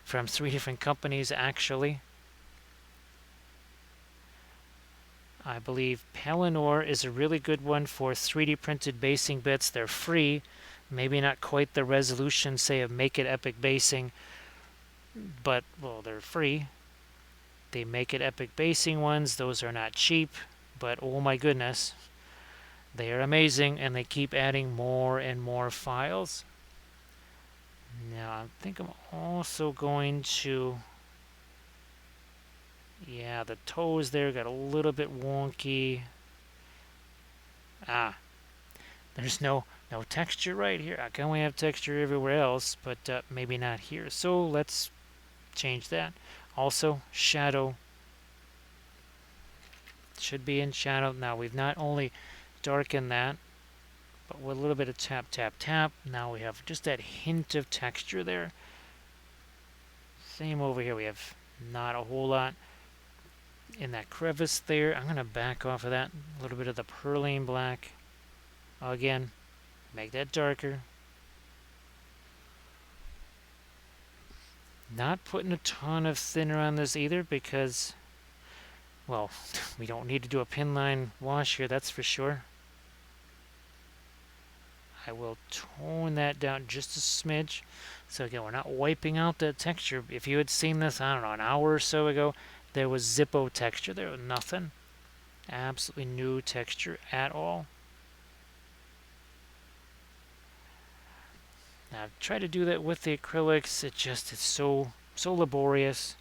from 3 different companies actually. I believe Pelennor is a really good one for 3D printed basing bits. They're free. Maybe not quite the resolution, say, of Make It Epic basing, but, well, they're free. The Make It Epic basing ones, those are not cheap, but oh my goodness, they are amazing, and they keep adding more and more files. Now, I think I'm also going to, yeah, the toes there got a little bit wonky. There's no texture right here. I can only have texture everywhere else, but maybe not here. So let's change that. Also, shadow should be in shadow. Now we've not only darkened that, but with a little bit of tap, tap, tap. Now we have just that hint of texture there. Same over here. We have not a whole lot in that crevice there. I'm going to back off of that. A little bit of the perlane black. Again, make that darker. Not putting a ton of thinner on this either because, well, we don't need to do a pin line wash here, that's for sure. I will tone that down just a smidge. So again, we're not wiping out the texture. If you had seen this, I don't know, an hour or so ago, there was Zippo texture. There was nothing. Absolutely no texture at all. Now try to do that with the acrylics. It's so laborious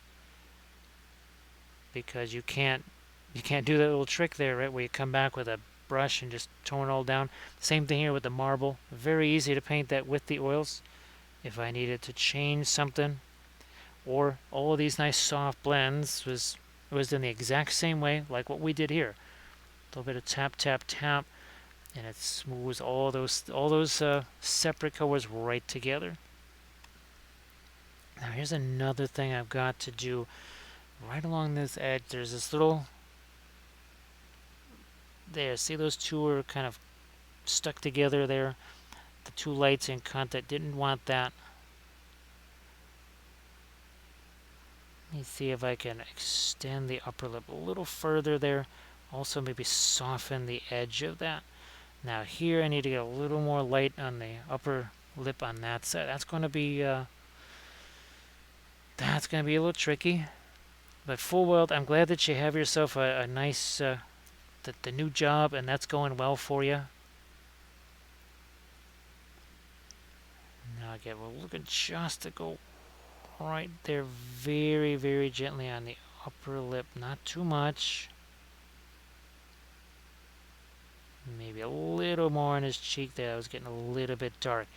because you can't do that little trick there, right? Where you come back with a brush and just tone it all down. Same thing here with the marble. Very easy to paint that with the oils. If I needed to change something, or all of these nice soft blends was done the exact same way like what we did here. A little bit of tap tap tap, and it smooths all those separate colors right together. Now here's another thing I've got to do right along this edge. There's this little there. See, those two are kind of stuck together there. The two lights in contact. Didn't want that. Let me see if I can extend the upper lip a little further there. Also maybe soften the edge of that. Now here I need to get a little more light on the upper lip on that side. That's going to be a little tricky. But full well, I'm glad that you have yourself a nice the new job, and that's going well for you. Now again, we're looking just to go right there very, very gently on the upper lip. Not too much. Maybe a little more on his cheek there. I was getting a little bit dark.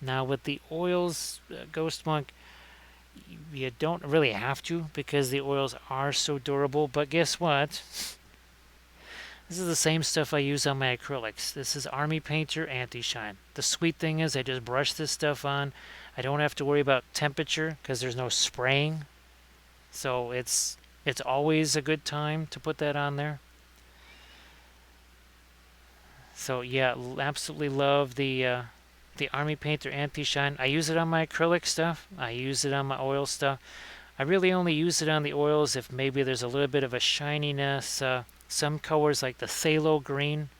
Now with the oils, Ghost Monk, you don't really have to because the oils are so durable. But guess what? This is the same stuff I use on my acrylics. This is Army Painter Anti-Shine. The sweet thing is I just brush this stuff on. I don't have to worry about temperature because there's no spraying. So it's always a good time to put that on there. So yeah, absolutely love the Army Painter Anti-Shine. I use it on my acrylic stuff. I use it on my oil stuff. I really only use it on the oils if maybe there's a little bit of a shininess. Some colors like the phthalo green,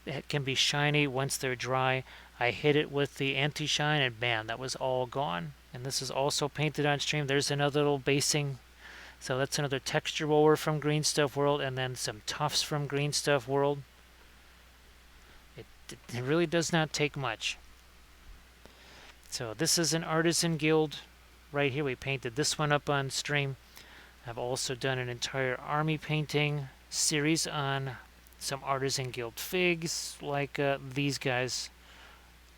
it can be shiny once they're dry. I hit it with the anti-shine and bam, that was all gone. And this is also painted on stream. There's another little basing. So that's another texture roller from Green Stuff World, and then some tufts from Green Stuff World. It really does not take much. So this is an Artisan Guild right here. We painted this one up on stream. I've also done an entire army painting series on some Artisan Guild figs like these guys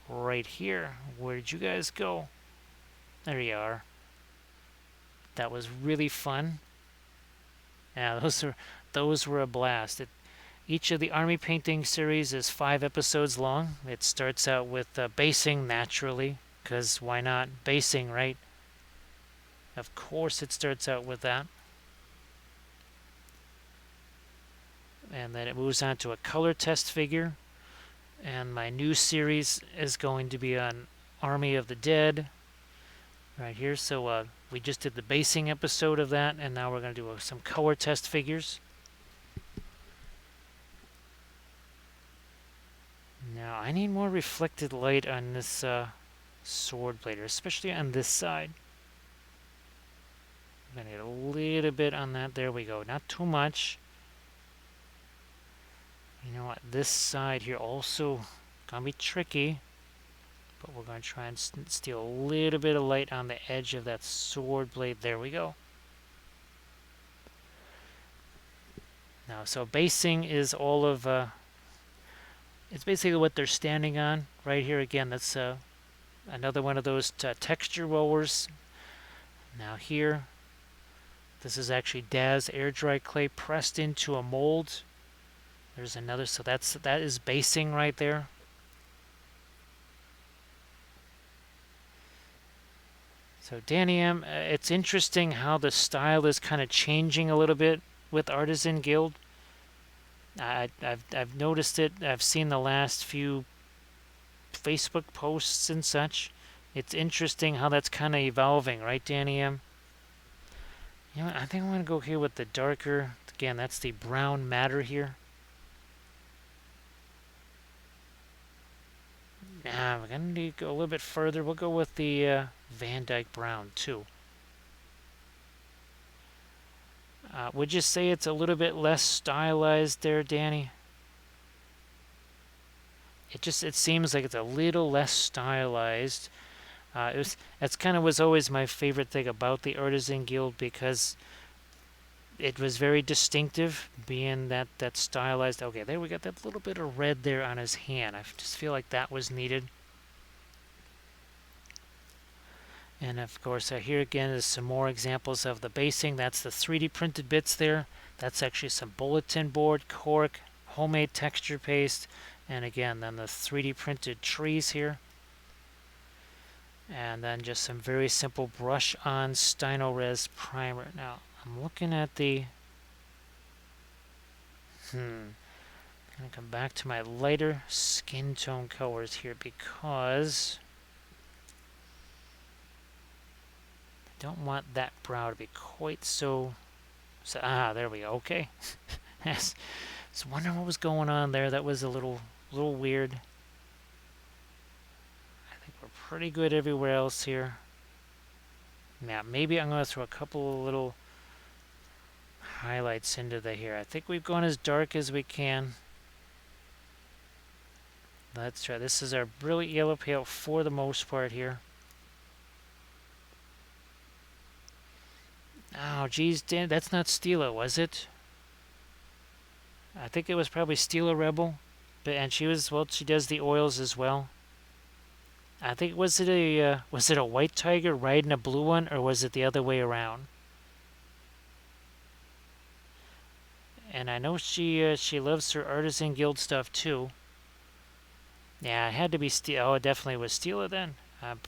right here. Where did you guys go? There you are. That was really fun. Yeah, those were a blast. Each of the army painting series is 5 episodes long. It starts out with basing naturally, because why not? Basing, right? Of course it starts out with that. And then it moves on to a color test figure. And my new series is going to be on Army of the Dead right here. So we just did the basing episode of that, and now we're going to do some color test figures. Now I need more reflected light on this sword blade, especially on this side. I'm going to get a little bit on that. There we go. Not too much. You know what? This side here also going to be tricky. But we're going to try and steal a little bit of light on the edge of that sword blade. There we go. Now, so basing is all of... it's basically what they're standing on. Right here again, that's another one of those texture rollers. Now here, this is actually Daz air dry clay pressed into a mold. There's another, so that is basing right there. So Danny M, it's interesting how the style is kind of changing a little bit with Artisan Guild. I've noticed it. I've seen the last few Facebook posts and such. It's interesting how that's kind of evolving, right, Danny M? You know what, I think I'm going to go here with the darker. Again, that's the brown matter here. We're going to go a little bit further. We'll go with the Van Dyke Brown, too. Would you say it's a little bit less stylized there, Danny? It seems like it's a little less stylized. That's kind of was always my favorite thing about the Artisan Guild, because it was very distinctive, being that stylized. Okay, there we got that little bit of red there on his hand. I just feel like that was needed. And of course, here again is some more examples of the basing. That's the 3D printed bits there. That's actually some bulletin board, cork, homemade texture paste, and again, then the 3D printed trees here. And then just some very simple brush on StynoRes primer. Now, I'm looking at the... I'm going to come back to my lighter skin tone colors here, because I don't want that brow to be quite so... there we go. Okay. Yes. I was wondering what was going on there. That was a little weird. I think we're pretty good everywhere else here. Now, maybe I'm going to throw a couple of little highlights into the here. I think we've gone as dark as we can. Let's try. This is our brilliant yellow pale for the most part here. Oh, geez, Dan, that's not Stila, was it? I think it was probably Stila Rebel, and she does the oils as well. I think was it a white tiger riding a blue one, or was it the other way around? And I know she loves her Artisan Guild stuff too. Yeah, it had to be Stila. Oh, it definitely was Stila then,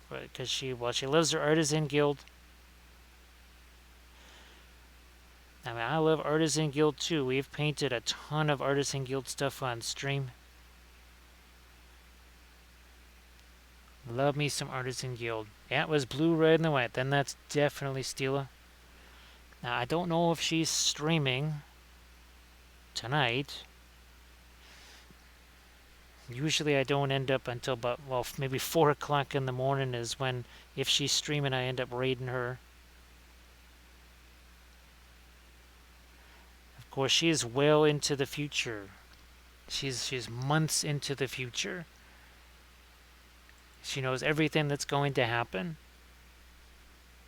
because she loves her Artisan Guild. I mean, I love Artisan Guild too. We've painted a ton of Artisan Guild stuff on stream. Love me some Artisan Guild. Yeah, it was blue, red, and white. Then that's definitely Stila. Now, I don't know if she's streaming tonight. Usually I don't end up until about, well, maybe 4 o'clock in the morning is when, if she's streaming, I end up raiding her. Of course, she is well into the future. She's months into the future. She knows everything that's going to happen,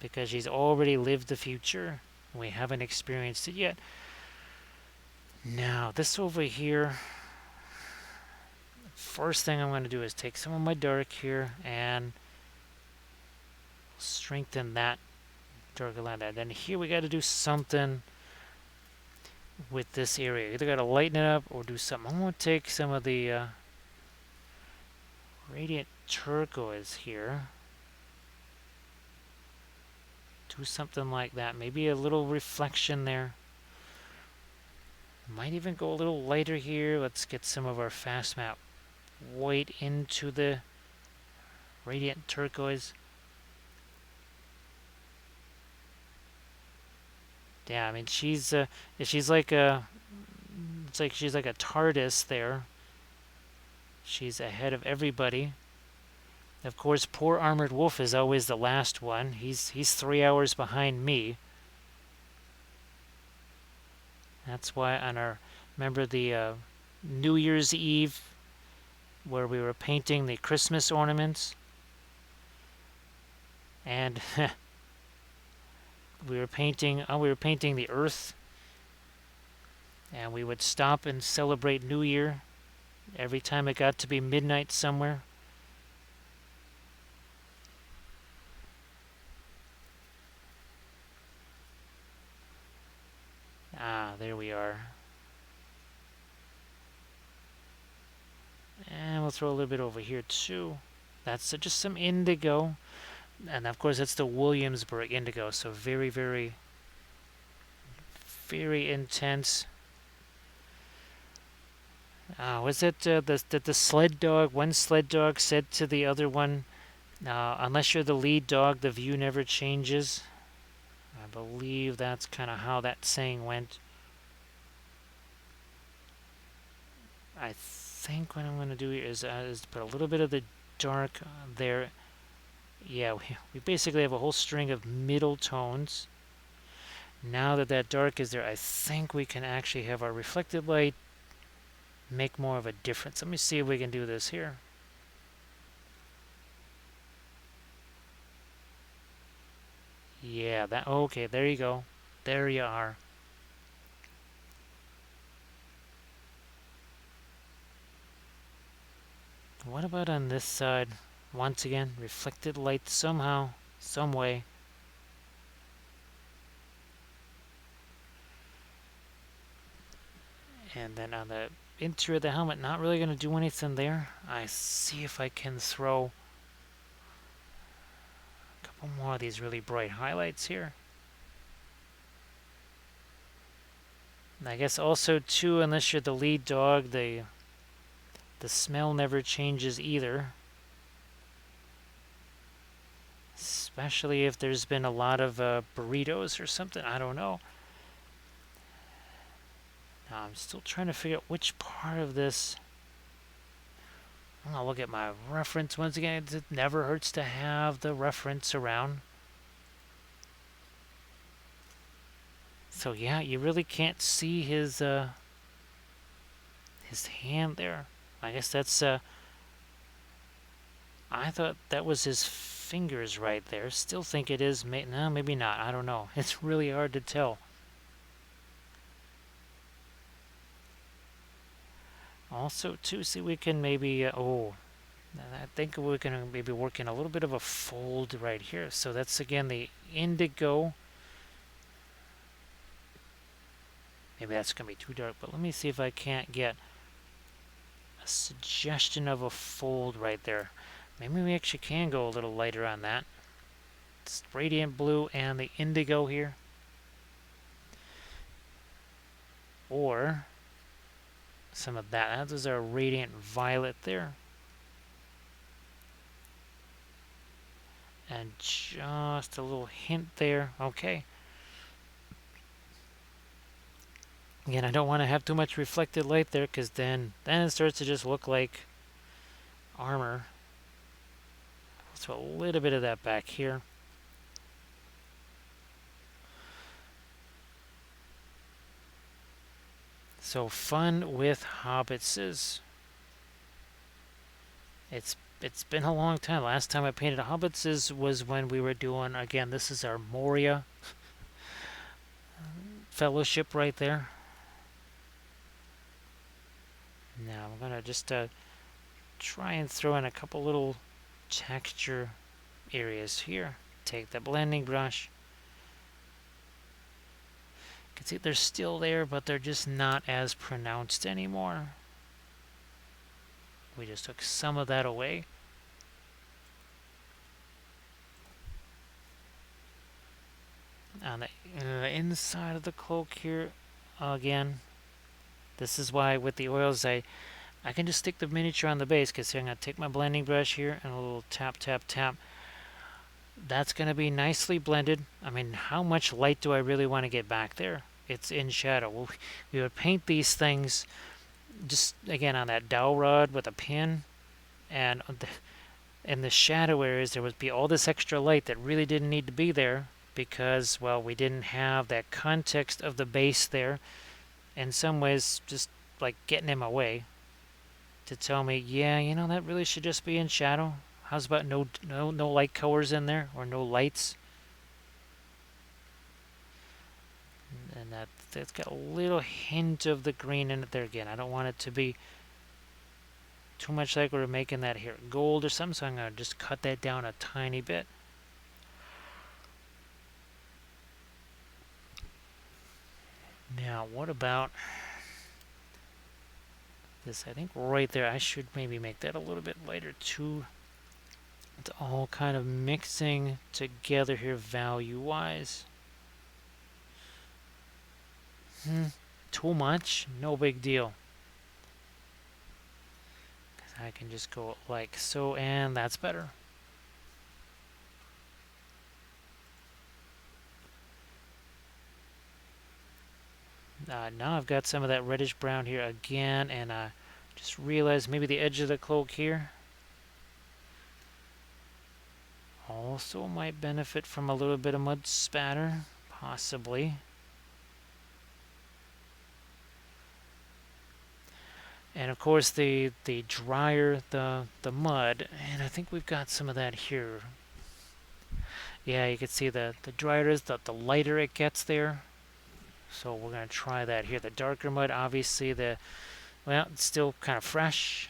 because she's already lived the future. We haven't experienced it yet. Now, this over here, first thing I'm going to do is take some of my dark here and strengthen that darker line there. Then here we got to do something with this area. Either got to lighten it up or do something. I'm going to take some of the radiant turquoise here. Do something like that. Maybe a little reflection there. Might even go a little lighter here. Let's get some of our fast map white into the radiant turquoise. Yeah, I mean she's like a, it's like she's like a TARDIS there. She's ahead of everybody. Of course, poor Armored Wolf is always the last one. He's 3 hours behind me. That's why on our, remember the New Year's Eve where we were painting the Christmas ornaments, and we were painting the Earth, and we would stop and celebrate New Year every time it got to be midnight somewhere. There we are. And we'll throw a little bit over here too. That's just some indigo. And of course that's the Williamsburg indigo, so very, very, very intense. Was it the sled dog? One sled dog said to the other one, unless you're the lead dog, the view never changes. I believe that's kind of how that saying went. I think what I'm going to do here is put a little bit of the dark there. Yeah, we basically have a whole string of middle tones. Now that that dark is there, I think we can actually have our reflected light make more of a difference. Let me see if we can do this here. Yeah, that okay, there you go. There you are. What about on this side? Once again, reflected light somehow, some way. And then on the interior of the helmet, not really going to do anything there. I see if I can throw a couple more of these really bright highlights here. And I guess also too, unless you're the lead dog, the smell never changes either. Especially if there's been a lot of burritos or something. I don't know. Now I'm still trying to figure out which part of this. I'm going to look at my reference once again. It never hurts to have the reference around. So yeah, you really can't see his hand there. I guess that's I thought that was his fingers right there. Still think it is. No, maybe not. I don't know. It's really hard to tell. Also, too, see, we can maybe I think we're gonna maybe work in a little bit of a fold right here. So that's again the indigo. Maybe that's gonna be too dark, but let me see if I can't get a suggestion of a fold right there. Maybe we actually can go a little lighter on that. It's radiant blue and the indigo here. Or some of that. That was our radiant violet there. And just a little hint there. Okay. Again, I don't want to have too much reflected light there because then it starts to just look like armor. So a little bit of that back here. So fun with Hobbitses. It's been a long time. Last time I painted a Hobbitses was when we were doing, again, this is our Moria fellowship right there. Now I'm going to just try and throw in a couple little texture areas here. Take the blending brush. You can see they're still there, but they're just not as pronounced anymore. We just took some of that away. On the inside of the cloak here, again, this is why with the oils I can just stick the miniature on the base, because I'm going to take my blending brush here and a little tap, tap, tap. That's going to be nicely blended. I mean, how much light do I really want to get back there? It's in shadow. Well, we would paint these things just, again, on that dowel rod with a pin, and in the shadow areas there would be all this extra light that really didn't need to be there because, well, we didn't have that context of the base there. In some ways, just like getting in my way to tell me, yeah, you know, that really should just be in shadow. How's about no light colors in there, or no lights? And that's got a little hint of the green in it there again. I don't want it to be too much like we're making that here gold or something, so I'm going to just cut that down a tiny bit. Now, what about this? I think right there, I should maybe make that a little bit lighter too. It's all kind of mixing together here value-wise. Too much? No big deal. I can just go like so, and that's better. Now I've got some of that reddish brown here again, and I just realized maybe the edge of the cloak here. also might benefit from a little bit of mud spatter, possibly. And of course, the drier the mud, and I think we've got some of that here. Yeah, you can see the drier it is, the lighter it gets there. So we're going to try that here. The darker mud, obviously, well, it's still kind of fresh.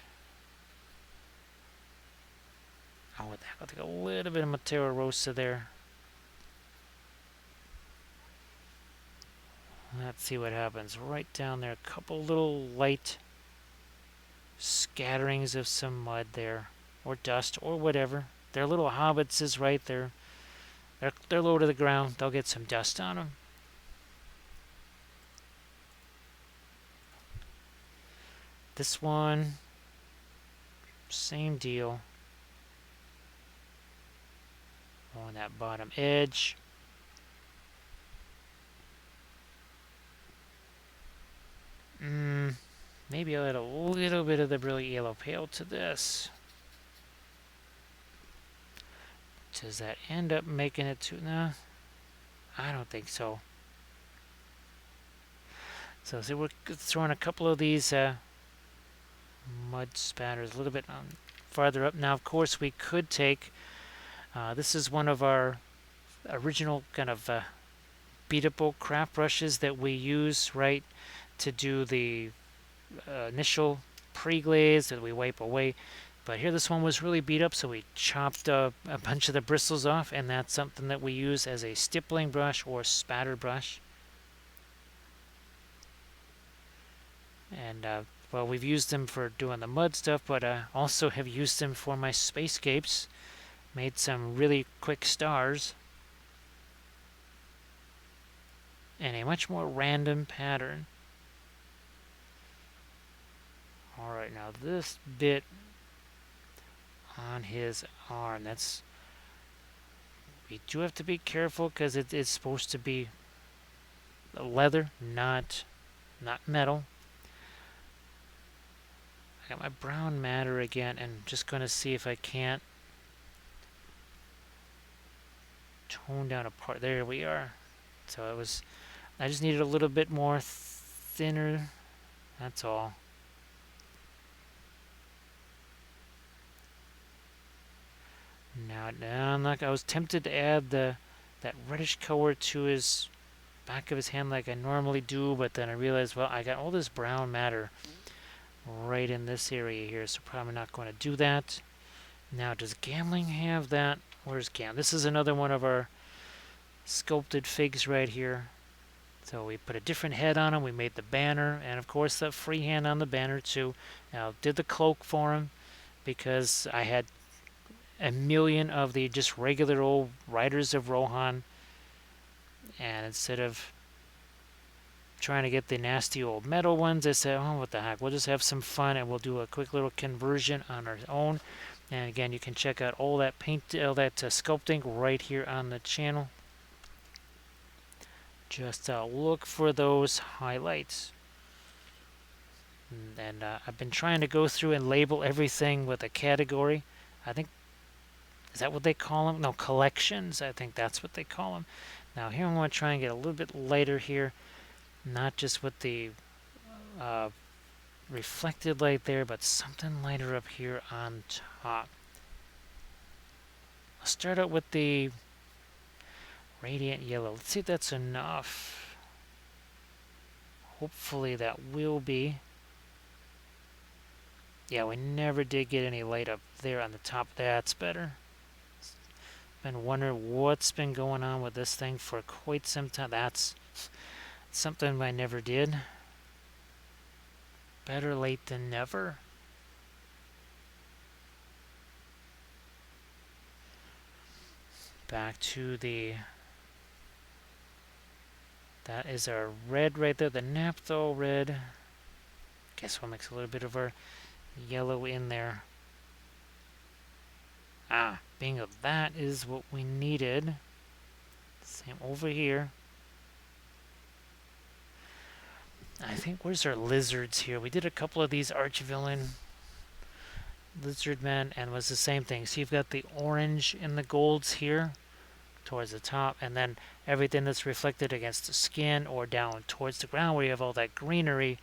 Oh, what the heck, I'll take a little bit of Matera Rosa there. Let's see what happens. Right down there, a couple little light scatterings of some mud there, or dust, or whatever. They're little Hobbitses, right? They're low to the ground. They'll get some dust on them. This one, same deal. On that bottom edge. Maybe I'll add a little bit of the Brilliant Yellow Pale to this. Does that end up making it to... No, I don't think so. So we're throwing a couple of these mud spatters a little bit farther up. Now, of course, we could take... this is one of our original kind of beatable craft brushes that we use, right, to do the initial pre-glaze that we wipe away. But here this one was really beat up, so we chopped a bunch of the bristles off, and that's something that we use as a stippling brush or spatter brush. And well, we've used them for doing the mud stuff, but also have used them for my spacescapes. Made some really quick stars in a much more random pattern. Alright, now this bit on his arm, we do have to be careful because it's supposed to be leather, not metal. I got my brown matter again, and just going to see if I can't tone down a part. There we are. So I just needed a little bit more thinner, that's all. Now I was tempted to add that reddish color to his back of his hand like I normally do, but then I realized, well, I got all this brown matter right in this area here, so probably not going to do that. Now, does Gambling have that? Where's Gam? This is another one of our sculpted figs right here. So we put a different head on him. We made the banner, and of course the freehand on the banner too. Now, did the cloak for him because I had a million of the just regular old Riders of Rohan, and instead of trying to get the nasty old metal ones, I said, oh, what the heck, we'll just have some fun, and we'll do a quick little conversion on our own. And again, you can check out all that sculpting right here on the channel. Just look for those highlights. And I've been trying to go through and label everything with a category. I think, is that what they call them? No, collections. I think that's what they call them. Now here I'm going to try and get a little bit lighter here. Not just with the reflected light there, but something lighter up here on top. I'll start out with the radiant yellow. Let's see if that's enough. Hopefully that will be. Yeah, we never did get any light up there on the top. That's better. Been wondering what's been going on with this thing for quite some time. That's something I never did. Better late than never. Back to that is our red right there, the naphthol red. Guess we'll mix a little bit of our yellow in there. Bingo, that is what we needed. Same over here. I think, where's our lizards here? We did a couple of these archvillain lizard men, and was the same thing. So you've got the orange and the golds here towards the top, and then everything that's reflected against the skin or down towards the ground where you have all that greenery,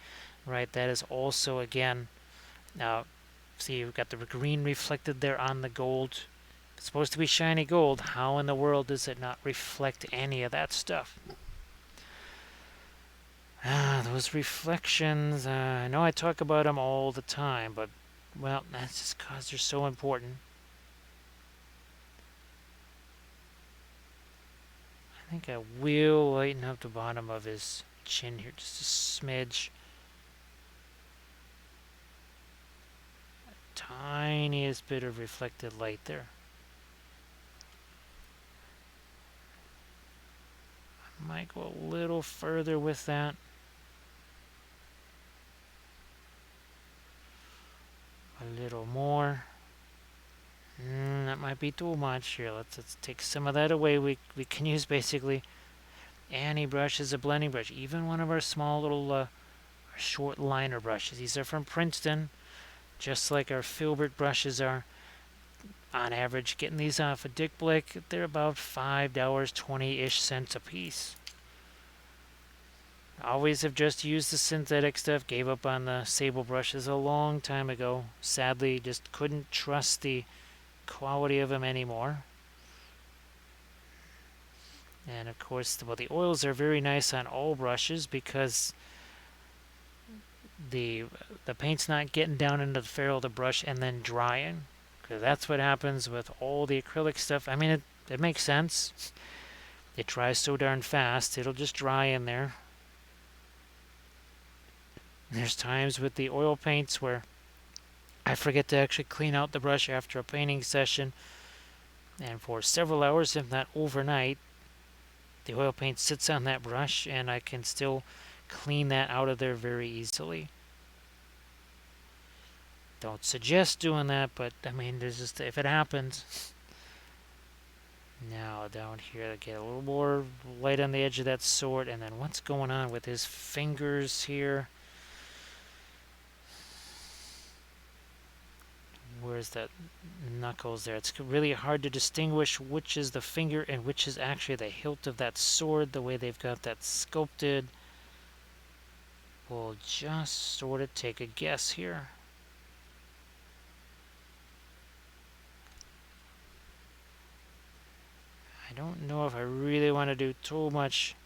right? That is also again, now see you've got the green reflected there on the gold. It's supposed to be shiny gold. How in the world does it not reflect any of that stuff? Those reflections, I know I talk about them all the time, but, well, that's just because they're so important. I think I will lighten up the bottom of his chin here just a smidge. Tiniest bit of reflected light there. I might go a little further with that. A little more. That might be too much. Here, let's take some of that away. We can use basically any brush as a blending brush. Even one of our small little short liner brushes. These are from Princeton, just like our filbert brushes are. On average, getting these off a Dick Blick, they're about $5, 20-ish cents a piece. Always have just used the synthetic stuff. Gave up on the sable brushes a long time ago. Sadly, just couldn't trust the quality of them anymore. And of course, well, the oils are very nice on all brushes because the paint's not getting down into the ferrule of the brush and then drying. Because that's what happens with all the acrylic stuff. I mean, it makes sense. It dries so darn fast, it'll just dry in there. There's times with the oil paints where I forget to actually clean out the brush after a painting session, and for several hours, if not overnight, the oil paint sits on that brush and I can still clean that out of there very easily. Don't suggest doing that, but I mean, there's just, if it happens. Now down here, I get a little more light on the edge of that sword, and then what's going on with his fingers here? Where's that knuckles there? It's really hard to distinguish which is the finger and which is actually the hilt of that sword, the way they've got that sculpted. We'll just sort of take a guess here. I don't know if I really want to do too much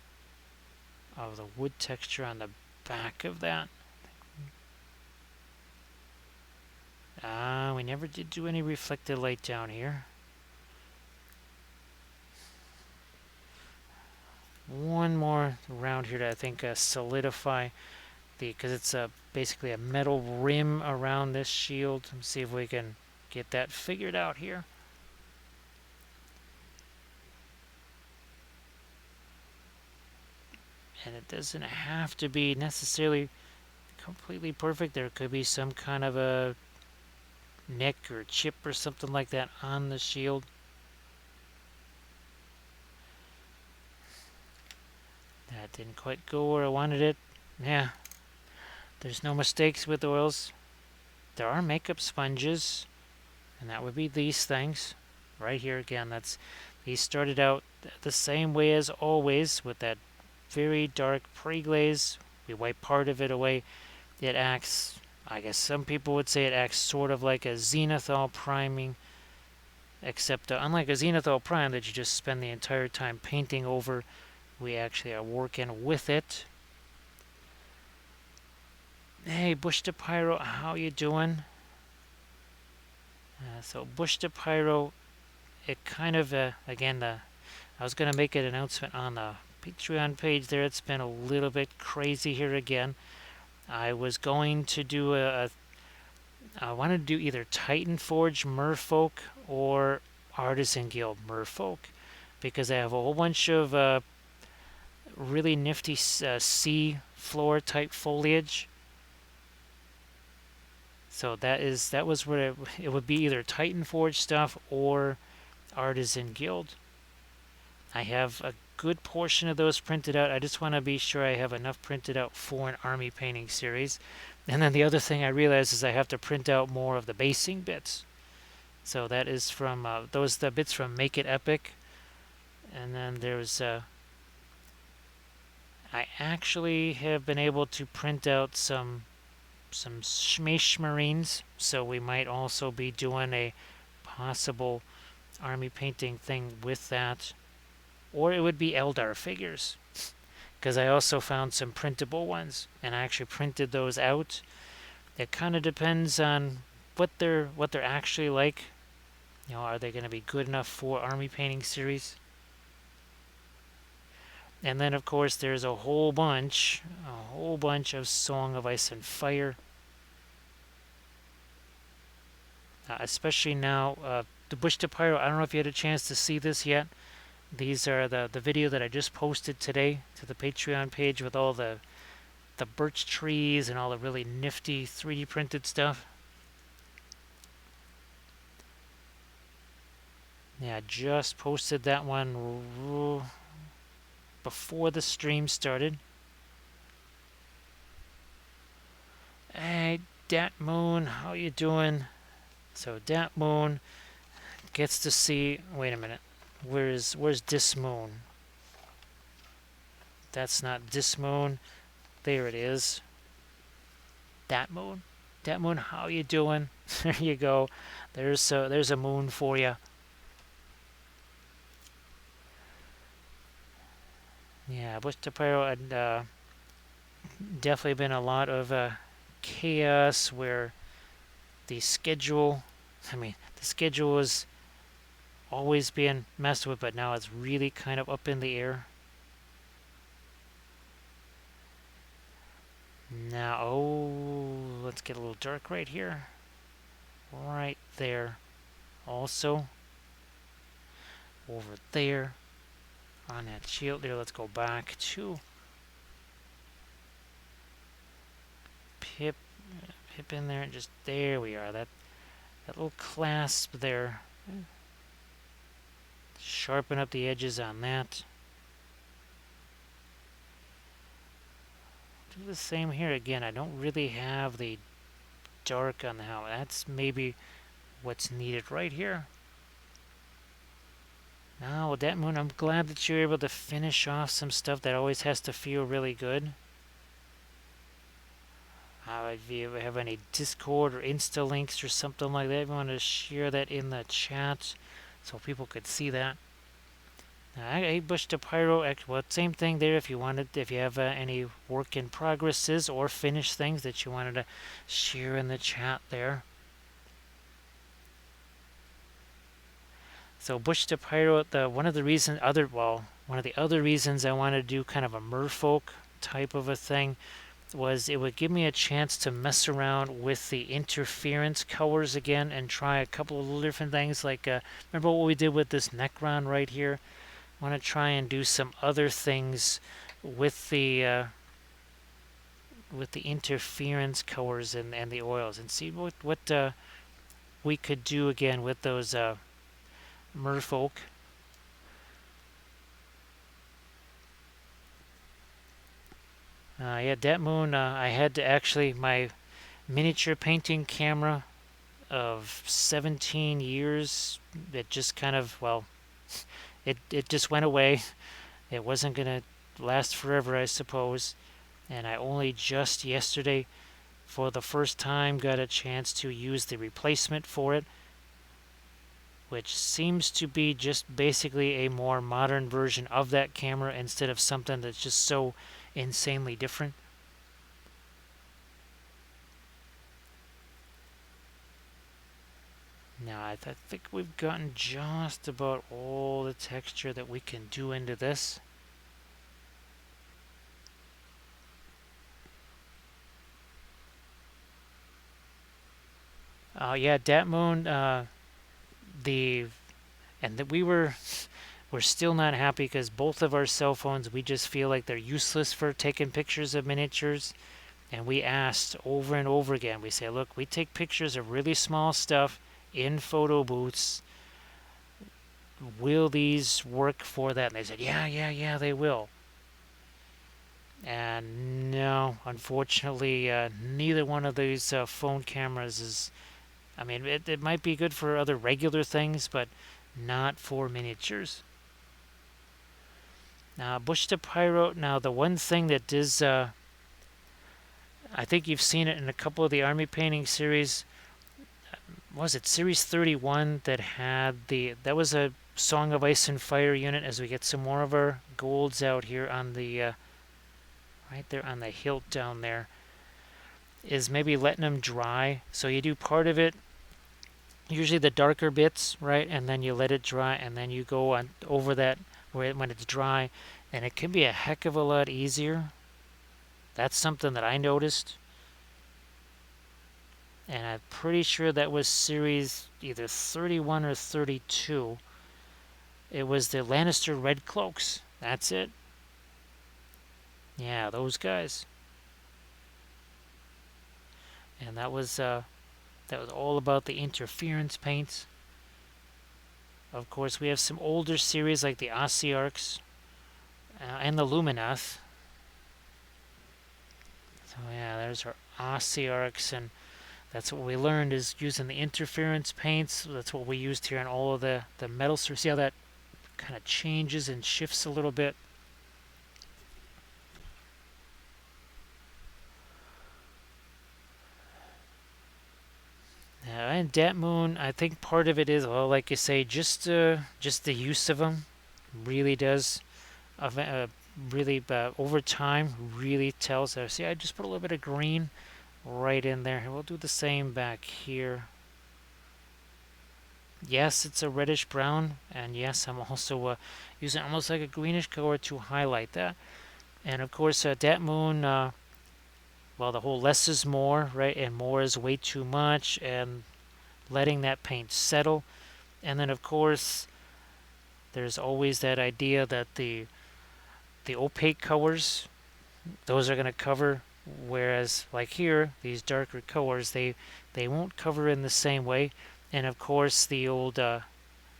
of the wood texture on the back of that. We never did do any reflected light down here. One more round here to, I think, solidify because it's basically a metal rim around this shield. Let's see if we can get that figured out here. And it doesn't have to be necessarily completely perfect. There could be some kind of a nick or chip or something like that on the shield. That didn't quite go where I wanted it. Yeah, there's no mistakes with oils. There are makeup sponges, and that would be these things right here. Again, these started out the same way as always with that very dark pre-glaze. We wipe part of it away. It acts, I guess some people would say it acts sort of like a zenithal priming, except unlike a zenithal prime that you just spend the entire time painting over, we actually are working with it. Hey, Bush to Pyro, how you doing? So Bush to Pyro, it kind of, again, I was going to make an announcement on the Patreon page there. It's been a little bit crazy here again. I was going to do I wanted to do either Titan Forge Merfolk or Artisan Guild Merfolk because I have a whole bunch of really nifty sea floor type foliage. So that was where it would be either Titan Forge stuff or Artisan Guild. I have a good portion of those printed out. I just want to be sure I have enough printed out for an army painting series. And then the other thing I realized is I have to print out more of the basing bits. So that is from those the bits from Make It Epic. And then there's I actually have been able to print out some Shmesh Marines, so we might also be doing a possible army painting thing with that. Or it would be Eldar figures, because I also found some printable ones, and I actually printed those out. It kind of depends on what they're actually like. You know, are they going to be good enough for army painting series? And then of course there's a whole bunch of Song of Ice and Fire, especially now. The Bush to Pyro. I don't know if you had a chance to see this yet. These are the video that I just posted today to the Patreon page with all the birch trees and all the really nifty 3D printed stuff. Yeah, I just posted that one before the stream started. Hey, Dat Moon, how you doing? So Dat Moon gets to see. Wait a minute. Where's Dis Moon? That's not Dis Moon. There it is. Dat Moon. Dat Moon, how you doing? There you go. There's a moon for you. Yeah, Bush to Pyro and definitely been a lot of chaos where the schedule. I mean, the schedule was always being messed with, but now it's really kind of up in the air. Now, oh, let's get a little dark right here. Right there. Also, over there on that shield there, let's go back to Pip in there. Just there we are. That little clasp there. Sharpen up the edges on that. Do the same here again. I don't really have the dark on the helmet. That's maybe what's needed right here. Now with that moon, I'm glad that you're able to finish off some stuff that always has to feel really good. If you have any Discord or Insta links or something like that, if you want to share that in the chat so people could see that. I Bush to Pyro. Well, same thing there. If you have any work in progresses or finished things that you wanted to share in the chat there. So Bush to Pyro. One of the other reasons I wanted to do kind of a merfolk type of a thing was it would give me a chance to mess around with the interference colors again and try a couple of little different things. Like remember what we did with this Necron right here? I want to try and do some other things with the interference colors and the oils, and see what we could do again with those merfolk. Yeah, Dat Moon, I had to actually, my miniature painting camera of 17 years, it just kind of, well, it just went away. It wasn't going to last forever, I suppose. And I only just yesterday, for the first time, got a chance to use the replacement for it, which seems to be just basically a more modern version of that camera instead of something that's just so insanely different. Now, I think we've gotten just about all the texture that we can do into this. Yeah, Dat Moon, we're still not happy because both of our cell phones, we just feel like they're useless for taking pictures of miniatures. And we asked over and over again, we say, look, we take pictures of really small stuff in photo booths. Will these work for that? And they said, yeah, they will. And no, unfortunately, neither one of these phone cameras is. I mean, it might be good for other regular things, but not for miniatures. Now, Bush to Pyro. Now, the one thing that is, I think you've seen it in a couple of the army painting series. Was it Series 31 that had the. That was a Song of Ice and Fire unit as we get some more of our golds out here on the. Right there on the hilt down there. Is maybe letting them dry. So you do part of it, usually the darker bits, right? And then you let it dry, and then you go on over that when it's dry, and it can be a heck of a lot easier. That's something that I noticed, and I'm pretty sure that was series either 31 or 32. It was the Lannister Red Cloaks. That's it. Yeah, those guys. And that was all about the interference paints. Of course, we have some older series like the Ossiarchs and the Luminath. So yeah, there's our Ossiarchs, and that's what we learned is using the interference paints. That's what we used here on all of the metal. So see how that kind of changes and shifts a little bit. And Dat Moon, I think part of it is, well, like you say, just the use of them really does, really over time really tells us. See, I just put a little bit of green right in there. We'll do the same back here. Yes, it's a reddish brown, and yes, I'm also using almost like a greenish color to highlight that. And of course, Dat Moon, well, the whole less is more, right? And more is way too much, and letting that paint settle. And then, of course, there's always that idea that the opaque colors, those are going to cover, whereas like here, these darker colors, they won't cover in the same way. And of course, the old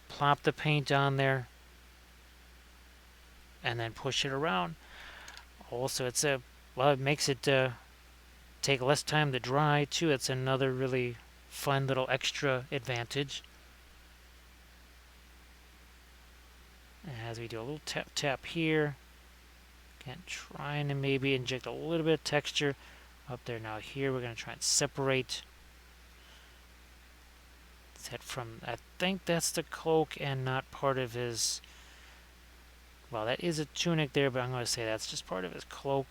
plop the paint on there and then push it around. Also, it's a well, it makes it take less time to dry too. It's another really fun little extra advantage. As we do a little tap tap here, again trying to maybe inject a little bit of texture up there. Now here we're going to try and separate that from. I think that's the cloak and not part of his. Well, that is a tunic there, but I'm going to say that's just part of his cloak.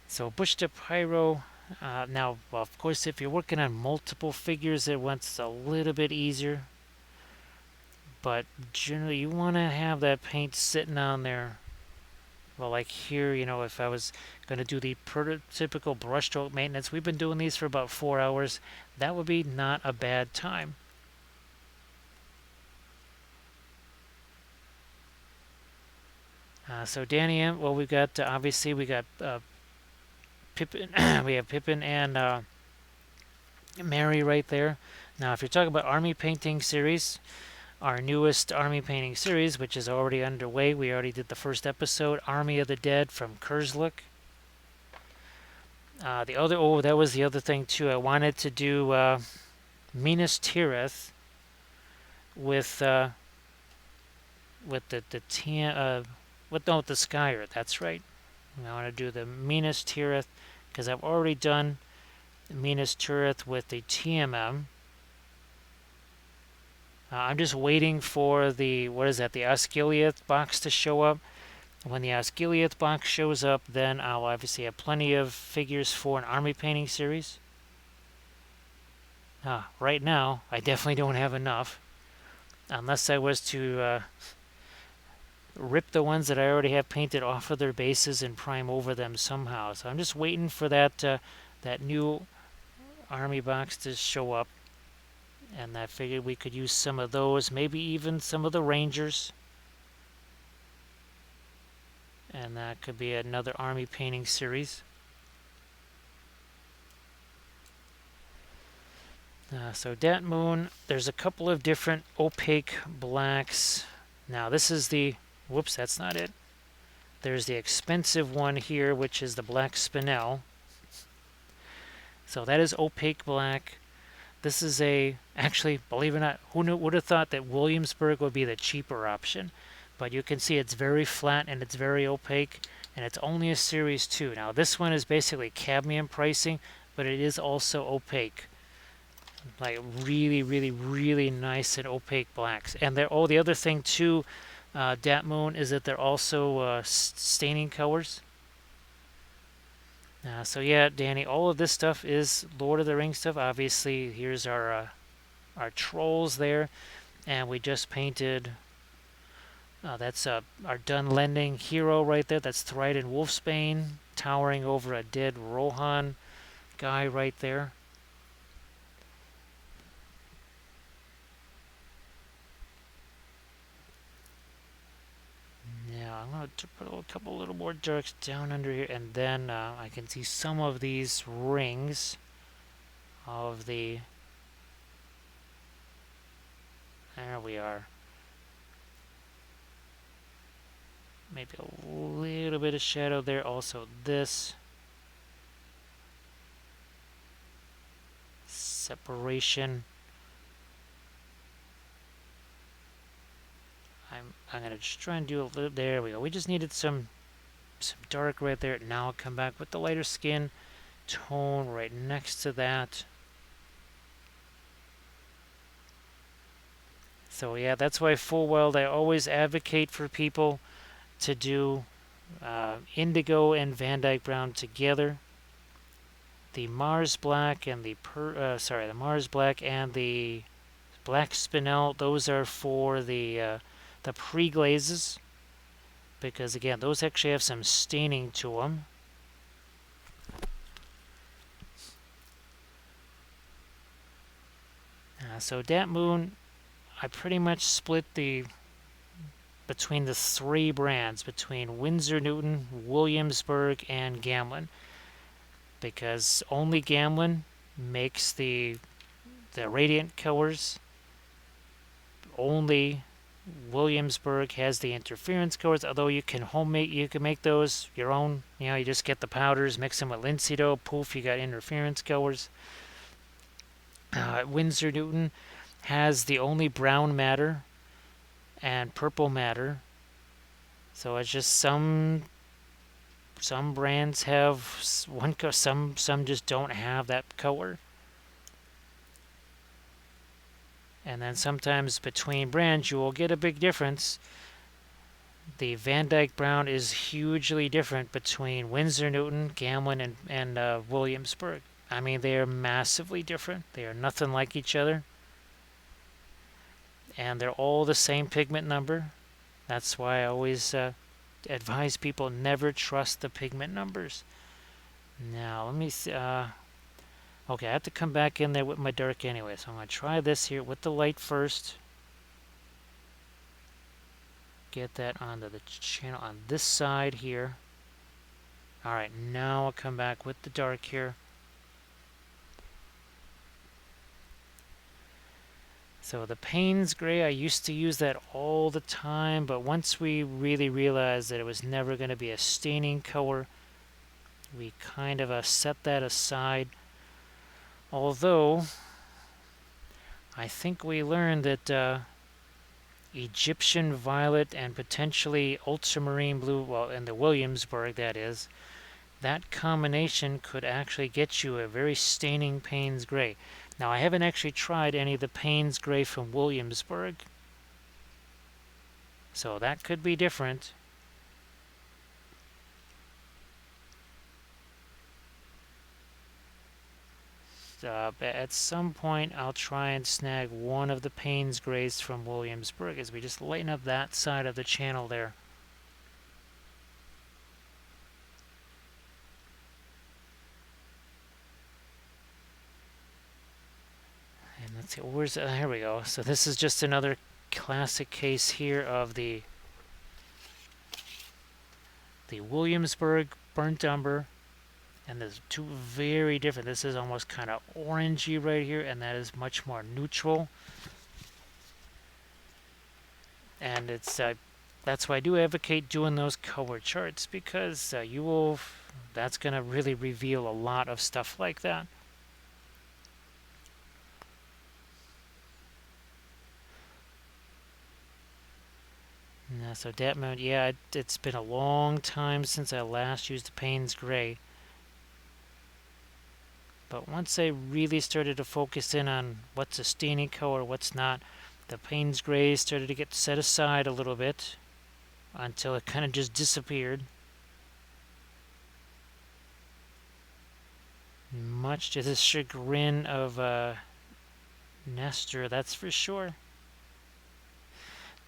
So Bush to Pyro. Now, well, of course, if you're working on multiple figures at once, it's a little bit easier. But generally, you want to have that paint sitting on there. Well, like here, if I was going to do the prototypical brushstroke maintenance, we've been doing these for about 4 hours. That would be not a bad time. So Danny M. Well, we've got obviously we got Pippin. We have Pippin and Merry right there. Now, if you're talking about army painting series, our newest army painting series, which is already underway, we already did the first episode, Army of the Dead from Kurzlik. That was the other thing too. I wanted to do Minas Tirith with the with the Skyer. That's right. I want to do the Minas Tirith because I've already done Minas Tirith with the TMM. I'm just waiting for the the Osgiliath box to show up. When the Osgiliath box shows up, then I'll obviously have plenty of figures for an army painting series. Right now, I definitely don't have enough. Unless I was to rip the ones that I already have painted off of their bases and prime over them somehow. So I'm just waiting for that new army box to show up. And I figured we could use some of those, maybe even some of the Rangers. And that could be another army painting series. So Dat Moon, there's a couple of different opaque blacks. Now this is the, whoops, that's not it. There's the expensive one here, which is the black spinel. So that is opaque black. This is actually, believe it or not, would have thought that Williamsburg would be the cheaper option. But you can see it's very flat and it's very opaque, and it's only a Series 2. Now this one is basically cadmium pricing, but it is also opaque. Like really, really, really nice and opaque blacks. And the other thing too, Dat Moon, is that they're also staining colors. So yeah, Danny, all of this stuff is Lord of the Rings stuff. Obviously, here's our trolls there, and we just painted. That's our Dunlending hero right there. That's Thryden Wolfsbane towering over a dead Rohan guy right there. Now I'm going to put a couple little more darks down under here, and then I can see some of these rings of the. There we are. Maybe a little bit of shadow there. Also this separation. I'm gonna just try and do a little. There we go. We just needed some dark right there. Now I'll come back with the lighter skin tone right next to that. So yeah, that's why full weld, I always advocate for people to do indigo and Van Dyke brown together. The Mars black and the Mars black and the black spinel, those are for the pre-glazes, because again, those actually have some staining to them. So Dat Moon, I pretty much split between the three brands, between Winsor Newton, Williamsburg, and Gamlin, because only Gamlin makes the radiant colors. Only Williamsburg has the interference colors, although you can make those your own. You just get the powders, mix them with linseed oil, poof, you got interference colors. Winsor Newton has the only brown matter and purple matter. So it's just some brands have one color, some just don't have that color. And then sometimes between brands you will get a big difference. The Van Dyke brown is hugely different between Winsor Newton, Gamlin, and Williamsburg. I mean, they are massively different. They are nothing like each other. And they're all the same pigment number. That's why I always advise people never trust the pigment numbers. Now, let me see. Okay, I have to come back in there with my dark anyway, so I'm going to try this here with the light first. Get that onto the channel on this side here. Alright, now I'll come back with the dark here. So the Payne's Gray, I used to use that all the time, but once we really realized that it was never going to be a staining color, we kind of set that aside. Although, I think we learned that Egyptian violet and potentially ultramarine blue, well, in the Williamsburg that is, that combination could actually get you a very staining Payne's Gray. Now, I haven't actually tried any of the Payne's Gray from Williamsburg, so that could be different. At some point, I'll try and snag one of the Payne's Grays from Williamsburg as we just lighten up that side of the channel there. And let's see, here we go. So this is just another classic case here of the Williamsburg burnt umber And there's two very different. This is almost kind of orangey right here, and that is much more neutral. And it's that's why I do advocate doing those color charts, because that's going to really reveal a lot of stuff like that. Yeah, so depth mode, yeah, it's been a long time since I last used the Payne's Gray. But once I really started to focus in on what's a staining color, what's not, the Payne's Gray started to get set aside a little bit until it kind of just disappeared. Much to the chagrin of Nestor, that's for sure.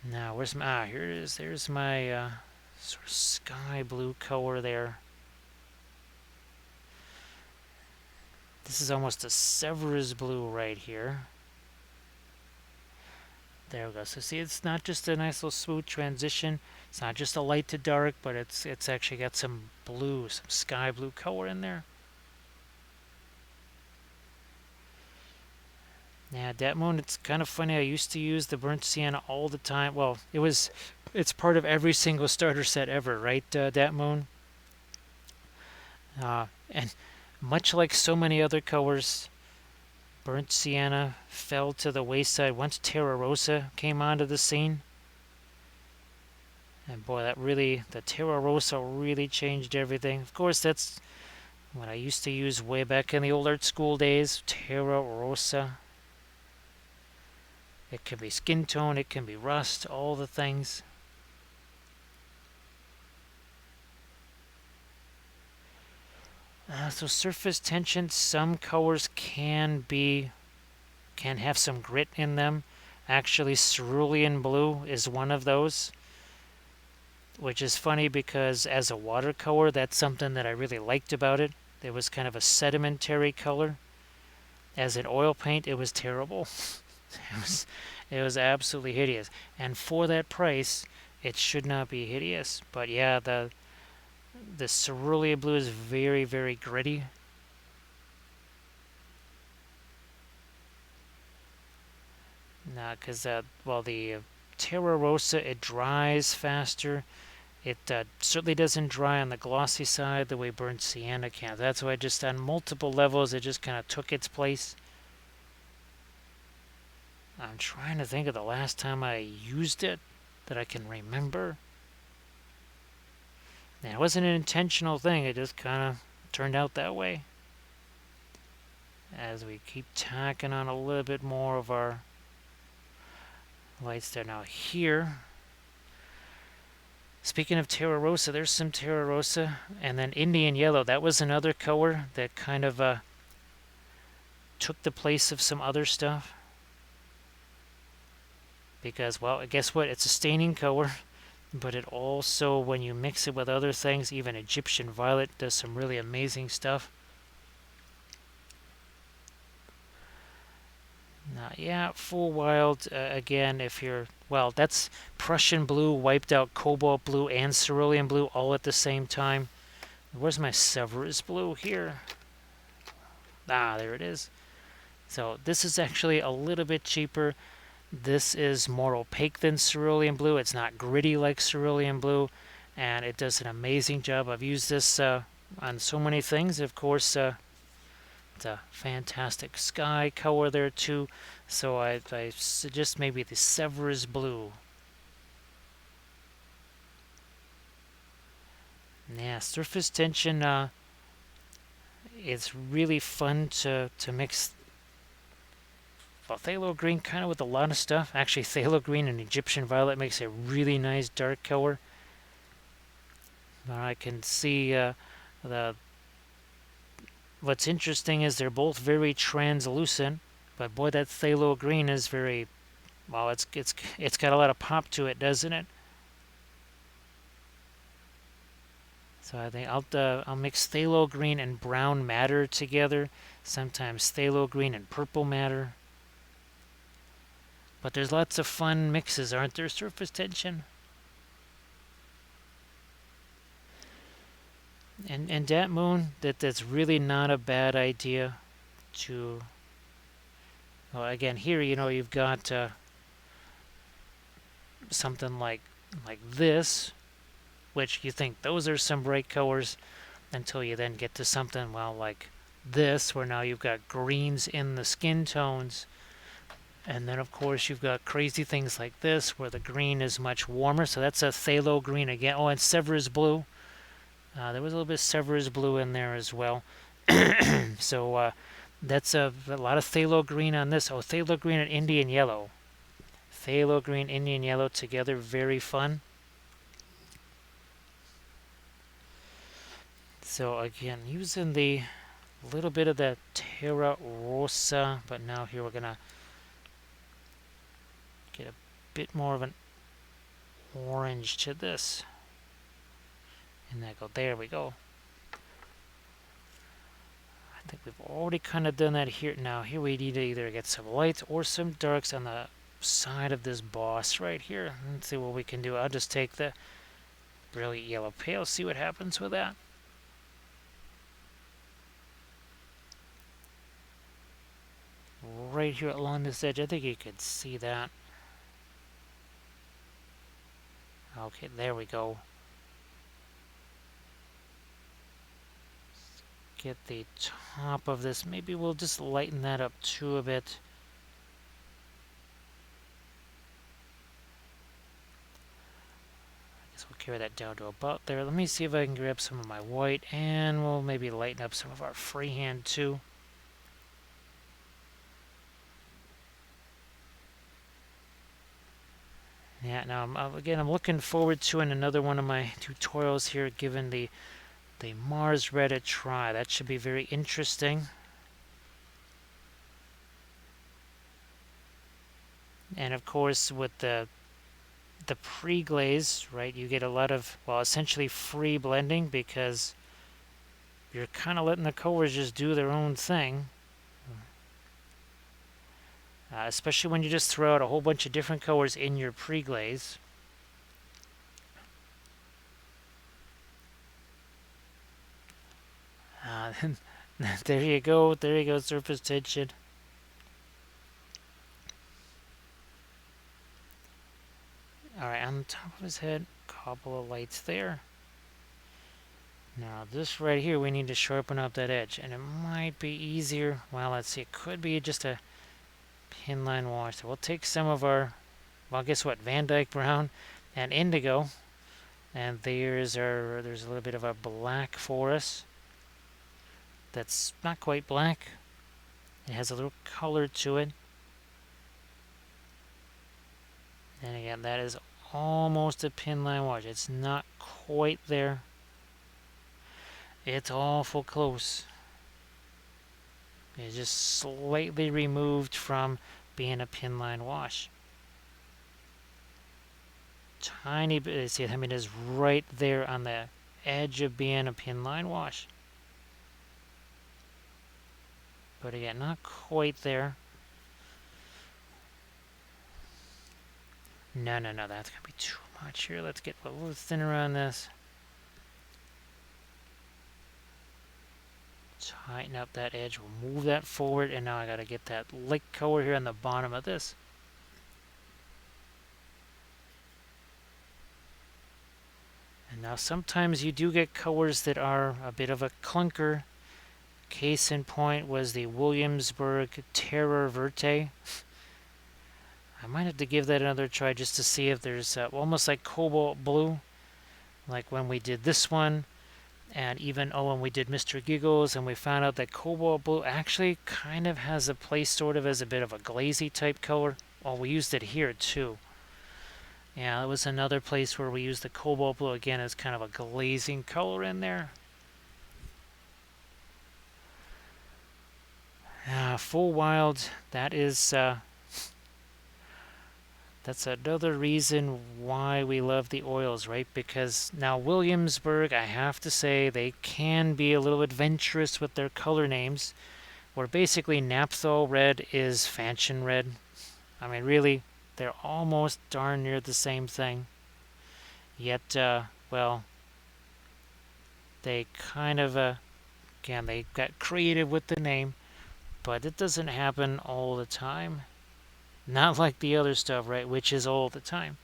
Now, where's my... here it is. There's my sort of sky blue color there. This is almost a Severus blue right here. There we go. So see, it's not just a nice little smooth transition. It's not just a light to dark, but it's actually got some blue, some sky blue color in there. Yeah, that moon, it's kind of funny. I used to use the burnt sienna all the time. Well, it's part of every single starter set ever, right, that moon? And much like so many other colors, burnt sienna fell to the wayside once Terra Rosa came onto the scene. And boy, the Terra Rosa really changed everything. Of course, that's what I used to use way back in the old art school days, Terra Rosa. It can be skin tone, it can be rust, all the things. So surface tension, some colors can have some grit in them. Actually, cerulean blue is one of those, which is funny because as a watercolor, that's something that I really liked about it. It was kind of a sedimentary color. As an oil paint, it was terrible. it was absolutely hideous. And for that price, it should not be hideous. But yeah, the cerulean blue is very, very gritty. Nah, because well, the Terra Rosa, it dries faster. It certainly doesn't dry on the glossy side the way burnt sienna can. That's why just on multiple levels it just kind of took its place. I'm trying to think of the last time I used it that I can remember. And it wasn't an intentional thing, it just kind of turned out that way. As we keep tacking on a little bit more of our lights there. Now here, speaking of Terra Rosa, there's some Terra Rosa. And then Indian Yellow, that was another color that kind of took the place of some other stuff. Because, well, guess what? It's a staining color. But it also, when you mix it with other things, even Egyptian Violet does some really amazing stuff. Now, yeah, Full Wild, again, if you're... well, that's Prussian Blue wiped out Cobalt Blue and Cerulean Blue all at the same time. Where's my Severus Blue here? Ah, there it is. So this is actually a little bit cheaper. This is more opaque than Cerulean Blue. It's not gritty like Cerulean Blue, and it does an amazing job. I've used this on so many things. Of course, it's a fantastic sky color there too. So I suggest maybe the Severus Blue. Yeah, surface tension. It's really fun to mix. Well, phthalo green kind of with a lot of stuff. Actually, phthalo green and Egyptian violet makes a really nice dark color. But I can see what's interesting is they're both very translucent. But boy, that phthalo green is very, well, it's got a lot of pop to it, doesn't it? So I think I'll mix phthalo green and brown madder together. Sometimes phthalo green and purple madder. But there's lots of fun mixes, aren't there, surface tension? And that moon, that's really not a bad idea to. Well, again, here you've got something like this, which you think those are some bright colors until you then get to something well like this, where now you've got greens in the skin tones. And then, of course, you've got crazy things like this, where the green is much warmer. So that's a phthalo green again. Oh, and Severus blue. There was a little bit of Severus blue in there as well. So that's a lot of phthalo green on this. Oh, phthalo green and Indian yellow. Phthalo green, Indian yellow together, very fun. So again, using the little bit of the Terra Rosa, but now here we're gonna get a bit more of an orange to this. And there we go. I think we've already kind of done that here. Now here we need to either get some lights or some darks on the side of this boss right here. Let's see what we can do. I'll just take the brilliant yellow pale, see what happens with that. Right here along this edge, I think you could see that. Okay, there we go. Get the top of this. Maybe we'll just lighten that up too a bit. I guess we'll carry that down to about there. Let me see if I can grab some of my white, and we'll maybe lighten up some of our freehand too. Yeah, now I'm looking forward to in another one of my tutorials here, given the Mars red a try. That should be very interesting. And of course, with the pre-glaze, right, you get a lot of, well, essentially free blending, because you're kind of letting the colors just do their own thing. Especially when you just throw out a whole bunch of different colors in your pre-glaze. There you go, surface tension. Alright, on the top of his head, couple of lights there. Now this right here, we need to sharpen up that edge, and it might be easier. Well, let's see, it could be just a pin line wash. So we'll take some of our, well, guess what, Van Dyke brown and indigo, and there's a little bit of a black for us. That's not quite black. It has a little color to it. And again, that is almost a pin line wash. It's not quite there. It's awful close. It's just slightly removed from being a pin line wash. Tiny bit. See, I mean, it's right there on the edge of being a pin line wash. But again, not quite there. No, that's going to be too much here. Let's get a little thinner on this. Tighten up that edge. We'll move that forward, and now I got to get that light color here on the bottom of this. And now sometimes you do get colors that are a bit of a clunker. Case in point was the Williamsburg Terror Verte. I might have to give that another try just to see if there's almost like cobalt blue, like when we did this one, and even when we did Mr. Giggles, and we found out that cobalt blue actually kind of has a place sort of as a bit of a glazy type color. Well, we used it here too. Yeah, it was another place where we used the cobalt blue again as kind of a glazing color in there. Full wild, that is that's another reason why we love the oils, right? Because now Williamsburg, I have to say, they can be a little adventurous with their color names, where basically Naphthol red is Fanchon red. I mean, really, they're almost darn near the same thing. Yet, well, They kind of, again, they got creative with the name, but it doesn't happen all the time. Not like the other stuff, right, which is all the time.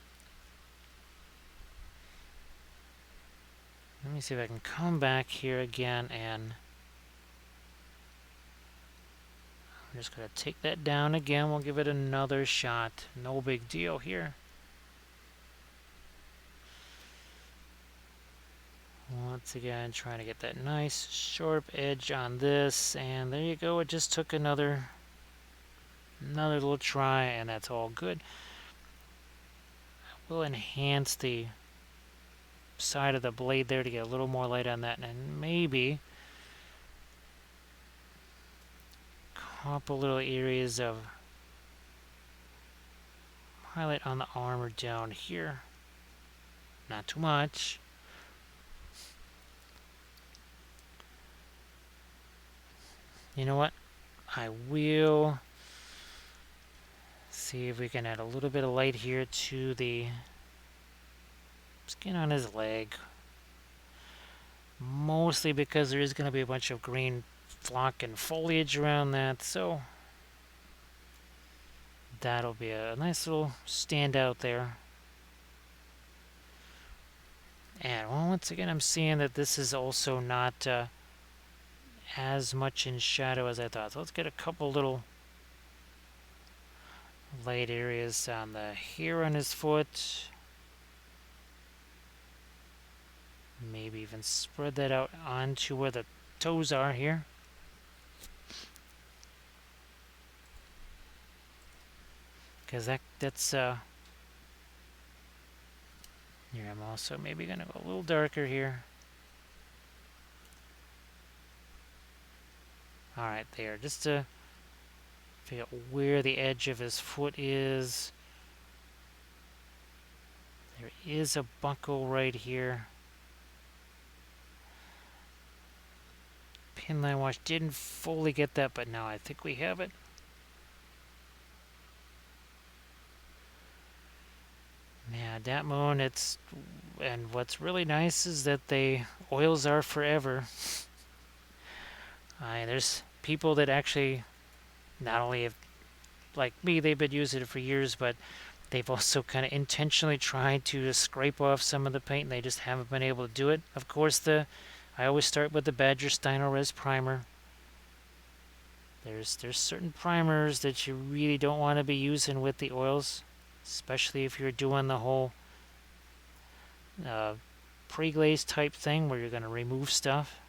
Let me see if I can come back here again, and I'm just going to take that down again. We'll give it another shot. No big deal here. Once again, trying to get that nice sharp edge on this, and there you go. It just took another little try, and that's all good. We'll enhance the side of the blade there to get a little more light on that, and maybe a couple little areas of highlight on the armor down here. Not too much. You know what? I will see if we can add a little bit of light here to the skin on his leg. Mostly because there is going to be a bunch of green flock and foliage around that, so that'll be a nice little standout there. And well, once again, I'm seeing that this is also not as much in shadow as I thought. So let's get a couple little light areas on the hair on his foot. Maybe even spread that out onto where the toes are here. Because that's here. I'm also maybe gonna go a little darker here. All right, there, just to figure out where the edge of his foot is. There is a buckle right here. Pinline wash didn't fully get that, but now I think we have it. Yeah, that moon, and what's really nice is that oils are forever. There's people that actually not only have, like me, they've been using it for years, but they've also kind of intentionally tried to scrape off some of the paint, and they just haven't been able to do it. Of course, I always start with the Badger Steiner Res primer. There's certain primers that you really don't want to be using with the oils, especially if you're doing the whole pre-glaze type thing where you're going to remove stuff.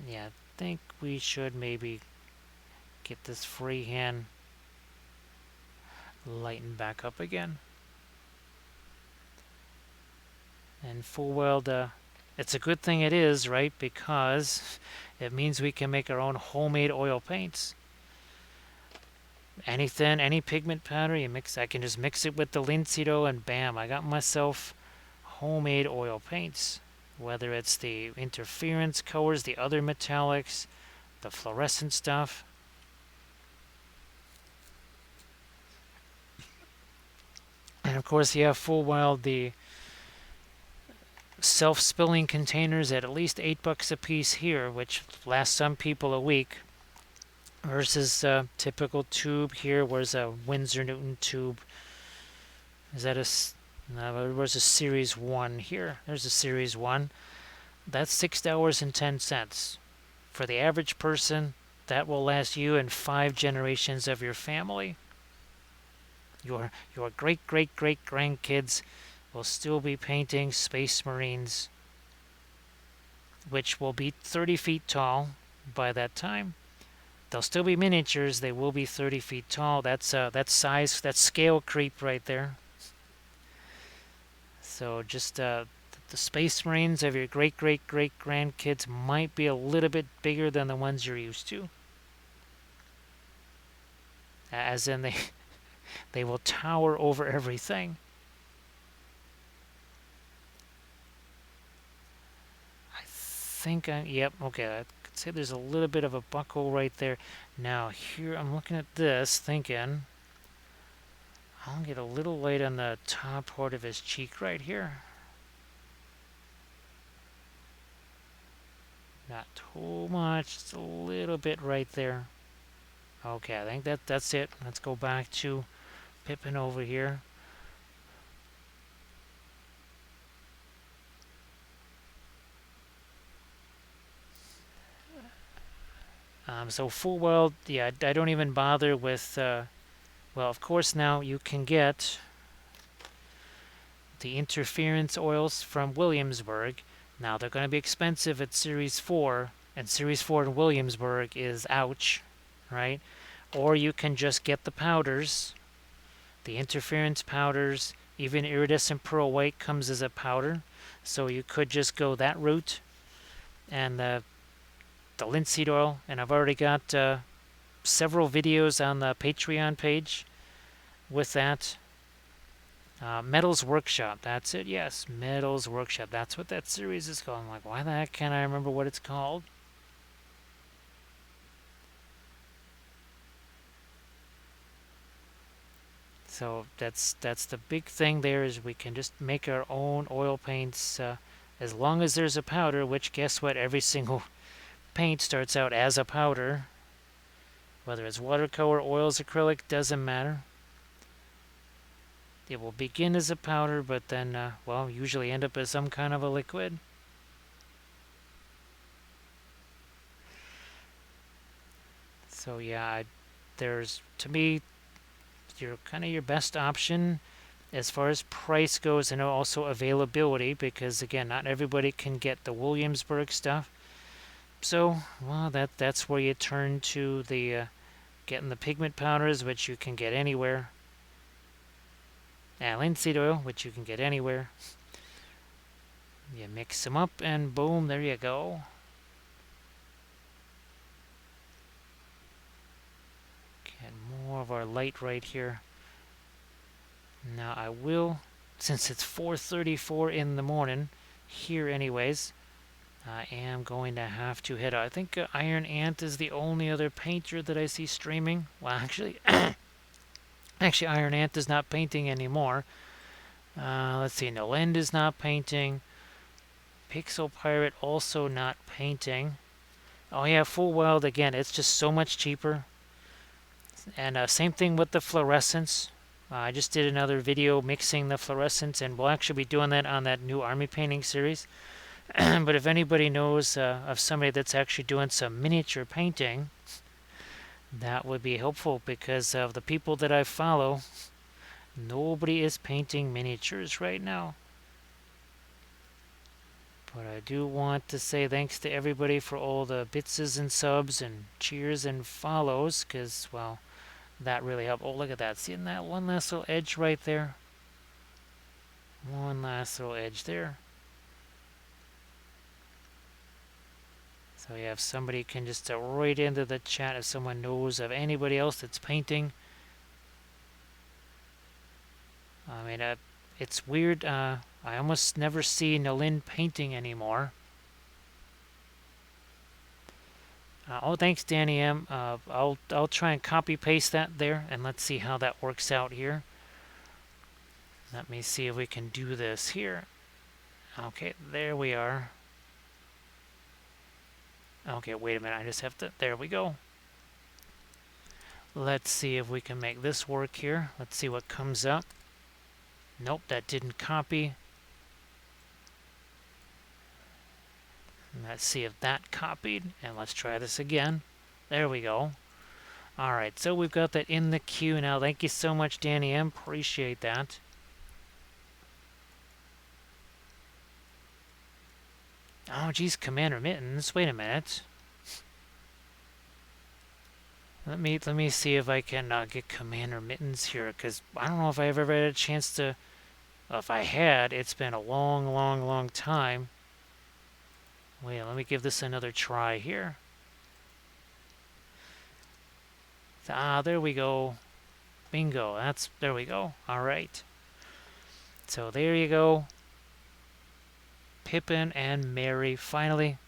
Yeah, I think we should maybe get this freehand lightened back up again. And full weld, it's a good thing it is, right? Because it means we can make our own homemade oil paints. Anything, any pigment powder you mix, I can just mix it with the linseed oil, and bam, I got myself homemade oil paints. Whether it's the interference colors, the other metallics, the fluorescent stuff. And of course, you have full weld the self-spilling containers at least $8 a piece here, which lasts some people a week, versus a typical tube here. Where's a Winsor Newton tube? Is that where's a Series 1 here? There's a Series 1. That's $6.10. For the average person, that will last you and 5 generations of your family. Your great-great-great-grandkids will still be painting Space Marines, which will be 30 feet tall by that time. They'll still be miniatures. They will be 30 feet tall. That's size, that's scale creep right there. So just the Space Marines of your great-great-great-grandkids might be a little bit bigger than the ones you're used to. As in they will tower over everything. Yep, okay, I could say there's a little bit of a buckle right there. Now here, I'm looking at this, thinking, I'll get a little light on the top part of his cheek right here. Not too much, just a little bit right there. Okay, I think that's it. Let's go back to Pippin over here. So full well, yeah, I don't even bother with, well, of course now you can get the interference oils from Williamsburg. Now they're going to be expensive at Series 4, and Series 4 in Williamsburg is ouch, right? Or you can just get the powders, the interference powders. Even iridescent pearl white comes as a powder, so you could just go that route. And the linseed oil, and I've already got several videos on the Patreon page with that. Metals Workshop, that's it, yes, Metals Workshop, that's what that series is called. I'm like, why the heck can't I remember what it's called? So that's the big thing there, is we can just make our own oil paints as long as there's a powder, which guess what, every single paint starts out as a powder. Whether it's watercolor, oils, acrylic, doesn't matter. It will begin as a powder, but then, well, usually end up as some kind of a liquid. So yeah, there's, to me, your kind of your best option as far as price goes, and also availability, because again, not everybody can get the Williamsburg stuff. So, well, that's where you turn to the getting the pigment powders, which you can get anywhere. And linseed oil, which you can get anywhere. You mix them up, and boom, there you go. Get more of our light right here. Now I will, since it's 4:34 in the morning, here anyways, I am going to have to head out. I think Iron Ant is the only other painter that I see streaming. Well, actually, Iron Ant is not painting anymore. Let's see, Nolend is not painting. Pixel Pirate also not painting. Oh yeah, Full Weld again. It's just so much cheaper. And same thing with the fluorescence. I just did another video mixing the fluorescence, and we'll actually be doing that on that new army painting series. But if anybody knows of somebody that's actually doing some miniature painting, that would be helpful, because of the people that I follow, nobody is painting miniatures right now. But I do want to say thanks to everybody for all the bitses and subs and cheers and follows, because, well, that really helped. Oh, look at that. Seeing that one last little edge right there? One last little edge there. So yeah, if somebody can just write into the chat if someone knows of anybody else that's painting. I mean, it's weird. I almost never see Nalin painting anymore. Oh, thanks, Danny M. I'll try and copy paste that there, and let's see how that works out here. Let me see if we can do this here. Okay, there we are. Okay, wait a minute. I just have to. There we go. Let's see if we can make this work here. Let's see what comes up. Nope, that didn't copy. Let's see if that copied, and let's try this again. There we go. Alright, so we've got that in the queue now. Thank you so much, Danny M. Appreciate that. Oh, geez, Commander Mittens. Wait a minute. Let me see if I can get Commander Mittens here, because I don't know if I ever had a chance to. Well, if I had, it's been a long time. Wait, let me give this another try here. Ah, there we go. Bingo. There we go. All right. So there you go. Pippin and Merry. Finally,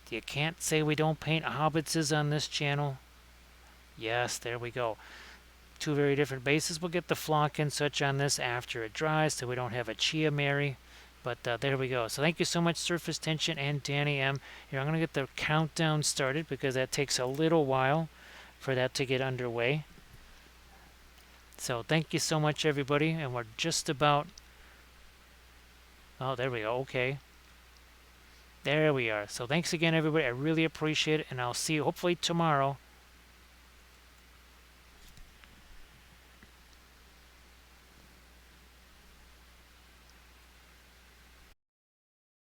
you can't say we don't paint Hobbitses on this channel. Yes, there we go. Two very different bases. We'll get the flock and such on this after it dries, so we don't have a Chia Merry. But there we go. So thank you so much, Surface Tension and Danny M. Here, I'm going to get the countdown started because that takes a little while for that to get underway. So thank you so much, everybody. And we're just about... Oh, there we go. Okay. There we are. So thanks again, everybody. I really appreciate it. And I'll see you hopefully tomorrow